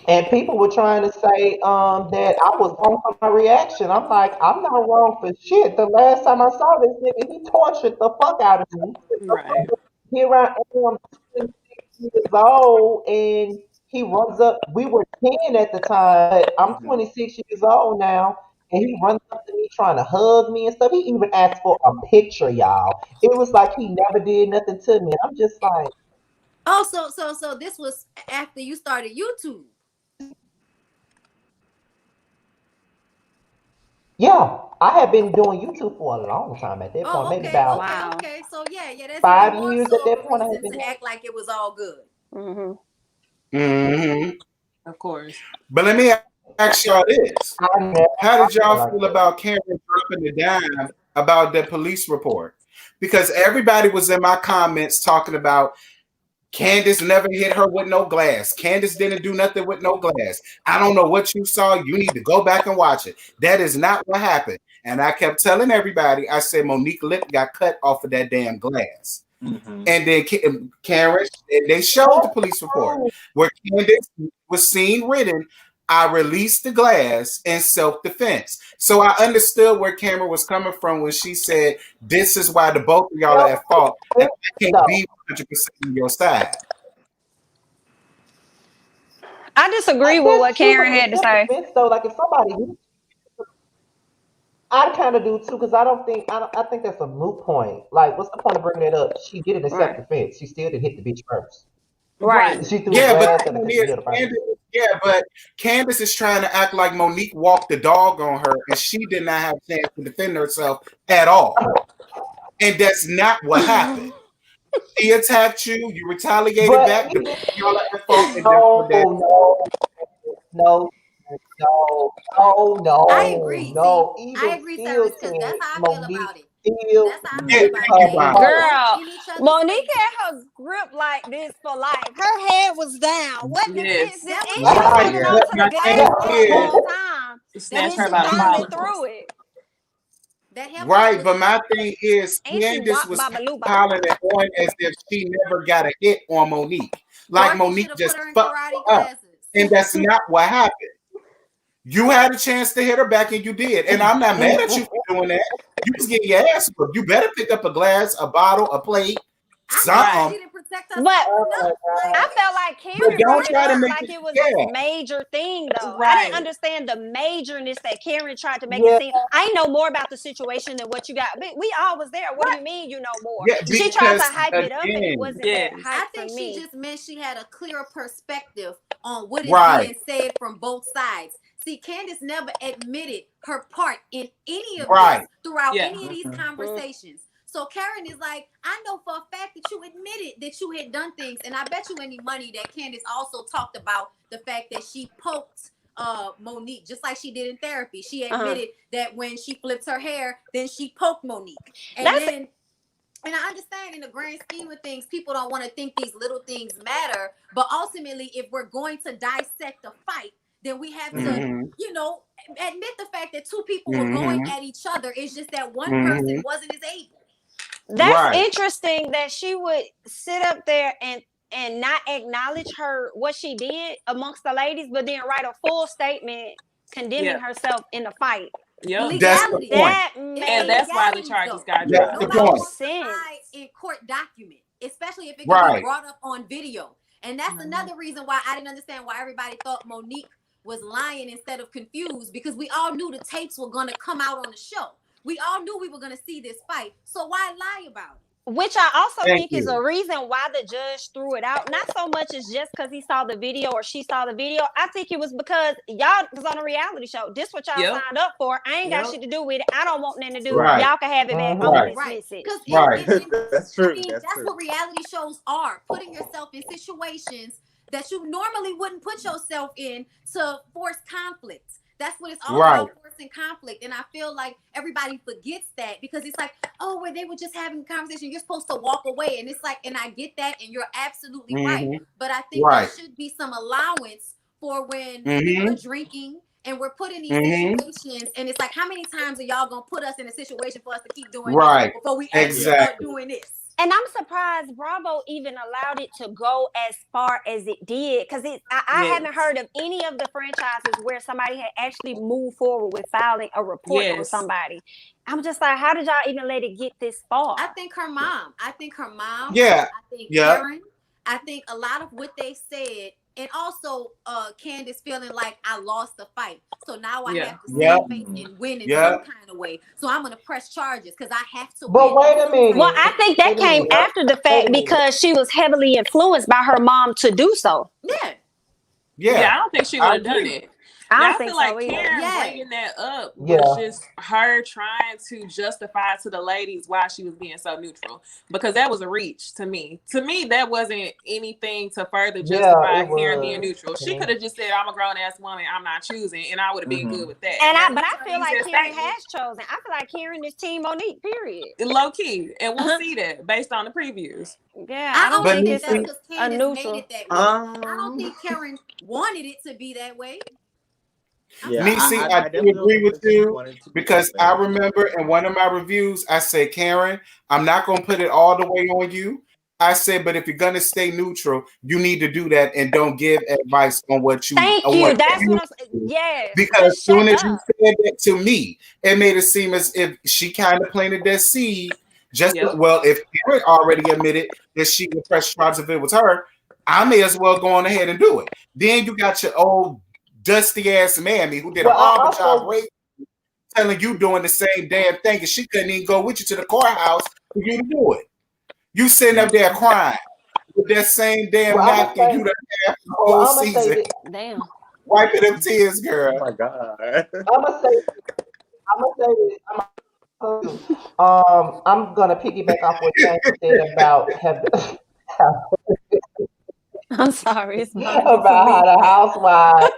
And people were trying to say that I was wrong for my reaction. I'm like, I'm not wrong for shit. The last time I saw this nigga, he tortured the fuck out of me. Right. Here I am, 26 years old, and he runs up. We were 10 at the time, but I'm 26 years old now, and he runs up to me trying to hug me and stuff. He even asked for a picture, y'all. It was like he never did nothing to me. I'm just like, oh, so this was after you started YouTube. yeah, I had been doing YouTube for a long time at that point, Oh, maybe okay, about okay. So yeah, that's even 5 more years at so of that a point. I had reason been to act like it was all good. Of course. But let me ask y'all this. How did y'all like feel that. about Karen dropping the dime about the police report? Because everybody was in my comments talking about Candiace never hit her with no glass. Candiace didn't do nothing with no glass. I don't know what you saw. You need to go back and watch it. That is not what happened. And I kept telling everybody, I said Monique lip got cut off of that damn glass. And then Karen, they showed the police report where Candiace was seen written, "I released the glass in self-defense." So I understood where Cameron was coming from when she said, "This is why the both of y'all are at fault. And I can't be 100% on your side." I disagree with what Karen had to say. Though, like if somebody, I kind of do too, because I think that's a moot point. Like, what's the point of bringing it up? She did it in self Right. defense. She still didn't hit the bitch first. Right. She threw Yeah, but glass at her because she hit her first. Candiace is trying to act like Monique walked the dog on her, and she did not have a chance to defend herself at all. And that's not what happened. She attacked you, you retaliated back, the y'all are at fault, and therefore I agree. See, no. I Even agree, still, Cyrus, because that's Ted, how I feel Monique about it. still That's how I feel yeah, about thank it. you, They Bonnie. Girl, in each other's Monique face. had her grip like this for life. Her head was down. What this Yes. and That was she was her holding fault. on But to the my glass thing the is, whole time. And Snatch then her she by the finally collar. threw it. That helmet right, was but my thing is, And she Candiace walked was Babaluba. piling it on as if she never got a hit on Monique. Like Dorothy should Monique have put just her in fucked karate her up. classes. And that's not what happened. You had a chance to hit her back and you did. And I'm not mad at you for doing that. You was getting your ass whooped. You better pick up a glass, a bottle, a plate, I feel like something. she didn't protect But herself enough. Like, I felt like But Karen don't brought it try to up make like it, it was this yeah. major thing, though. I didn't Right. understand the majorness that Karen tried to make it yeah. seem. I know more about the situation than what you got. But we all was there. What do you mean you know more? Yeah, She tried to because hype it up, and it again, wasn't that Yes. hype I for think she me. just meant she had a clearer perspective on what is right, being said from both sides. See, Candiace never admitted her part in any of this right. throughout Yeah. any of these conversations. So Karen is like, I know for a fact that you admitted that you had done things, and I bet you any money that Candiace also talked about the fact that she poked Monique, just like she did in therapy. She admitted that when she flips her hair, then she poked Monique. And That's then and I understand in the grand scheme of things, people don't want to think these little things matter. But ultimately, if we're going to dissect a fight, then we have to, you know, admit the fact that two people were going at each other. It's just that one person wasn't as able. That's Right. interesting that she would sit up there and not acknowledge her what she did amongst the ladies, but then write a full statement condemning herself in the fight. Yep. That's the Legality. point. That And makes that's why the charges got That's dropped. the Nobody point. wants to hide in court document, especially if it can be Right. brought up on video. And that's another reason why I didn't understand why everybody thought Monique was lying instead of confused, because we all knew the tapes were going to come out on the show. We all knew we were going to see this fight. So why lie about it? Which I also think is a reason why the judge threw it out. Not so much as just because he saw the video or she saw the video. I think it was because y'all was on a reality show. This what y'all signed up for. I ain't got shit to do with it. I don't want nothing to do with it. Y'all can have it back. I'm gonna dismiss it. That's true. I mean, that's what reality shows are. Putting yourself in situations that you normally wouldn't put yourself in to force conflict. That's what it's all about, forcing conflict. And I feel like everybody forgets that, because it's like, oh, where they were just having a conversation, you're supposed to walk away. And it's like, and I get that, and you're absolutely right. But I think there should be some allowance for when we're drinking and we're put in these situations. And it's like, how many times are y'all going to put us in a situation for us to keep doing this before we actually start doing this? And I'm surprised Bravo even allowed it to go as far as it did, because I haven't heard of any of the franchises where somebody had actually moved forward with filing a report on somebody. I'm just like, how did y'all even let it get this far? I think her mom. Yeah. I think Karen. I think a lot of what they said, and also Candiace feeling like I lost the fight, so now I have to save face and win in some kind of way. So I'm gonna press charges because I have to. But wait a minute. Well, I think that came after the fact, because she was heavily influenced by her mom to do so. Yeah, I don't think she would have done it. I feel like Karen bringing that up was just her trying to justify to the ladies why she was being so neutral, because that was a reach to me. To me, that wasn't anything to further justify Karen being neutral. She could have just said, "I'm a grown ass woman, I'm not choosing," and I would have been good with that. And but I feel like Karen has chosen. I feel like Karen is Team Monique. Period. Low key, and we'll see that based on the previews. Yeah, I don't think it's a neutral. Made it that way. I don't think Karen wanted it to be that way. Necey, I do agree with you, because I remember in one of my reviews, I said, Karen, I'm not going to put it all the way on you. I said, but if you're going to stay neutral, you need to do that and don't give advice on what you. Thank you. That's what I'm saying. Yes. Because as soon as you said that to me, it made it seem as if she kind of planted that seed. Well, if Karen already admitted that she would press charges if it was her, I may as well go on ahead and do it. Then you got your old dusty ass mammy who did an arbitrage rape, telling you doing the same damn thing, and she couldn't even go with you to the courthouse for you to do it. You sitting up there crying with that same damn napkin you done had the whole season. Damn. Wiping them tears, girl. Oh my God. I'm gonna say this. I'm gonna piggyback off what James said about I'm sorry. It's about how the housewives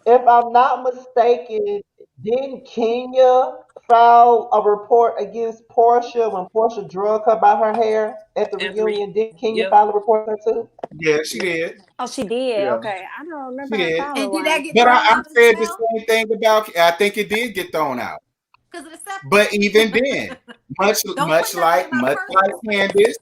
if I'm not mistaken, didn't Kenya file a report against Portia when Portia drug her by her hair at the reunion? Did Kenya file a report there too? Yeah, she did. Oh, she did. Yeah. Okay, I don't remember. She did. And did that get but I'm saying the same thing about. I think it did get thrown out. Because of the but even then, much like Candiace,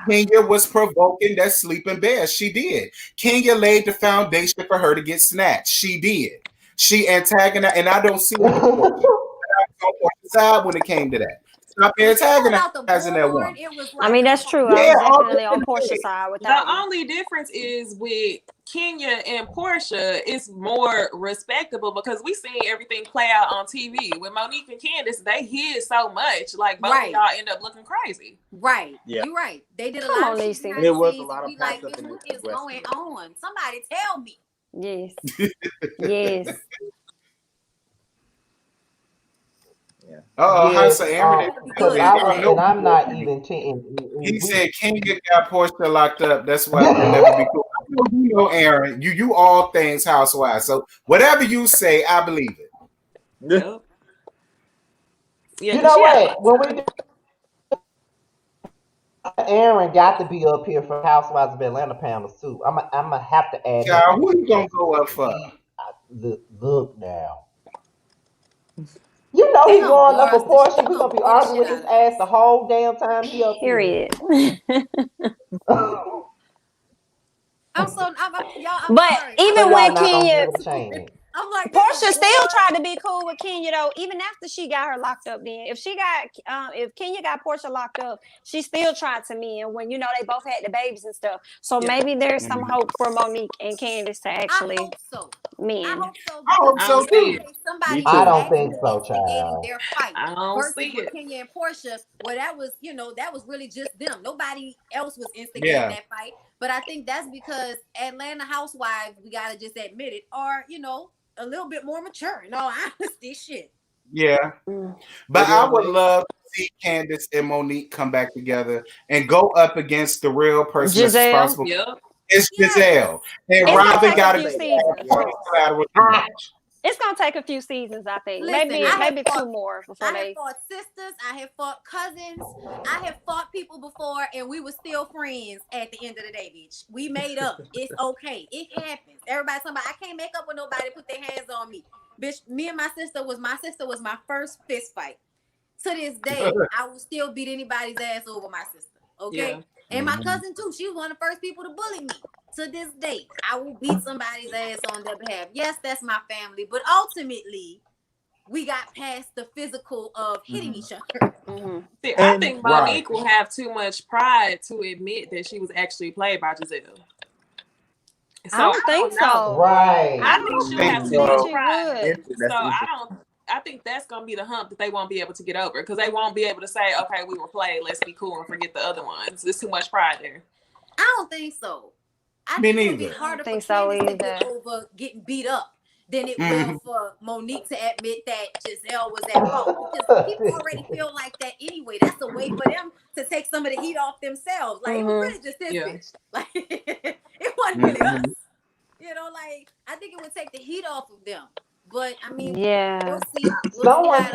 Kenya was provoking that sleeping bear. She did. Kenya laid the foundation for her to get snatched. She did. She antagonized, and I don't see it on side when it came to that. Stop antagonizing that one. I mean, that's true. I was definitely on Portia's side with that. The only difference is with Kenya and Portia, it's more respectable because we seen everything play out on TV. With Monique and Candiace, they hid so much. Like both of y'all end up looking crazy. Right. Yeah. You're right. They did a lot of things. There was a lot of like, what is going on? Somebody tell me. Yes. Yes. I'm not even cheating. He said Kenya got Portia locked up. That's why it'll never be cool. You know, Aaron, you all things housewives. So whatever you say, I believe it. Yeah. You know what? When we do, Aaron got to be up here for Housewives of Atlanta panels too. I'm gonna have to add. Child, who you gonna go up for? Look now. You know he's going up for Portia. We're gonna be arguing with his ass the whole damn time he up here. Period. I'm but sorry. even when Kenya, I'm like, Portia still tried to be cool with Kenya though, even after she got her locked up. Then, if Kenya got Portia locked up, she still tried to mend when they both had the babies and stuff. So maybe there's some hope for Monique and Candiace to actually. I hope so. Men. I hope so. I hope so too. Somebody I don't think actually so, instigating child. their fight I don't versus see with it. Kenya and Portia, where that was really just them. Nobody else was instigating that fight. But I think that's because Atlanta Housewives, we gotta just admit it, are a little bit more mature. In all honesty, shit. Yeah, but I would love to see Candiace and Monique come back together and go up against the real person that's Gizelle. responsible. Yep. It's Gizelle, and It's Robyn got to few be seasons. It's gonna take a few seasons, I think. Listen, maybe 2 more before I have fought sisters, I have fought cousins, I have fought people before, and we were still friends at the end of the day, bitch. We made up. It's okay. It happens. Everybody's talking about, I can't make up with nobody, put their hands on me. Bitch, me and my sister was my first fist fight. To this day, I will still beat anybody's ass over my sister. Okay? Yeah. And my cousin too. She was one of the first people to bully me. To this day, I will beat somebody's ass on their behalf. Yes, that's my family, but ultimately, we got past the physical of hitting each other. See, I think Monique will have too much pride to admit that she was actually played by Gizelle. So, I don't think so. Right. I think she'll have too much pride. So I think that's gonna be the hump that they won't be able to get over, because they won't be able to say, okay, we were played, let's be cool and forget the other ones. There's too much pride there. I don't think so. I think it'll be harder for Candiace to get over getting beat up than it will for Monique to admit that Gizelle was at fault, because people already feel like that anyway. That's a way for them to take some of the heat off themselves. Like, it was really just this bitch. Like, it wasn't really us. I think it would take the heat off of them. But I mean, we'll see. Someone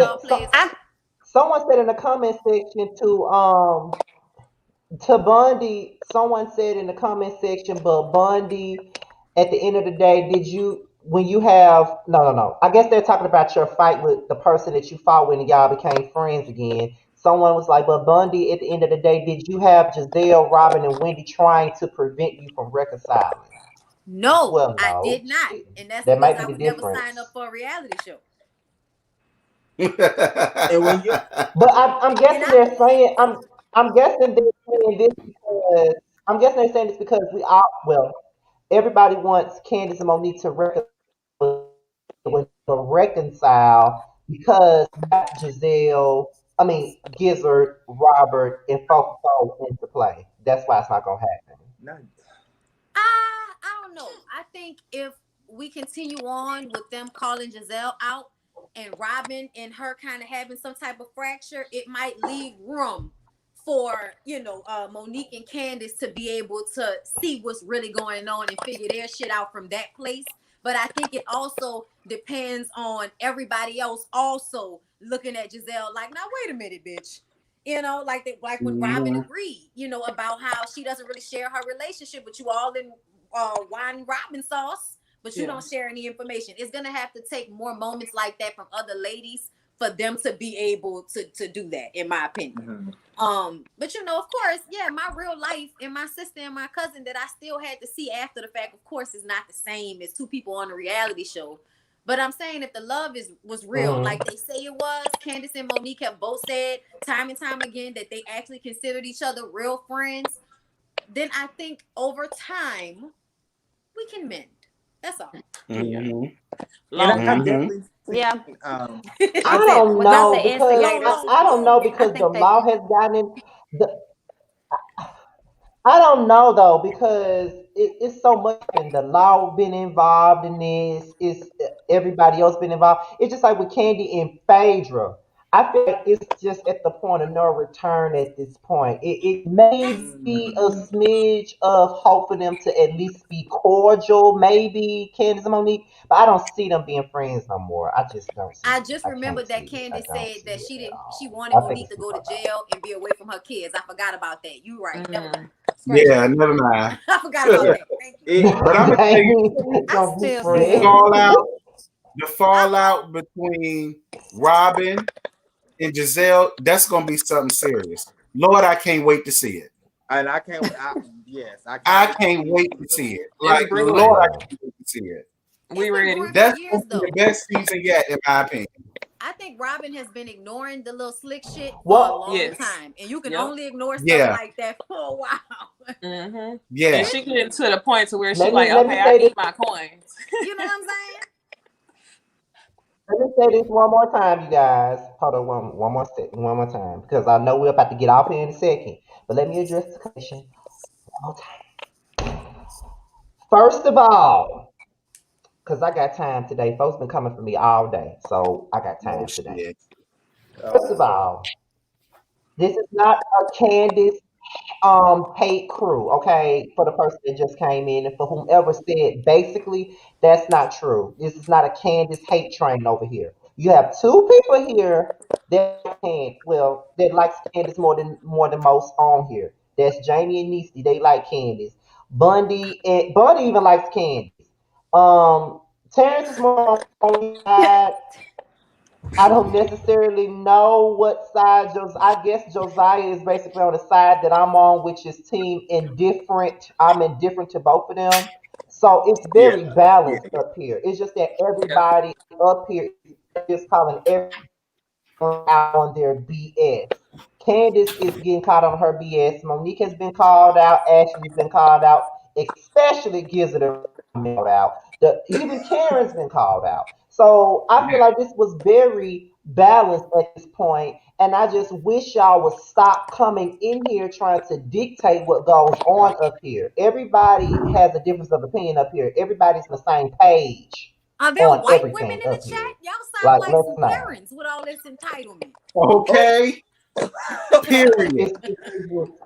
said in the comment section to Bondy, someone said in the comment section, but Bondy, at the end of the day, I guess they're talking about your fight with the person that you fought when y'all became friends again. Someone was like, but Bondy, at the end of the day, did you have Gizelle, Robyn, and Wendy trying to prevent you from reconciling? No, I did not. And that's because I would never sign up for a reality show. But I'm guessing they're saying this because everybody wants Candiace and Monique to reconcile because Gizzard, Robert, and folks all into play. That's why it's not gonna happen. I don't know. I think if we continue on with them calling Gizelle out and Robyn and her kind of having some type of fracture, it might leave room for Monique and Candiace to be able to see what's really going on and figure their shit out from that place. But I think it also depends on everybody else also looking at Gizelle like, now wait a minute, bitch. Like when Robyn agreed, about how she doesn't really share her relationship with you all in wine Robyn sauce, but you don't share any information. It's gonna have to take more moments like that from other ladies for them to be able to do that, in my opinion. But of course, my real life and my sister and my cousin that I still had to see after the fact, of course, is not the same as two people on a reality show. But I'm saying if the love was real, like they say it was, Candiace and Monique have both said time and time again that they actually considered each other real friends, then I think over time we can mend. That's all. I don't know because the law has gotten in. I don't know though, because it's so much, and the law been involved in this. It's everybody else been involved. It's just like with Candy and Phaedra. I feel like it's just at the point of no return at this point. It may be a smidge of hope for them to at least be cordial, maybe Candiace and Monique, but I don't see them being friends no more. I just don't see I just remembered that Candiace said that she wanted Monique to go to jail and be away from her kids. I forgot about that. You right. Never mind. I forgot about that. Thank you. But I'm gonna tell you, the fallout between Robyn and Gizelle, that's gonna be something serious. Lord, I can't wait to see it. And I can't. I can't wait to see it. Like, Lord, I can't wait to see it. We ready. That's years, though. the best season yet, in my opinion. I think Robyn has been ignoring the little slick shit for a long time, and you can only ignore stuff like that for a while. Yeah, and she getting to the point to where she like, okay, I need my coins. You know what I'm saying? Let me say this one more time, you guys. Hold on one more time, because I know we're about to get off here in a second. But let me address the question one more time. First of all, because I got time today. Folks been coming for me all day, so I got time today. First of all, this is not a Candiace hate crew, okay, for the person that just came in and for whomever said basically that's not true. This is not a Candiace hate train over here. You have two people here that that likes Candiace more than most on here. That's Jamie and Necey. They like Candiace. Bondy even likes Candiace. Terrence is more on side. I don't necessarily know what side I guess Josiah is basically on the side that I'm on, which is team indifferent. I'm indifferent to both of them. So it's very balanced up here. It's just that everybody up here is calling everyone out on their BS. Candiace is getting caught on her BS. Monique has been called out. Ashley's been called out. Especially Gizelle called out. Even Karen's been called out. So I feel like this was very balanced at this point, and I just wish y'all would stop coming in here trying to dictate what goes on up here. Everybody has a difference of opinion up here. Everybody's on the same page. Are there white women in the chat? Y'all sound like some parents with all this entitlement. Okay. Period.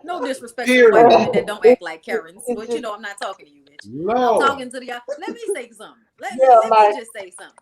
No disrespect to white women that don't act like Karens, but you know I'm not talking to you, bitch. No. I'm talking to y'all. Let me say something. Let me just say something.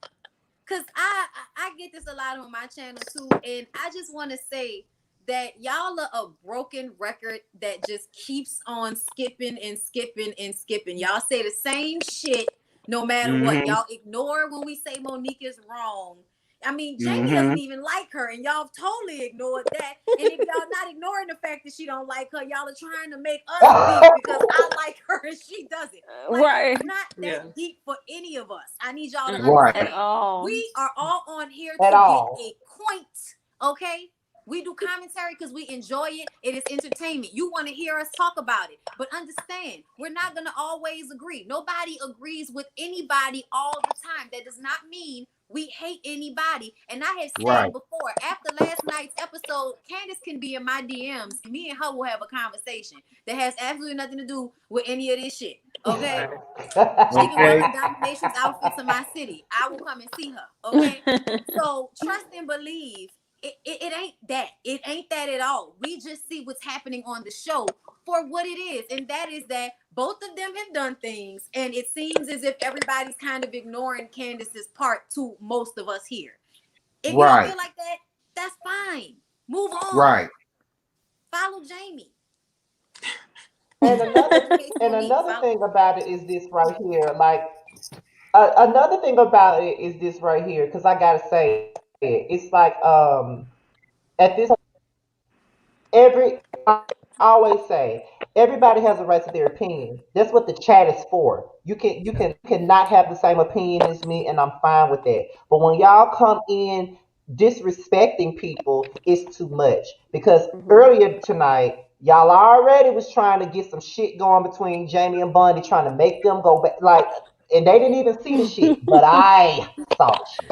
Cause I get this a lot on my channel too, and I just want to say that y'all are a broken record that just keeps on skipping and skipping and skipping. Y'all say the same shit no matter what. Y'all ignore when we say Monique is wrong. I mean, Jamie doesn't even like her, and y'all totally ignored that. And if y'all not ignoring the fact that she don't like her, y'all are trying to make us beef because I like her and she doesn't. Like, it's not that deep for any of us. I need y'all to understand. We are all on here to get a point, okay? We do commentary because we enjoy it. It is entertainment. You want to hear us talk about it. But understand, we're not going to always agree. Nobody agrees with anybody all the time. That does not mean we hate anybody. And I have said before, after last night's episode, Candiace can be in my DMs. Me and her will have a conversation that has absolutely nothing to do with any of this shit. Okay? She can wear her dominations outfits in my city. I will come and see her. Okay? So trust and believe. It ain't that. It ain't that at all. We just see what's happening on the show for what it is. And that is that both of them have done things. And it seems as if everybody's kind of ignoring Candiace's part to most of us here. If you don't feel like that, that's fine. Move on. Right. Follow Jamie. And another thing about it is this right here. Like, another thing about it is this right here, because I gotta say it. It's like at this I always say everybody has a right to their opinion. That's what the chat is for. You cannot have the same opinion as me, and I'm fine with that. But when y'all come in disrespecting people, it's too much. Because earlier tonight, y'all already was trying to get some shit going between Jamie and Bondy, trying to make them go back, like, and they didn't even see the shit, but I saw the shit.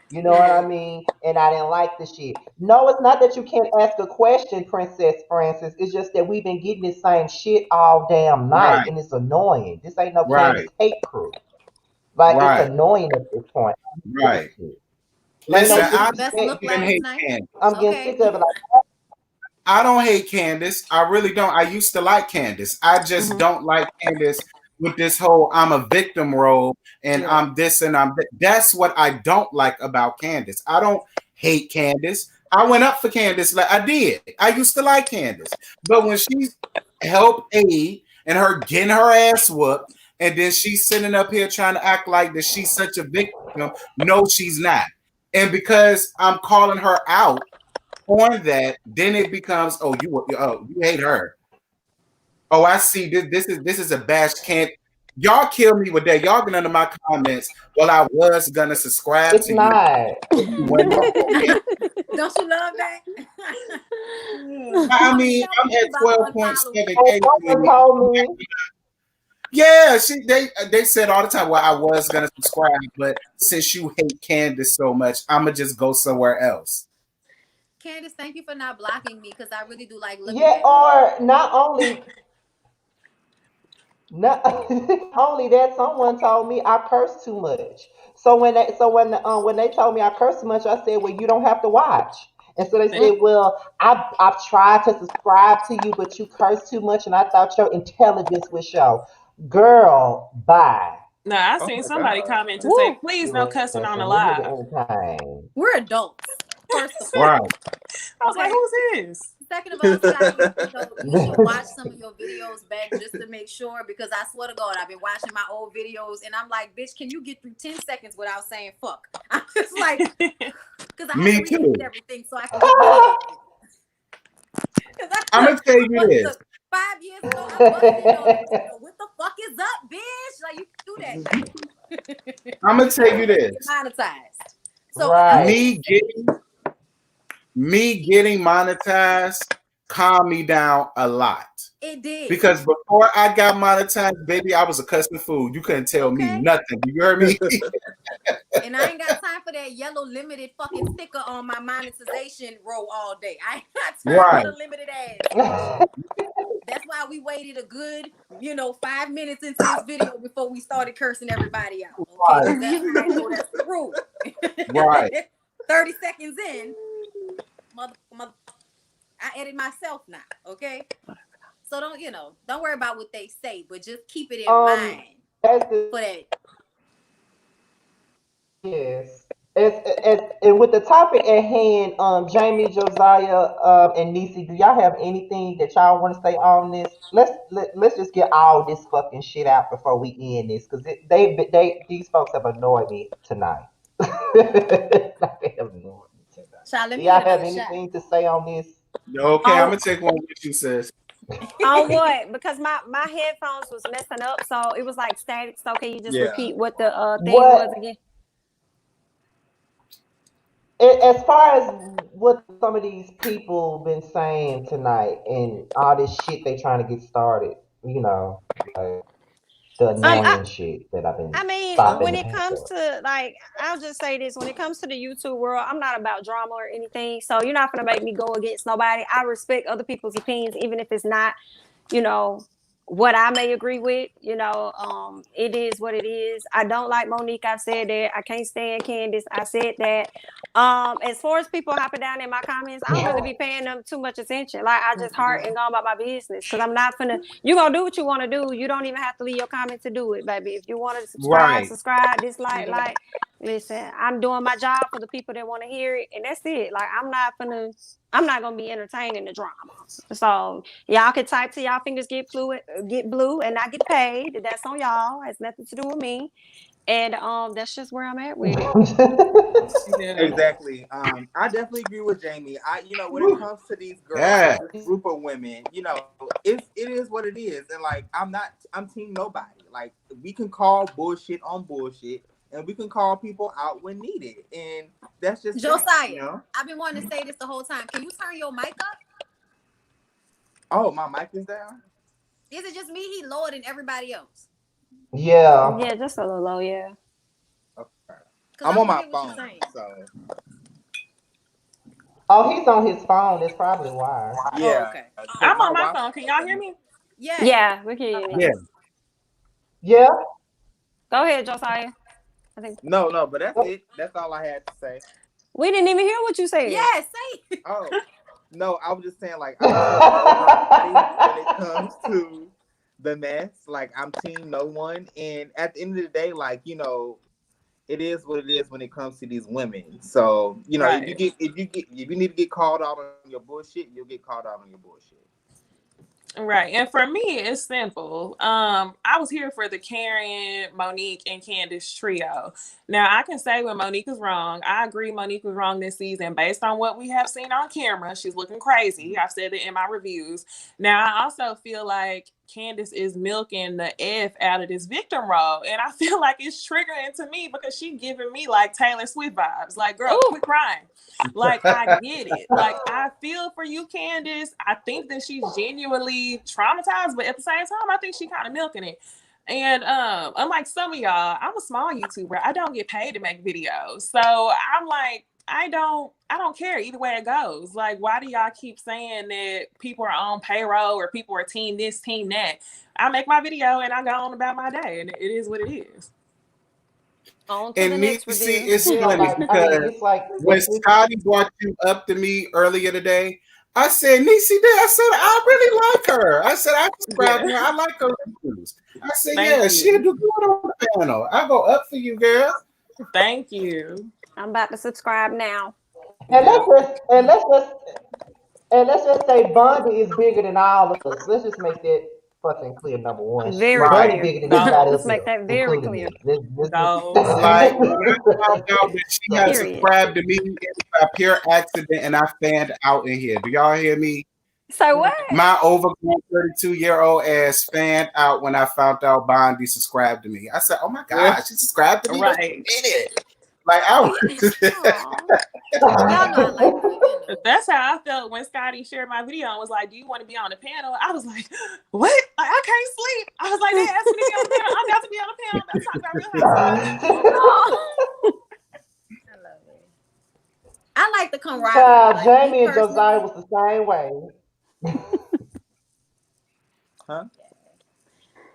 You know what I mean? And I didn't like the shit. No, it's not that you can't ask a question, Princess Francis. It's just that we've been getting this same shit all damn night, and it's annoying. This ain't no Candiace hate crew. Like, it's annoying at this point. Right. Listen, I'm getting sick of it. Like, I don't hate Candiace. I really don't. I used to like Candiace. I just don't like Candiace with this whole I'm a victim role and I'm this and I'm that. That's what I don't like about Candiace. I don't hate Candiace. I went up for Candiace. Like I did. I used to like Candiace. But when she helped aid and her getting her ass whooped, and then she's sitting up here trying to act like that she's such a victim. No, she's not. And because I'm calling her out on that, then it becomes, you hate her. Oh, I see. This is a bash. Y'all kill me with that. Y'all get under my comments. Well, I was gonna subscribe It's to not. you. When Don't you love that? I mean, I'm at 12.7K. Someone told me. Yeah, they said all the time, well, I was gonna subscribe, but since you hate Candiace so much, I'ma just go somewhere else. Candiace, thank you for not blocking me because I really do like looking Yeah, at you. or not only that, someone told me I curse too much. So when they told me I curse too much, I said, well, you don't have to watch. And so they said, well, I've tried to subscribe to you, but you curse too much, and I thought your intelligence would show. Girl, bye. No, I Oh seen my somebody God. comment to say, please no cussing on the Listen, we here to live. entertain. We're adults, first of all. Right. I was like, who's this? Second of all, you should watch some of your videos back just to make sure, because I swear to God, I've been watching my old videos and I'm like, bitch, can you get through 10 seconds without saying fuck? I'm just like, because I have to repeat everything so I can get I'm gonna tell you this. 5 years ago, I busted on it. What the fuck is up, bitch? Like, you do that. I'm gonna tell you this. Monetized. So right. Me getting monetized calmed me down a lot. It did. Because before I got monetized, baby, I was a cussing fool. You couldn't tell me nothing. You heard me? And I ain't got time for that yellow limited fucking sticker on my monetization row all day. I ain't got time for the limited ass. That's why we waited a good, 5 minutes into this video before we started cursing everybody out. Okay, that's how I know that's the rule. Right. 30 seconds in, mother, I edit myself now. Okay, so don't worry about what they say, but just keep it in mind for that. Yes. And with the topic at hand, Jamie, Josiah, and Necey, do y'all have anything that y'all want to say on this? Let's just get all this fucking shit out before we end this, because these folks have annoyed me tonight. They have annoyed me tonight. Do y'all have anything to say on this? Okay, I'm gonna take one what you says. On what? Because my headphones was messing up, so it was like static. So can you just repeat what the thing was again? As far as what some of these people been saying tonight and all this shit they trying to get started, like the annoying shit that I've been. I mean, when it comes to, like, I'll just say this: when it comes to the YouTube world, I'm not about drama or anything. So you're not gonna make me go against nobody. I respect other people's opinions, even if it's not, what I may agree with. It is what it is. I don't like Monique. I've said that. I can't stand Candiace. I said that. As far as people hopping down in my comments, I don't really be paying them too much attention. Like, I just heart and go about my business, because I'm not finna. You gonna do what you want to do. You don't even have to leave your comment to do it, baby. If you want to subscribe, dislike, like. Listen, I'm doing my job for the people that want to hear it, and that's it. Like, I'm not gonna be entertaining the drama. So y'all can type till y'all fingers get blue, and not get paid. That's on y'all. It has nothing to do with me. And that's just where I'm at with it. Exactly. I definitely agree with Jamie. When it comes to these girls, this group of women, it is what it is. And like, I'm team nobody. Like, we can call bullshit on bullshit, and we can call people out when needed. And that's just Josiah. I've been wanting to say this the whole time. Can you turn your mic up? Oh, my mic is down? Is it just me? He lower than everybody else. Yeah, just a little low, yeah. Okay. I'm on my phone, so. Oh, he's on his phone. That's probably why. Yeah. Oh, okay. I'm on my phone. Can y'all hear me? Yeah, we can hear you. Yeah. Go ahead, Josiah. I think. No, but that's it. That's all I had to say. We didn't even hear what you said. Yeah, say it. Oh, no, I was just saying, like, when it comes to the mess, like, I'm team no one. And at the end of the day, like, it is what it is when it comes to these women. So, if you need to get called out on your bullshit, you'll get called out on your bullshit. Right. And for me, it's simple. I was here for the Karen, Monique, and Candiace trio. Now, I can say when Monique is wrong. I agree Monique was wrong this season. Based on what we have seen on camera, she's looking crazy. I've said it in my reviews. Now, I also feel like Candiace is milking the F out of this victim role. And I feel like it's triggering to me because she giving me like Taylor Swift vibes. Like, girl, quit crying. Like, I get it. Like, I feel for you, Candiace. I think that she's genuinely traumatized, but at the same time, I think she kind of milking it. And unlike some of y'all, I'm a small YouTuber. I don't get paid to make videos. So I'm like, I don't care either way it goes. Like, why do y'all keep saying that people are on payroll or people are team this, team that? I make my video and I go on about my day, and it is what it is. On to the next Necey, review. it's funny because it's like when Scotty brought you up to me earlier today, I said, Necey, I said, I really like her. I said, I subscribe to her. I like her reviews. I said, Thank you. she'll do good on the panel. I'll go up for you, girl. Thank you. I'm about to subscribe now. And let's just say Bondy is bigger than all of us. Let's just make that fucking clear. Number one, Very Bondy clear. bigger than anybody Let's else, make that very clear. Like, when I found out that she had subscribed to me, it was a pure accident, and I fanned out in here. Do y'all hear me? So what? My overgrown 32-year-old ass fanned out when I found out Bondy subscribed to me. I said, "Oh my god, she subscribed to me!" Right. Like I was. That's how I felt when Scotty shared my video and was like, "Do you want to be on the panel?" I was like, "What? Like, I can't sleep." I was like, "They asked me to be on the panel. I'm about to be on the panel. I'm talking about Real Housewives." I love it. I like the camaraderie. Like, Jamie and Josiah was the same way. Huh?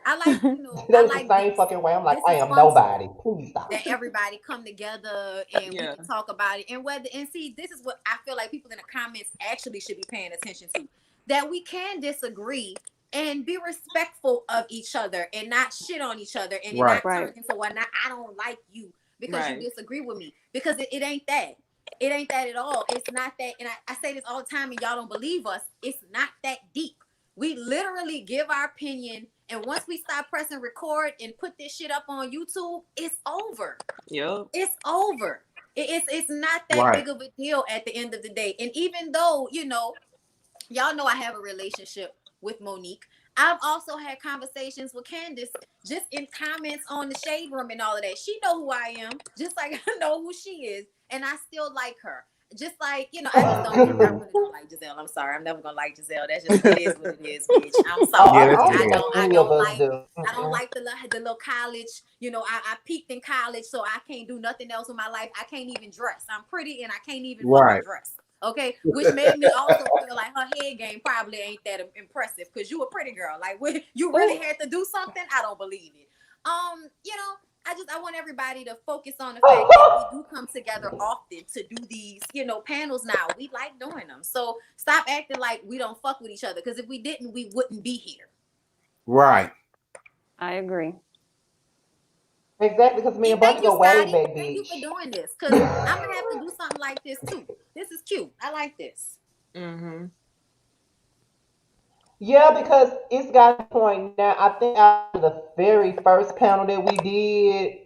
I like, That was the same fucking way. I'm like, I am nobody. Please stop. That everybody come together and we can talk about it. And see, this is what I feel like people in the comments actually should be paying attention to. That we can disagree and be respectful of each other and not shit on each other and not turn into one. I don't like you because you disagree with me. Because it ain't that. It ain't that at all. It's not that. And I say this all the time and y'all don't believe us. It's not that deep. We literally give our opinion, and once we stop pressing record and put this shit up on YouTube, it's over. Yep. It's over. It's not that big of a deal at the end of the day. And even though, y'all know I have a relationship with Monique, I've also had conversations with Candiace just in comments on the Shade Room and all of that. She know who I am, just like I know who she is, and I still like her. Just like, I just I really don't like Gizelle. I'm sorry. I'm never gonna like Gizelle. That's just it is what it is, bitch. I'm sorry. I don't like the little college. I peaked in college, so I can't do nothing else in my life. I can't even dress. I'm pretty and I can't even fucking dress. Okay, which made me also feel like her head game probably ain't that impressive because you a pretty girl. Like, you really had to do something. I don't believe it. I want everybody to focus on the fact that we do come together often to do these, panels now. We like doing them. So stop acting like we don't fuck with each other. Because if we didn't, we wouldn't be here. Right. I agree. Exactly, because me and Bunty go way back, bitch. Thank you for doing this. Because I'm going to have to do something like this, too. This is cute. I like this. Mm-hmm. Yeah, because it's got a point now. I think after the very first panel that we did,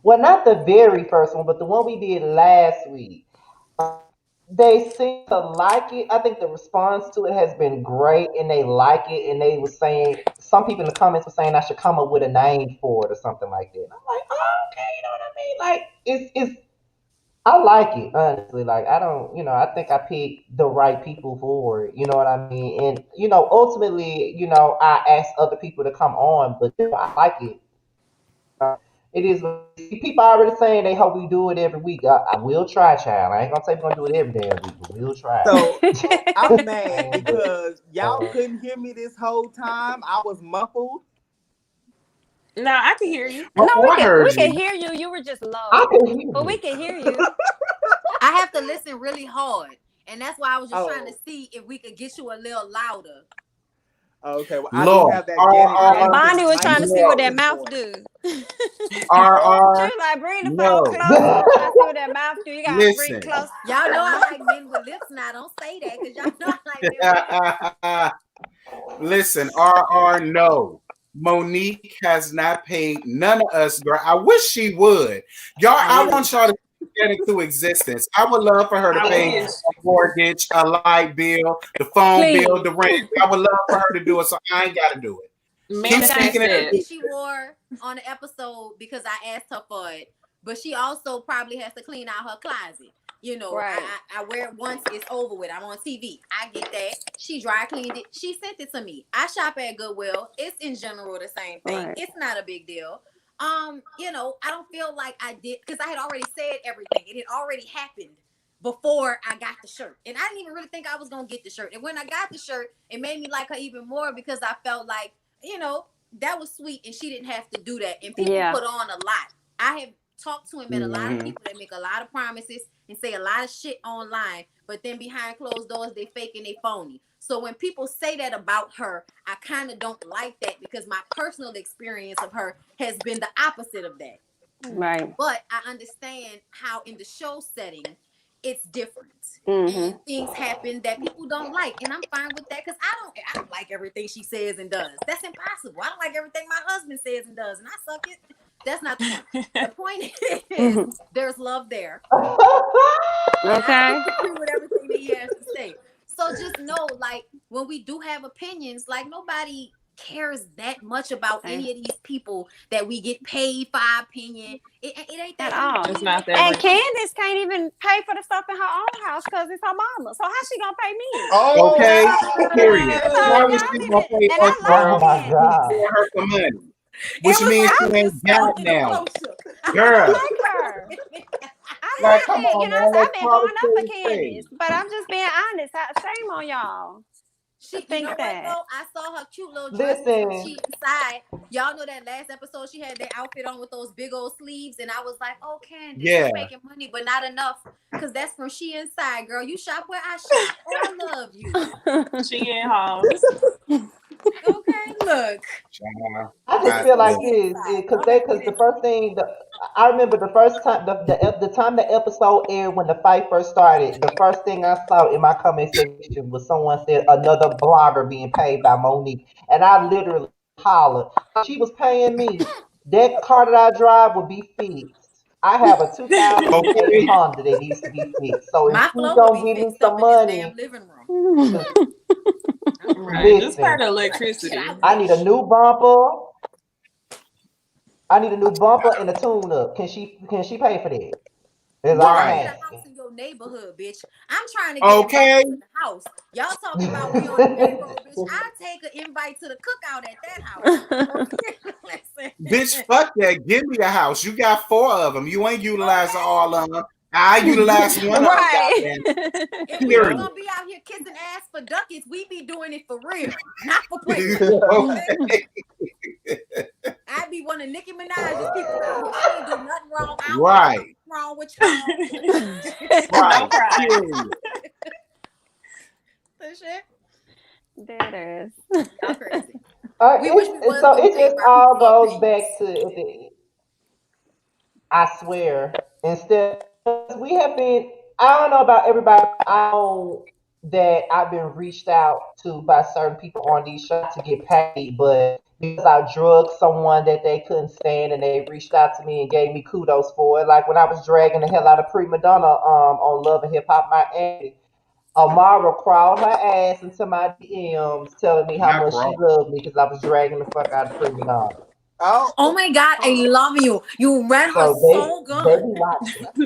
well, not the very first one, but the one we did last week, they seem to like it. I think the response to it has been great, and they like it. And they were saying, some people in the comments were saying I should come up with a name for it or something like that. And I'm like, oh, okay, you know what I mean? Like, it's. I like it, honestly. Like, I don't, I think I picked the right people for it. You know what I mean? And, ultimately, I ask other people to come on, but I like it. It is. People are already saying they hope we do it every week. I will try, child. I ain't gonna say we're gonna do it every damn week, but we'll try. So I'm mad because y'all couldn't hear me this whole time. I was muffled. No, I can hear you. No, we can hear you. You were just low. But we can hear you. I have to listen really hard. And that's why I was just trying to see if we could get you a little louder. Okay, well, I don't have that. Bondy was trying to see what that mouth do. She was like, bring the phone closer. Trying to see what that mouth do. You gotta bring it close. Y'all know I like men with lips now. Don't say that because y'all know I like men. Listen, no. Monique has not paid none of us, girl. I wish she would. Y'all, I want y'all to get into existence. I would love for her to pay a mortgage, a light bill, the phone bill, the rent. I would love for her to do it, so I ain't got to do it. She wore on the episode because I asked her for it, but she also probably has to clean out her closet. You know, right. I wear it once, it's over with. I'm on TV. I get that. She dry cleaned it. She sent it to me. I shop at Goodwill. It's in general the same thing. Right. It's not a big deal. You know, I don't feel like I did because I had already said everything. It had already happened before I got the shirt. And I didn't even really think I was going to get the shirt. And when I got the shirt, it made me like her even more because I felt like, you know, that was sweet and she didn't have to do that. And people put on a lot. I have talked to and met a lot of people that make a lot of promises and say a lot of shit online, but then behind closed doors, they fake and they phony. So when people say that about her, I kind of don't like that because my personal experience of her has been the opposite of that. Right. But I understand how in the show setting, it's different. And things happen that people don't like. And I'm fine with that because I don't like everything she says and does. That's impossible. I don't like everything my husband says and does, and I suck it. That's not the point. The point is there's love there. Okay. I agree with everything that he has to say. So just know, like, when we do have opinions, like nobody cares that much about any of these people that we get paid for our opinion. It ain't that at all. It's not that. And Candiace can't even pay for the stuff in her own house because it's her mama. So how she gonna pay me? Oh, okay. Period. Why was she gonna pay us for her for money? Which means she ain't got it now. Girl. Like, come on, I've been going up for Candiace, but I'm just being honest. Shame on y'all. She think that. Though? I saw her cute little dress she inside. Y'all know that last episode she had that outfit on with those big old sleeves, and I was like, "Oh, Candiace, she's making money, but not enough, because that's from She Inside, girl. You shop where I shop. Oh, I love you. She in house. Okay, look. I just feel like this because the first thing I remember the first time the time the episode aired when the fight first started, the first thing I saw in my comment section was someone said another blogger being paid by Monique, and I literally hollered. She was paying me. That car that I drive would be fixed. I have a 2008 Honda that needs to be fixed. So if she's gonna give me some money. Right, just part of electricity. I need a new bumper. I need a new bumper and a tune-up. Can she pay for that? Right. A house in your neighborhood, bitch. I'm trying to get to the house. Y'all talking about we on the payroll, bitch. I take an invite to the cookout at that house. Bitch, fuck that. Give me a house. You got 4 of them. You ain't utilizing all of them. I utilize one. Right. If we were gonna be out here kissing ass for ducats, we be doing it for real, not for play. I be one of Nicki Minaj's people out here. She ain't do nothing wrong. I don't know what's wrong with y'all. Right. The shit. That is. Y'all crazy. So it just all goes back to I swear, instead we have been, I don't know about everybody, I know that I've been reached out to by certain people on these shows to get paid, but because I drugged someone that they couldn't stand and they reached out to me and gave me kudos for it. Like when I was dragging the hell out of Prima Donna on Love and Hip Hop Miami, Amara crawled her ass into my DMs telling me how much she loved me because I was dragging the fuck out of Prima Donna. Oh my God, I love you. You ran her so good.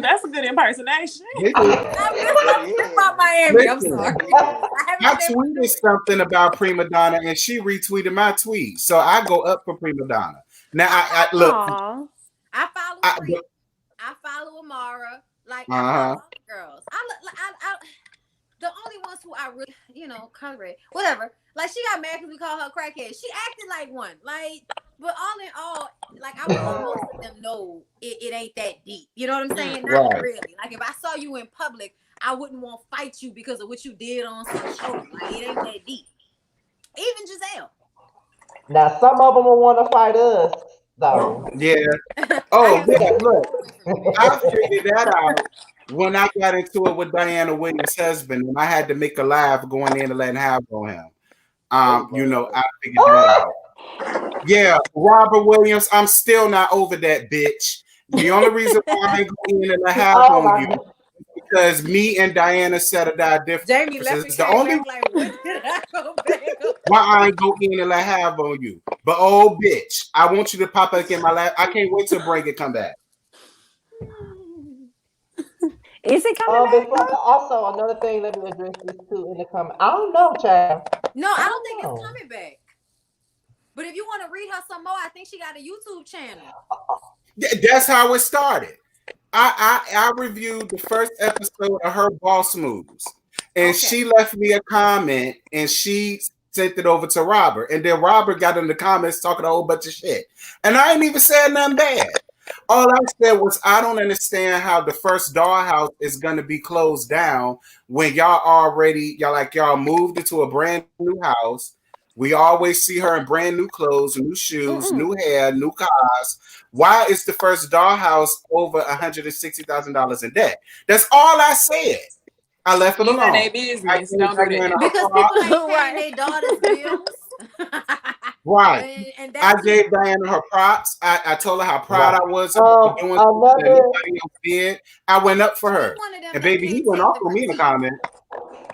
That's a good impersonation. About Miami. I'm sorry. I tweeted something about Prima Donna and she retweeted my tweet. So I go up for Prima Donna. Now I look. I follow Amara. Like I follow girls. The only ones who I really, color it, whatever. Like she got mad because we call her crackhead. She acted like one. Like, but all in all, like I would let most of them know it ain't that deep. You know what I'm saying? Not really. Like if I saw you in public, I wouldn't want to fight you because of what you did on some show. Like it ain't that deep. Even Gizelle. Now some of them will want to fight us, though. Yeah. Oh yeah. Look, I figured that out when I got into it with Diana Williams' husband, and I had to make a live going in and letting have on him. I figured that out. Yeah, Robert Williams, I'm still not over that bitch. The only reason why I ain't going in and let have on you is because me and Diana said that difference. Jamie left the only like, when did I go back? Why I ain't go in and let have on you? But oh, bitch, I want you to pop up in my lap. I can't wait till break it come back. Is it coming back? Also, another thing, let me address this too in the comment. I don't know, child. No, I don't think it's coming back. But if you want to read her some more, I think she got a YouTube channel. That's how it started. I reviewed the first episode of her Boss Moves, and she left me a comment, and she sent it over to Robert, and then Robert got in the comments talking a whole bunch of shit, and I ain't even said nothing bad. All I said was I don't understand how the first dollhouse is going to be closed down when y'all moved into a brand new house. We always see her in brand new clothes, new shoes, new hair, new cars. Why is the first dollhouse over $160,000 in debt? That's all I said. I left it alone. Their business. Don't do that. Because people ain't paying their daughter's bills. Right. And I gave Diana her props. I told her how proud I was of doing something that nobody else did. I went up for her. And baby, he went off on me in the comment.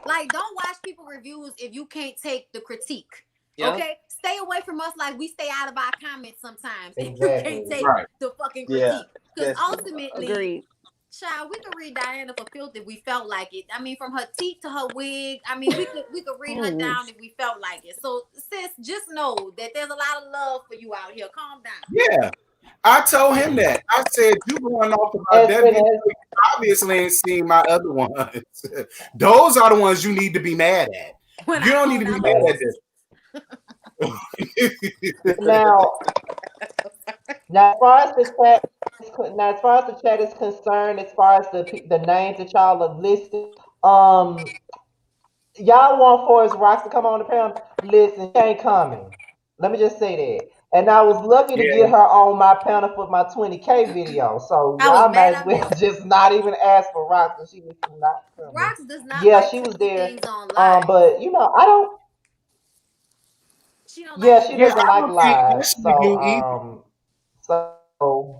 Like, don't watch people reviews if you can't take the critique. Yep. Okay? Stay away from us like we stay out of our comments sometimes. If you can't take the fucking critique. Because ultimately, child, we could read Diana for filth if we felt like it. I mean, from her teeth to her wig. I mean, we could read her down if we felt like it. So, sis, just know that there's a lot of love for you out here. Calm down. Yeah. I told him that. I said, you going off about that video, you obviously ain't seen my other ones. Those are the ones you need to be mad at. You don't need to be mad at this. Now, as far as the chat is concerned, as far as the names that y'all have listed, y'all want Forrest Rocks to come on the panel. Listen, she ain't coming. Let me just say that. And I was lucky to get her on my panel for my 20K video. So y'all might as well just not even ask for Rocks, because she was not coming. Rocks does not. Yeah, she was there. But you know, I don't. She don't. She doesn't like live. So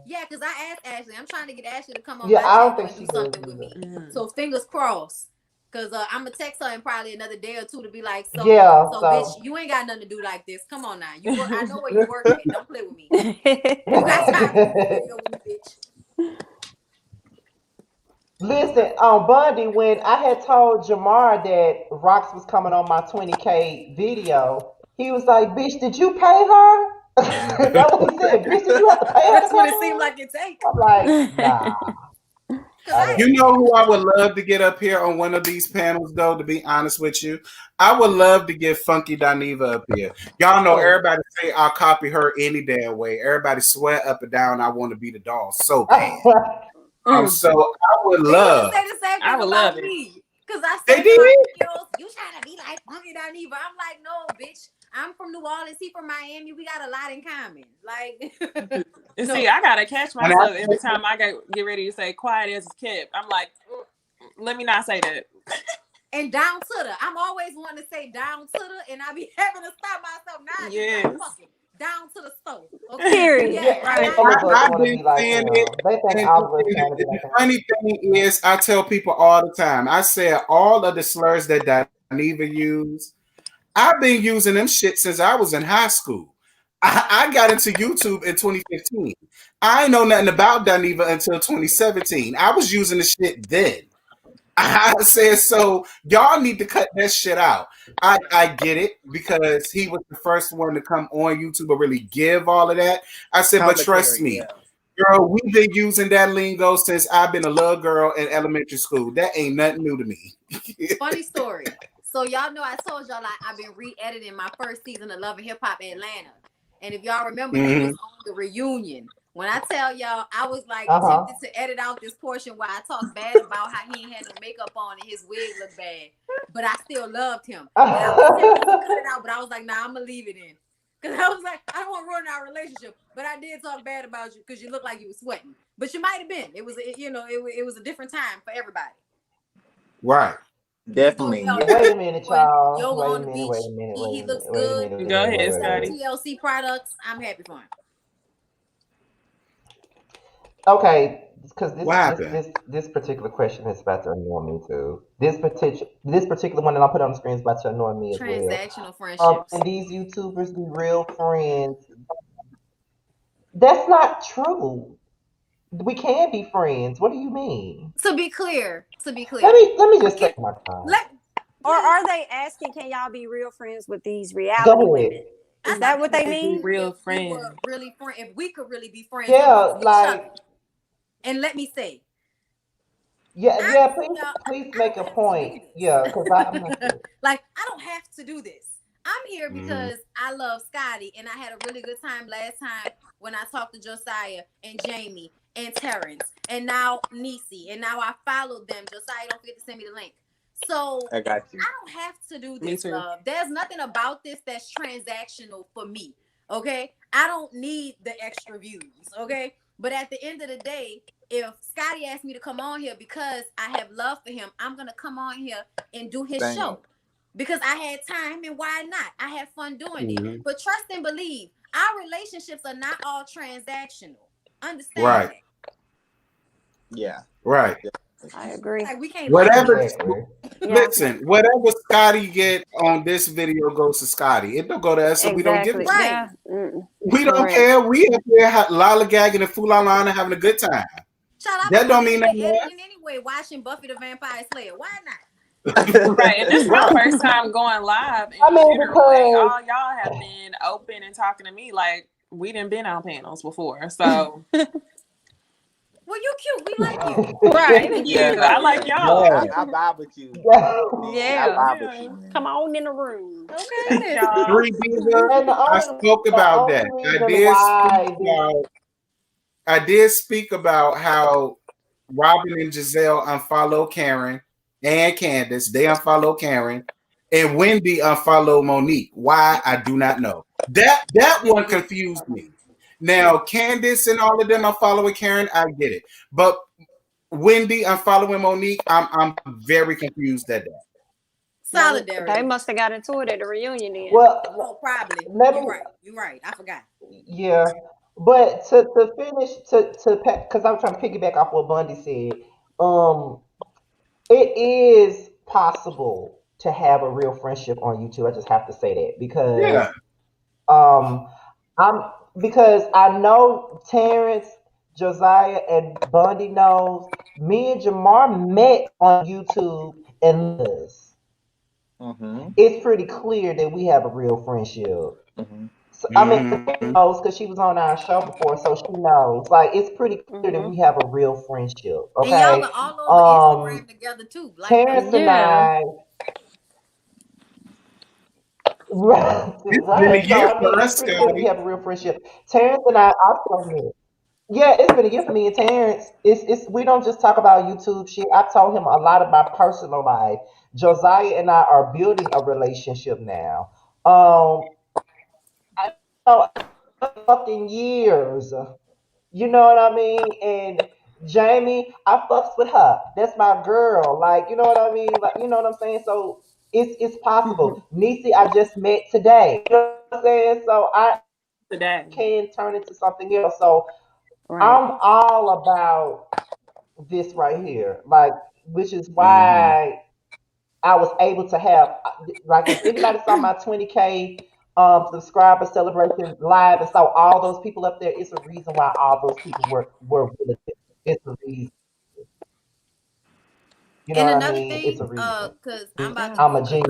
yeah, because I asked Ashley. I'm trying to get Ashley to come on. Yeah, I don't think she do something with me. So fingers crossed. Because I'm going to text her in probably another day or two to be like, so bitch, you ain't got nothing to do like this. Come on now. I know where you work at. Don't play with me. You got time to video with me, bitch. Listen, on Bondy, when I had told Jamar that Rox was coming on my 20K video, he was like, bitch, did you pay her? That's what he said. Bitch, did you have to pay her? That's what it seemed like it takes. I'm like, nah. You know who I would love to get up here on one of these panels, though, to be honest with you? I would love to get Funky Dineva up here. Y'all know everybody say I'll copy her any damn way. Everybody swear up and down I want to be the doll so bad. So I would love. Say the same thing I would love it. Because I said, you trying to be like Funky Dineva. I'm like, no, bitch. I'm from New Orleans. He from Miami. We got a lot in common. Like, see, I gotta catch myself every time I get ready to say "quiet as it's kept." I'm like, let me not say that. And down to the, I'm always wanting to say down to the, and I be having to stop myself now. Yes. Down to the stove. Okay. Period. Right. I've been saying it. The funny thing is, I tell people all the time. I said all of the slurs that Dineva used. I've been using them shit since I was in high school. I got into YouTube in 2015. I ain't know nothing about Dineva until 2017. I was using the shit then. I said, so y'all need to cut that shit out. I get it because he was the first one to come on YouTube and really give all of that. I said, but trust me, girl, we've been using that lingo since I've been a little girl in elementary school. That ain't nothing new to me. Funny story. So y'all know I told y'all like I've been re-editing my first season of Love and Hip Hop Atlanta. And if y'all remember, it was on the reunion. When I tell y'all, I was like tempted to edit out this portion where I talk bad about how he ain't had no makeup on and his wig looked bad. But I still loved him. And I was tempted to cut it out, but I was like, nah, I'm gonna leave it in. Because I was like, I don't want to ruin our relationship. But I did talk bad about you because you looked like you were sweating. But you might have been. It was it was a different time for everybody. Right. Definitely. Wait a minute, y'all. Wait a minute. He looks good. Go ahead, Scotty. TLC products. I'm happy for him. Okay, because What happened? this particular question is about to annoy me too. This particular one that I put on the screen is about to annoy me as well. Transactional friendships. And these YouTubers be real friends. That's not true. We can be friends. What do you mean? To be clear. Let me just say my time. Or are they asking, can y'all be real friends with these reality Go ahead. women? Is that what they mean? Real friends. If we could really be friends amongst each other. And let me say. Yeah. Please make a point. Yeah, because I'm not sure. Like, I don't have to do this. I'm here because I love Scotty, and I had a really good time last time when I talked to Josiah and Jamie and Terrence, and now Necey, and now I followed them. Josiah, don't forget to send me the link. So I got you. I don't have to do this, love. There's nothing about this that's transactional for me. Okay, I don't need the extra views. Okay, but at the end of the day, if Scotty asked me to come on here because I have love for him, I'm gonna come on here and do his show because I had time, and why not? I had fun doing it. But trust and believe, our relationships are not all transactional. Understand that? Yeah. Right. I agree. Like, we can't listen, whatever Scotty get on this video goes to Scotty. It don't go to us, so we don't give it. Right. Yeah. We don't care. We up there lollygagging and fooling and having a good time. That don't mean nothing. Anyway, watching Buffy the Vampire Slayer. Why not? Right, and this is my first time going live. I mean, because all y'all have been open and talking to me like we didn't been on panels before. So, well, you cute. We like you, right? Yeah, I like y'all. I vibe with you. Yeah, I vibe with you. Come on in the room. Okay, I spoke about that. I did speak about how Robyn and Gizelle unfollow Karen and Candiace. They unfollow Karen, and Wendy unfollow Monique. Why? I do not know. That one confused me. Now Candiace and all of them are following Karen. I get it, but Wendy unfollowing Monique. I'm very confused at that. Solidarity. They must have got into it at the reunion then. Well, probably. You're right. I forgot. Yeah. But to finish because I'm trying to piggyback off what Bondy said, it is possible to have a real friendship on YouTube. I just have to say that because because I know Terrence, Josiah, and Bondy knows me and Jamar met on YouTube and Liz. It's pretty clear that we have a real friendship. So, I mean, she knows because she was on our show before, so she knows. Like, it's pretty clear that we have a real friendship. Okay. And y'all are all over Instagram together too. Like, Terrence and I. Right. It's pretty clear we have a real friendship. Terrence and I also met. Yeah, it's been a year for me and Terrence. It's we don't just talk about YouTube shit. I told him a lot of my personal life. Josiah and I are building a relationship now. I know fucking years. You know what I mean? And Jamie, I fucks with her. That's my girl. Like, you know what I mean? Like, you know what I'm saying? So it's possible. Necey, I just met today. You know what I'm saying? So I can turn into something else. So I'm all about this right here. Like, which is why I was able to have, like, if anybody saw my 20K subscriber celebration live and saw all those people up there, it's a reason why all those people were really, it's a reason. You know what I mean? It's a reason. Because I'm about to my drink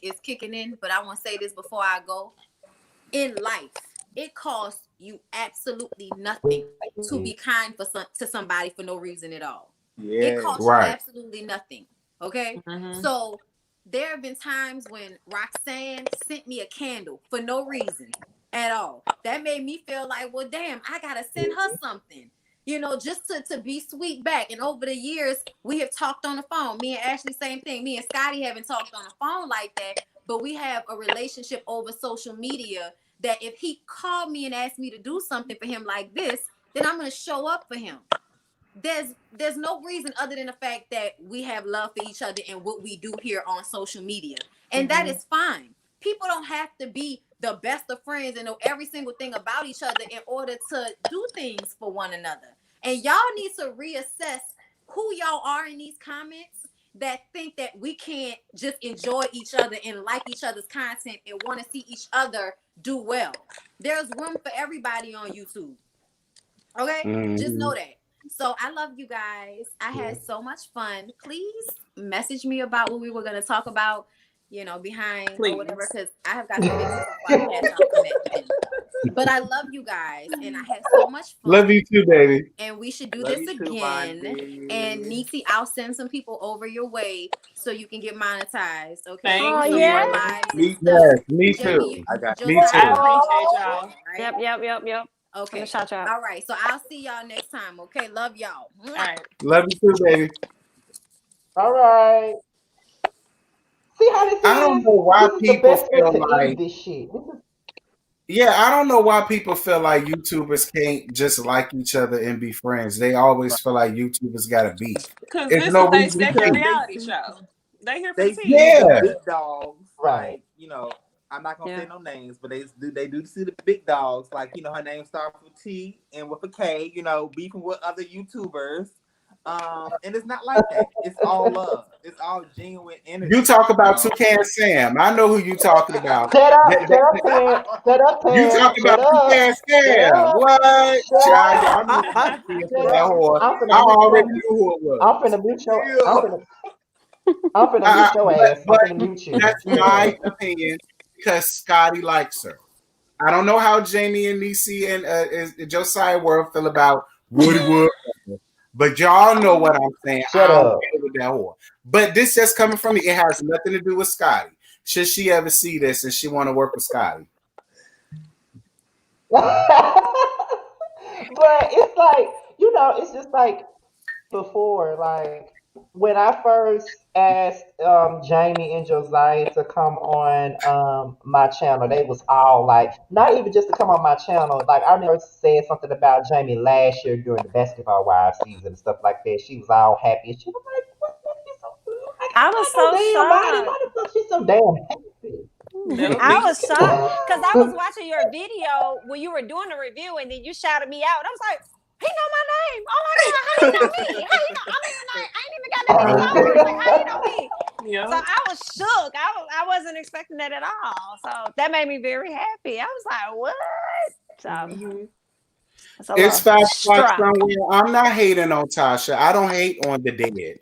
is kicking in, but I want to say this before I go. In life, it costs you absolutely nothing to be kind to somebody for no reason at all. It costs you absolutely nothing. Okay? So there have been times when Roxanne sent me a candle for no reason at all. That made me feel like, well, damn, I gotta send her something. You know, just to be sweet back. And over the years, we have talked on the phone. Me and Ashley, same thing. Me and Scotty haven't talked on the phone like that, but we have a relationship over social media that if he called me and asked me to do something for him like this, then I'm going to show up for him. There's no reason other than the fact that we have love for each other and what we do here on social media. And that is fine. People don't have to be the best of friends and know every single thing about each other in order to do things for one another. And y'all need to reassess who y'all are in these comments that think that we can't just enjoy each other and like each other's content and want to see each other do well. There's room for everybody on YouTube. Okay? Just know that. So I love you guys. I had so much fun. Please message me about what we were going to talk about, behind or whatever, because I have got to fix this before I pass out connection. But I love you guys, and I had so much fun. Love you too, baby. And we should do this again. And Necey, I'll send some people over your way so you can get monetized. Okay. Oh, yeah. Me too. I got me too. I appreciate y'all. Right? Yep. Okay. All right. So I'll see y'all next time. Okay. Love y'all. All right. Love you too, baby. All right. See how this is? I don't know why people feel like this shit. Yeah, I don't know why people feel like YouTubers can't just like each other and be friends. They always feel like YouTubers got to beef. Because this is their second reality show. They here for tea. The big dogs, right? I'm not gonna say no names, but they do see the big dogs. Like, her name starts with T and with a K. Beefing with other YouTubers. And it's not like that. It's all love. It's all genuine energy. You talk about Toucan Sam. I know who you talking about. Shut up, Pam. You talking about Toucan Sam. What? Child, I already knew who it was. I'm finna mute your ass. I'm finna mute you. That's my opinion because Scotty likes her. I don't know how Jamie and Necey and Josiah World feel about Woody. But y'all know what I'm saying. Shut up. With that whore. But this just coming from me. It has nothing to do with Scotty. Should she ever see this and she want to work with Scotty? But it's like, it's just like before, like when I first asked Jamie and Josiah to come on my channel, they was all like, not even just to come on my channel. Like I never said something about Jamie last year during the Basketball Wives season and stuff like that. She was all happy. And she was like, what? I was so shocked. Why the fuck she's so damn happy? I was shocked because I was watching your video when you were doing the review and then you shouted me out. I was like, he know my name. Oh my God, how you know me? How you know? I ain't even got nothing to do. Like, how you know me? Yeah. So I was shook. I wasn't expecting that at all. So that made me very happy. I was like, what? So it's 5 o'clock somewhere. I'm not hating on Tasha. I don't hate on the dead.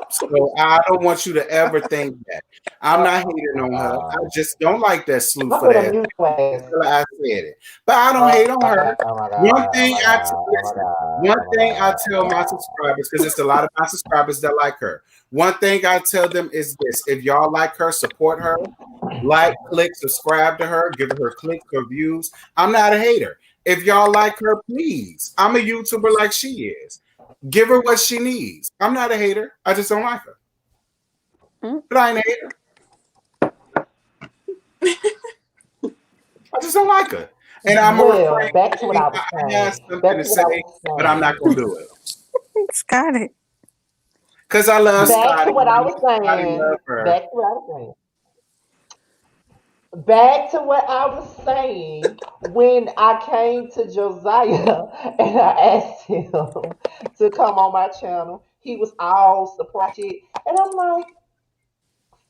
So I don't want you to ever think that. I'm not hating on her. I just don't like that sleuth for that. I said it. But I don't hate on her. One thing I tell my subscribers, because it's a lot of my subscribers that like her. One thing I tell them is this. If y'all like her, support her. Like, click, subscribe to her. Give her clicks or views. I'm not a hater. If y'all like her, please. I'm a YouTuber like she is. Give her what she needs. I'm not a hater. I just don't like her. But I ain't a hater. I just don't like her. And I'm back to what I was saying. But I'm not going to do it. Scotty. Because I love Scotty. Back to what I was saying. When I came to Josiah and I asked him to come on my channel, he was all surprised. And I'm like,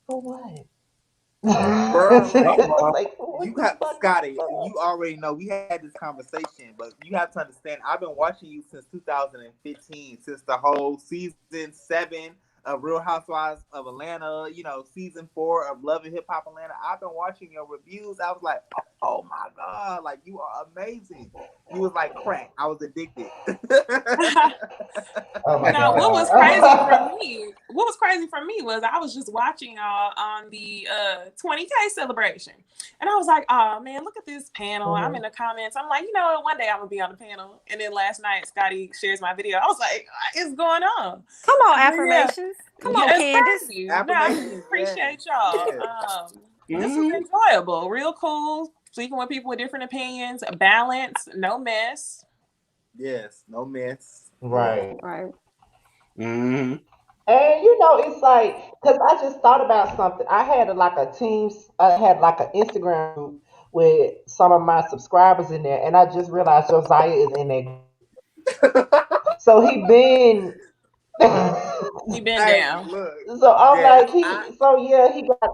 for what? You got Scotty. You already know we had this conversation, but you have to understand. I've been watching you since 2015, since the whole season 7 of Real Housewives of Atlanta. Season 4 of Love and Hip Hop Atlanta. I've been watching your reviews. I was like, oh my God, like you are amazing. You was like crack. I was addicted. What was crazy for me was I was just watching y'all on the 20K celebration. And I was like, oh man, look at this panel. I'm in the comments. I'm like, one day I'm gonna be on the panel. And then last night Scotty shares my video. I was like, what is going on? Come on, affirmations. Come on, Candiace. I appreciate y'all. This was enjoyable, real cool. Speaking with people with different opinions, balance, no mess. Yes, no mess. Right. Mm-hmm. And it's like, because I just thought about something. I had an Instagram group with some of my subscribers in there, and I just realized Josiah is in there. So he been. He been down. Look, so I'm like he got.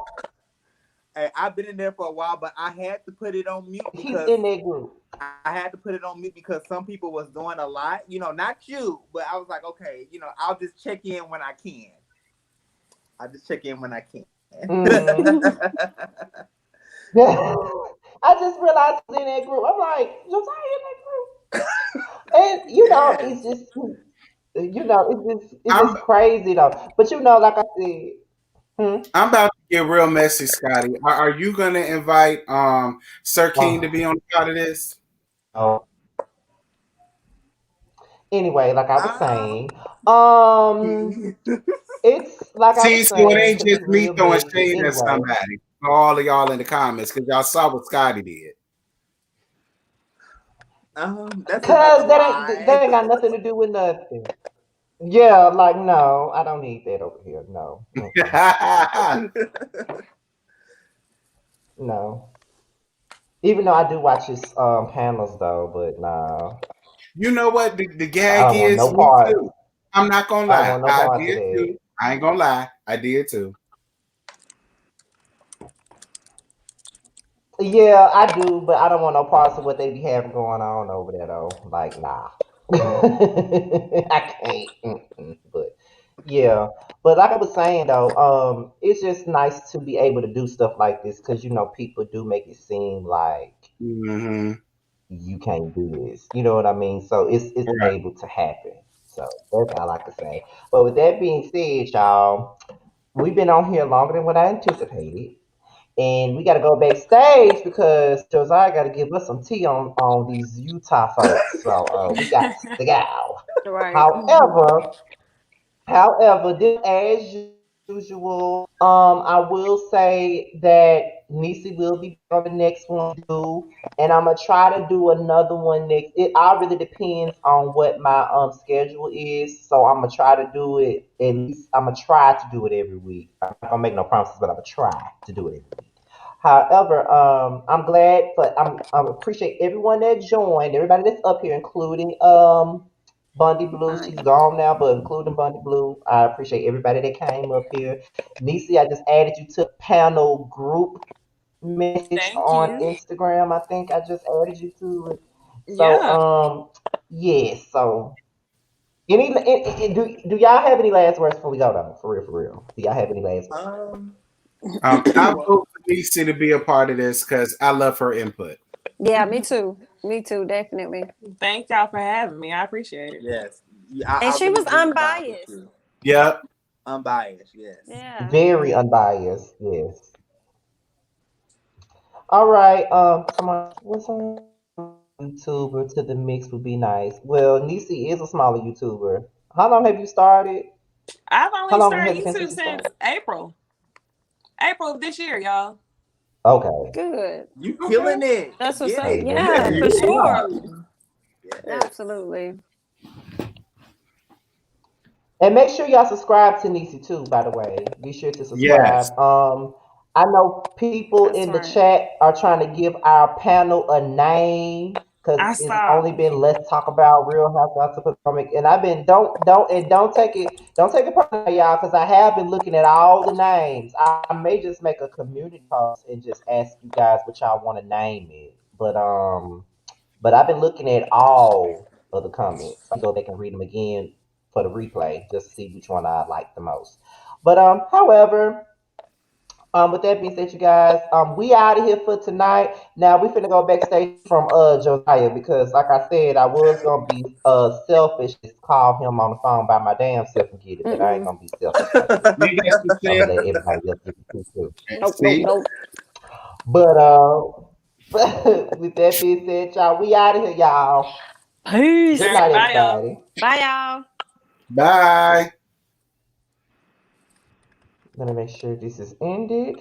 Hey, I've been in there for a while, but I had to put it on mute because he's in that group. I had to put it on mute because some people was doing a lot. Not you, but I was like, okay, I'll just check in when I can. I just check in when I can. I just realized he's in that group. I'm like, Josiah in that group, and it's just, it's just crazy though. But like I said, I'm about to get real messy, Scotty. Are you gonna invite Sir King to be on part of this? Oh. Anyway, like I was saying, it's like I was saying. So it ain't just me throwing shade at somebody. For all of y'all in the comments, because y'all saw what Scotty did. Because that ain't got nothing to do with nothing. Yeah, like no, I don't need that over here. No. No. Even though I do watch his panels though, but nah. You know what the gag is? No part. Me too. I'm not gonna lie. I, I did too. I ain't gonna lie. I did too. Yeah, I do, but I don't want no parts of what they be having going on over there though. Like, nah. I can't. But yeah. But like I was saying though, it's just nice to be able to do stuff like this because people do make it seem like you can't do this. You know what I mean? So it's right. able to happen. So that's all I can say. But with that being said, y'all, we've been on here longer than what I anticipated. And we got to go backstage because Josiah got to give us some tea on these Utah folks. So we got to go. Right. However, this as usual, I will say that Necey will be on the next one too, and I'm gonna try to do another one next. It all really depends on what my schedule is, so I'm gonna try to do it at least. I'm gonna try to do it every week. I'm not gonna make no promises, but I'm gonna try to do it every week. However, I'm glad, but I appreciate everyone that joined, everybody that's up here, including Bondy Blue. She's gone now, but including Bondy Blue, I appreciate everybody that came up here. Necey, I just added you to panel group message on Instagram. I think I just added you to it. So yes. So do y'all have any last words before we go though? For real. Do y'all have any last words? I vote for Necey to be a part of this because I love her input. Yeah, me too. Me too, definitely. Thank y'all for having me. I appreciate it. Yes. And she was unbiased. Yep. Unbiased, yes. Yeah. Very unbiased, yes. All right. Someone, what's on YouTuber to the mix would be nice. Well, Necey is a smaller YouTuber. How long have you started? I've only started YouTube since April. April of this year, y'all. Okay. Good. You killing it. That's what's up. Hey, yeah, for sure. Yes. Absolutely. And make sure y'all subscribe to Necey too, by the way. Be sure to subscribe. Yes. I know people in the chat are trying to give our panel a name because it's only been Let's Talk About Real Housewives of Potomac. And I've been don't take it personal, y'all, because I have been looking at all the names. I may just make a community post and just ask you guys what y'all want to name it. But I've been looking at all of the comments. I go back and read them again for the replay just to see which one I like the most. But however, with that being said, you guys, we out of here for tonight. Now we finna go backstage from Josiah because, like I said, I was gonna be selfish, just call him on the phone by my damn self and get it, but I ain't gonna be selfish. Like that. I'm gonna let everybody else get it too. Nope. But with that being said, y'all, we out of here, y'all. Peace. Good night, everybody. Bye, y'all. Bye. I'm gonna make sure this is ended.